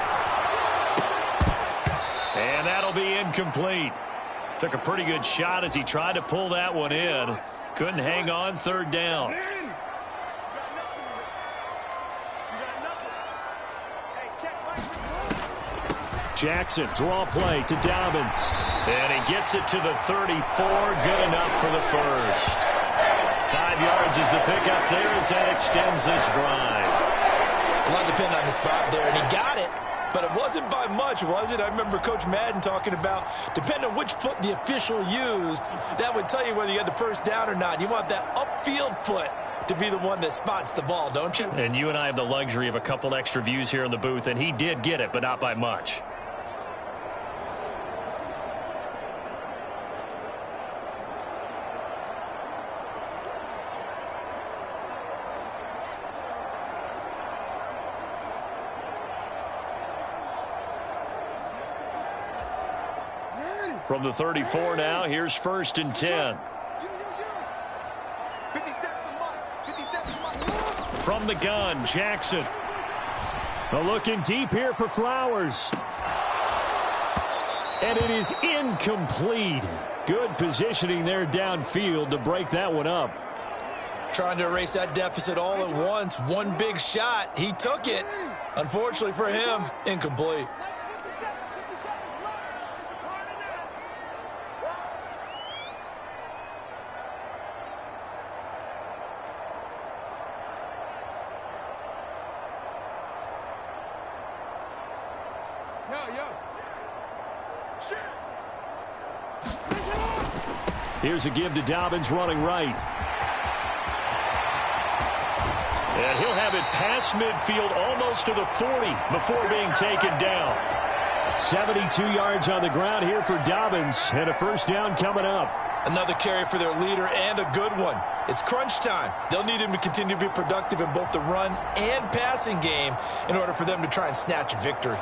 And that'll be incomplete. Took a pretty good shot as he tried to pull that one in. Couldn't hang on, 3rd down. Jackson, draw play to Dobbins. And he gets it to the 34. Good enough for the first. 5 yards is the pickup there as that extends this drive. A lot depend on the spot there, and he got it. But it wasn't by much, was it? I remember Coach Madden talking about, depending on which foot the official used, that would tell you whether you had the first down or not. You want that upfield foot to be the one that spots the ball, don't you? And you and I have the luxury of a couple extra views here in the booth, and he did get it, but not by much. From the 34 now, here's 1st and 10. From the gun, Jackson. Looking deep here for Flowers. And it is incomplete. Good positioning there downfield to break that one up. Trying to erase that deficit all at once. One big shot. He took it. Unfortunately for him, incomplete. Here's a give to Dobbins running right. And he'll have it past midfield almost to the 40 before being taken down. 72 yards on the ground here for Dobbins, and a 1st down coming up. Another carry for their leader, and a good one. It's crunch time. They'll need him to continue to be productive in both the run and passing game in order for them to try and snatch a victory.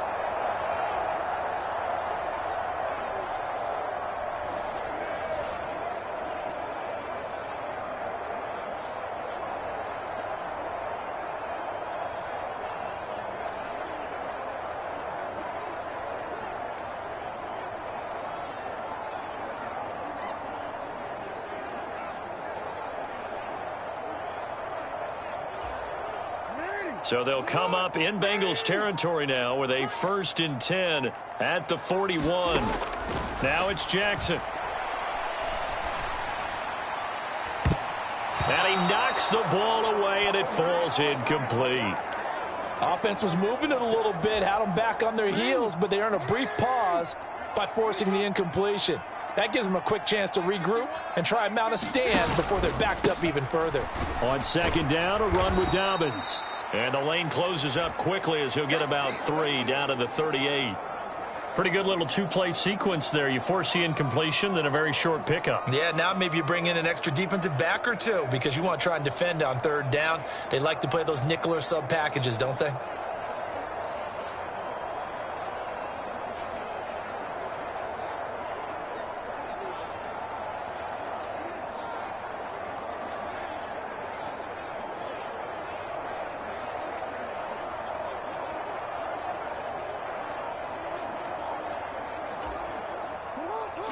So they'll come up in Bengals territory now with a 1st and 10 at the 41. Now it's Jackson. And he knocks the ball away, and it falls incomplete. Offense was moving it a little bit, had them back on their heels, but they earn a brief pause by forcing the incompletion. That gives them a quick chance to regroup and try and mount a stand before they're backed up even further. On 2nd down, a run with Dobbins. And the lane closes up quickly as he'll get about 3 down to the 38. Pretty good little 2-play sequence there. You force the incompletion, then a very short pickup. Yeah, now maybe you bring in an extra defensive back or two because you want to try and defend on 3rd down. They like to play those nickel or sub packages, don't they?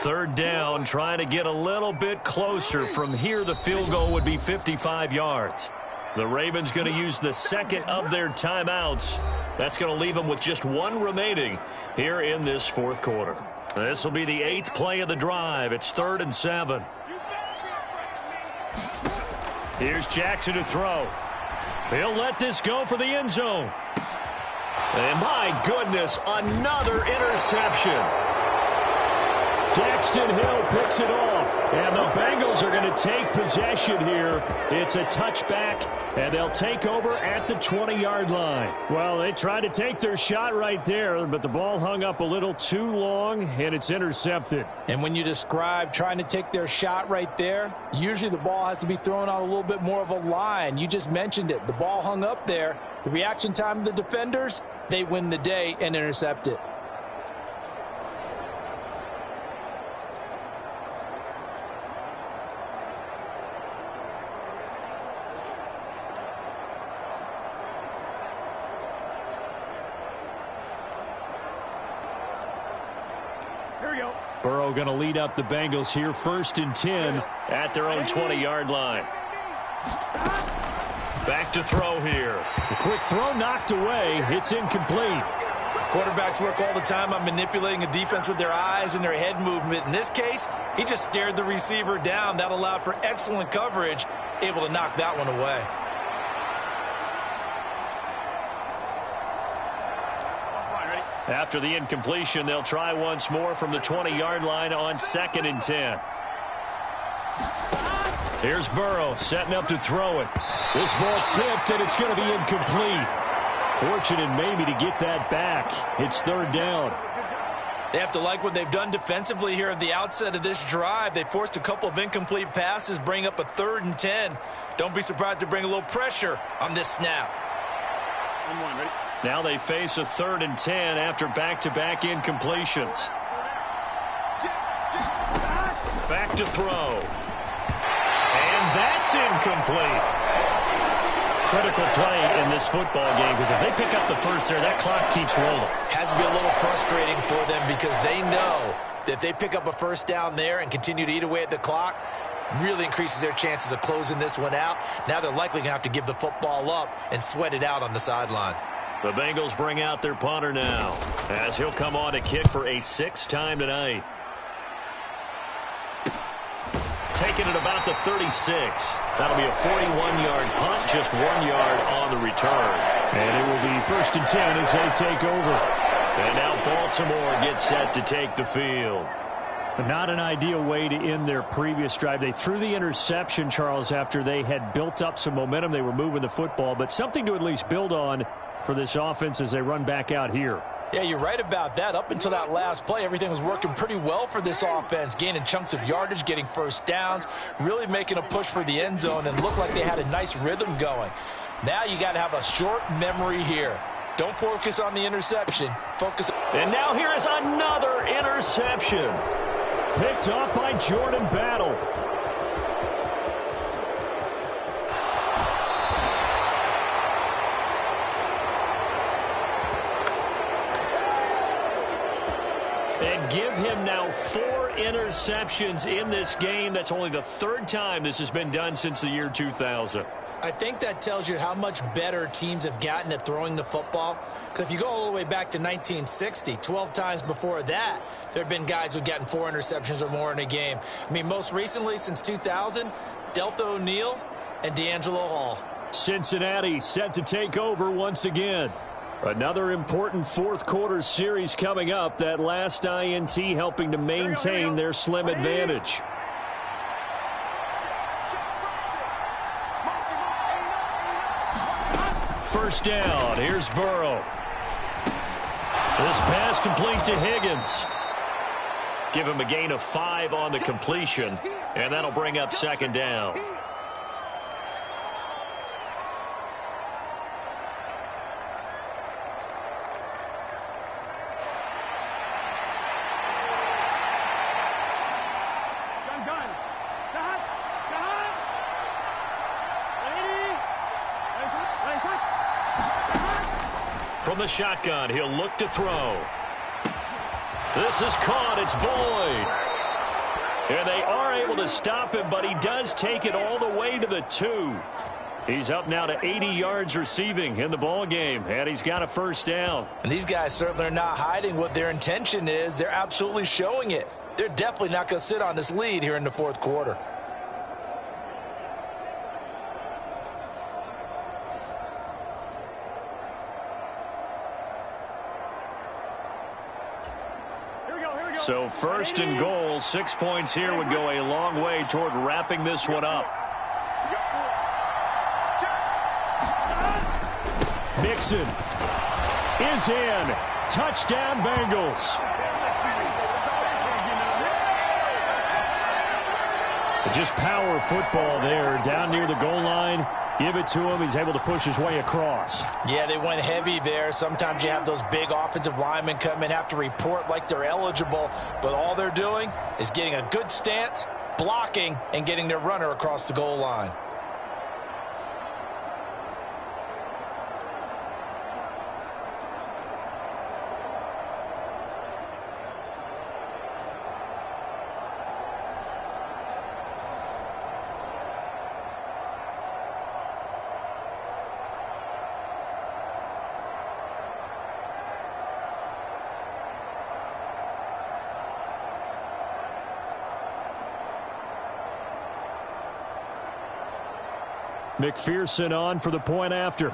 Third down, trying to get a little bit closer. From here, the field goal would be 55 yards. The Ravens going to use the second of their timeouts. That's going to leave them with just one remaining here in this fourth quarter. This will be the 8th play of the drive. It's 3rd and 7. Here's Jackson to throw. He'll let this go for the end zone. And my goodness, another interception. Daxton Hill picks it off, and the Bengals are going to take possession here. It's a touchback, and they'll take over at the 20-yard line. Well, they tried to take their shot right there, but the ball hung up a little too long, and it's intercepted. And when you describe trying to take their shot right there, usually the ball has to be thrown on a little bit more of a line. You just mentioned it. The ball hung up there. The reaction time of the defenders, they win the day and intercept it. Burrow going to lead up the Bengals here, 1st and 10 at their own 20-yard line. Back to throw here. A quick throw knocked away. It's incomplete. Quarterbacks work all the time on manipulating a defense with their eyes and their head movement. In this case, he just stared the receiver down. That allowed for excellent coverage, able to knock that one away. After the incompletion, they'll try once more from the 20-yard line on 2nd and 10. Here's Burrow setting up to throw it. This ball tipped, and it's going to be incomplete. Fortunate maybe to get that back. It's 3rd down. They have to like what they've done defensively here at the outset of this drive. They forced a couple of incomplete passes, bring up a 3rd and 10. Don't be surprised to bring a little pressure on this snap. Now they face a 3rd and 10 after back-to-back incompletions. Back to throw. And that's incomplete. Critical play in this football game, because if they pick up the first there, that clock keeps rolling. Has to be a little frustrating for them because they know that if they pick up a first down there and continue to eat away at the clock, really increases their chances of closing this one out. Now they're likely going to have to give the football up and sweat it out on the sideline. The Bengals bring out their punter now, as he'll come on to kick for a 6th time tonight. Taking it about the 36. That'll be a 41-yard punt, just 1 yard on the return. And it will be 1st and 10 as they take over. And now Baltimore gets set to take the field. Not an ideal way to end their previous drive. They threw the interception, Charles, after they had built up some momentum. They were moving the football, but something to at least build on for this offense as they run back out here. Yeah, you're right about that. Up until that last play, everything was working pretty well for this offense, gaining chunks of yardage, getting first downs, really making a push for the end zone, and looked like they had a nice rhythm going. Now you got to have a short memory here. Don't focus on the interception. Focus. And now here is another interception. Picked off by Jordan Battle. And give him now 4 interceptions in this game. That's only the 3rd time this has been done since the year 2000. I think that tells you how much better teams have gotten at throwing the football. Because if you go all the way back to 1960, 12 times before that, there have been guys who've gotten 4 interceptions or more in a game. I mean, most recently, since 2000, Delta O'Neal and D'Angelo Hall. Cincinnati set to take over once again. Another important fourth quarter series coming up. That last INT helping to maintain their slim advantage. First down. Here's Burrow. This pass complete to Higgins. Give him a gain of 5 on the completion, and that'll bring up 2nd down. From the shotgun, he'll look to throw. This is caught. It's Boyd. And they are able to stop him, but he does take it all the way to the 2. He's up now to 80 yards receiving in the ball game, and he's got a first down. And these guys certainly are not hiding what their intention is. They're absolutely showing it. They're definitely not going to sit on this lead here in the fourth quarter. So first and goal, 6 points here would go a long way toward wrapping this one up. Mixon is in. Touchdown, Bengals. Just power football there, down near the goal line. Give it to him. He's able to push his way across. Yeah, they went heavy there. Sometimes you have those big offensive linemen come in, have to report like they're eligible, but all they're doing is getting a good stance, blocking, and getting their runner across the goal line. McPherson on for the point after.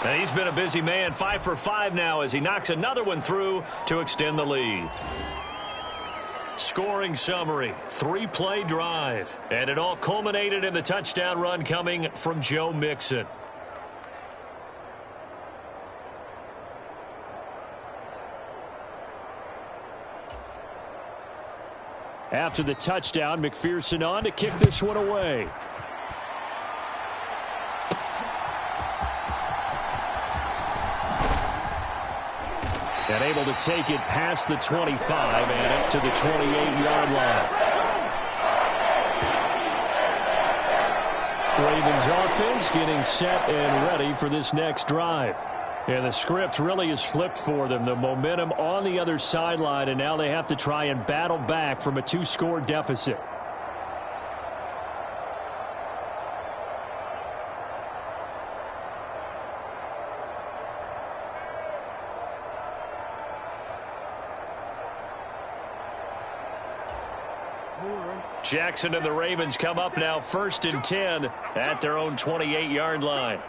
And he's been a busy man, 5 for 5 now as he knocks another one through to extend the lead. Scoring summary, 3-play drive. And it all culminated in the touchdown run coming from Joe Mixon. After the touchdown, McPherson on to kick this one away. And able to take it past the 25 and up to the 28-yard line. Ravens offense getting set and ready for this next drive. And the script really is flipped for them. The momentum on the other sideline, and now they have to try and battle back from a 2-score deficit. Jackson and the Ravens come up now 1st and 10 at their own 28-yard line.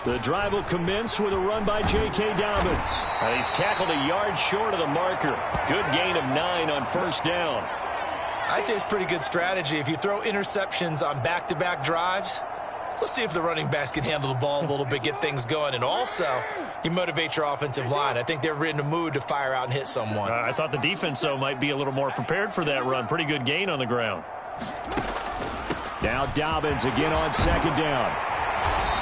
The drive will commence with a run by J.K. Dobbins. And he's tackled a yard short of the marker. Good gain of 9 on 1st down. I'd say it's pretty good strategy. If you throw interceptions on back-to-back drives, let's see if the running backs can handle the ball a little bit, get things going. And also, you motivate your offensive line. I think they're in the mood to fire out and hit someone. I thought the defense, though, might be a little more prepared for that run. Pretty good gain on the ground. Now Dobbins again on 2nd down.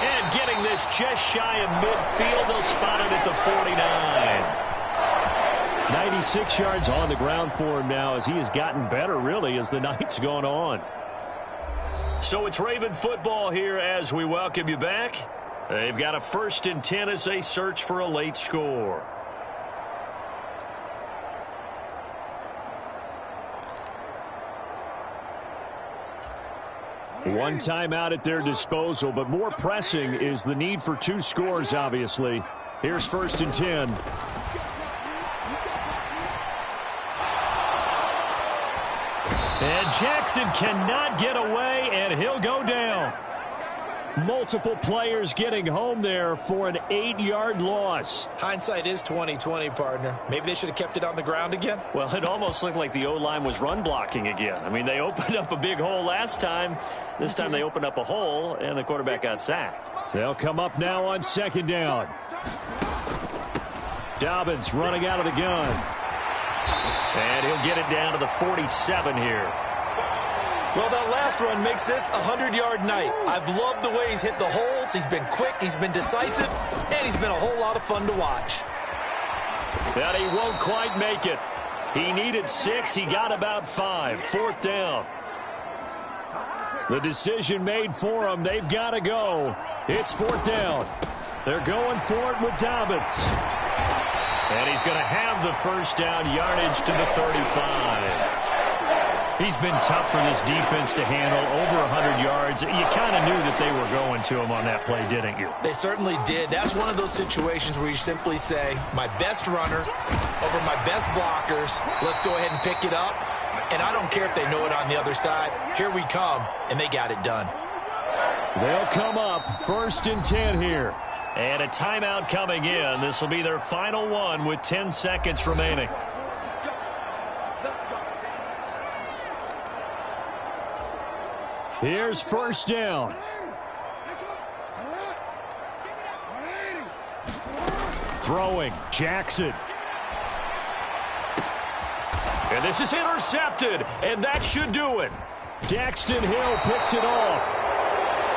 And getting this just shy of midfield. They'll spot it at the 49. 96 yards on the ground for him now as he has gotten better, really, as the night's gone on. So it's Raven football here as we welcome you back. They've got a 1st and 10 as they search for a late score. One timeout at their disposal, but more pressing is the need for 2 scores, obviously. Here's 1st and 10. And Jackson cannot get away, and he'll go down. Multiple players getting home there for an 8-yard loss. Hindsight is 20/20, partner. Maybe they should have kept it on the ground again. Well, it almost looked like the O-line was run blocking again. I mean, they opened up a big hole last time. This time they opened up a hole, and the quarterback got sacked. They'll come up now on 2nd down. Dobbins running out of the gun. And he'll get it down to the 47 here. Well, that last run makes this a 100-yard night. I've loved the way he's hit the holes. He's been quick, he's been decisive, and he's been a whole lot of fun to watch. That he won't quite make it. He needed 6. He got about 5. 4th down. The decision made for him. They've got to go. It's 4th down. They're going for it with Dobbins. And he's going to have the first down, yardage to the 35. He's been tough for this defense to handle, over 100 yards. You kind of knew that they were going to him on that play, didn't you? They certainly did. That's one of those situations where you simply say, my best runner over my best blockers, let's go ahead and pick it up. And I don't care if they know it on the other side. Here we come, and they got it done. They'll come up 1st and 10 here. And a timeout coming in. This will be their final one with 10 seconds remaining. Here's 1st down. Throwing, Jackson. And this is intercepted, and that should do it. Daxton Hill picks it off.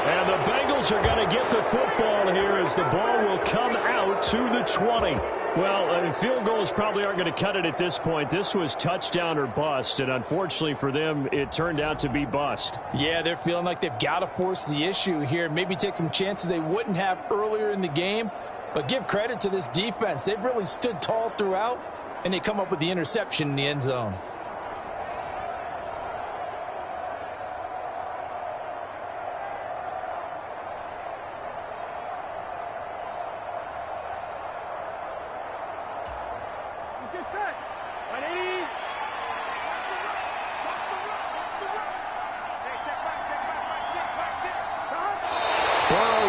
And the Bengals are going to get the football here as the ball will come out to the 20. Well, field goals probably aren't going to cut it at this point. This was touchdown or bust, and unfortunately for them, it turned out to be bust. Yeah, they're feeling like they've got to force the issue here. Maybe take some chances they wouldn't have earlier in the game. But give credit to this defense. They've really stood tall throughout, and they come up with the interception in the end zone.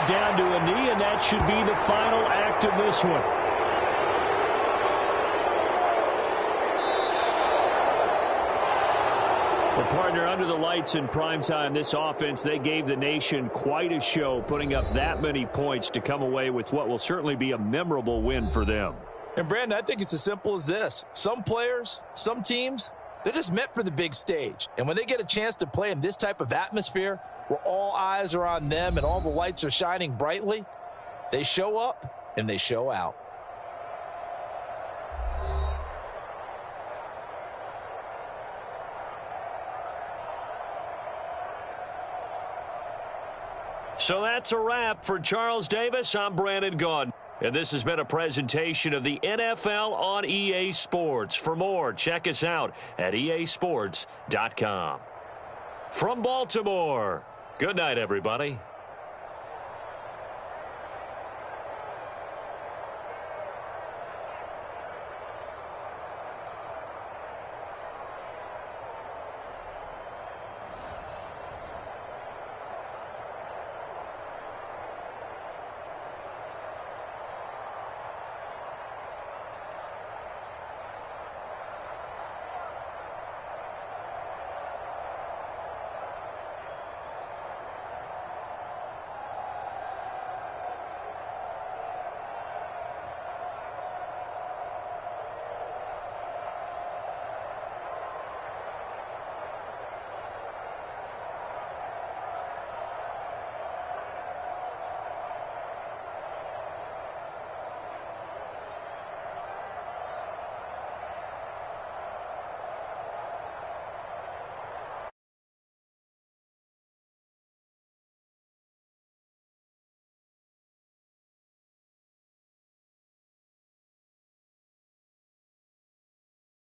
Down to a knee, and that should be the final act of this one. Well, partner, under the lights in primetime, this offense, they gave the nation quite a show, putting up that many points to come away with what will certainly be a memorable win for them. And, Brandon, I think it's as simple as this. Some players, some teams, they're just meant for the big stage. And when they get a chance to play in this type of atmosphere, where all eyes are on them and all the lights are shining brightly, they show up and they show out. So that's a wrap. For Charles Davis, I'm Brandon Gaudin. And this has been a presentation of the NFL on EA Sports. For more, check us out at easports.com. From Baltimore, good night, everybody.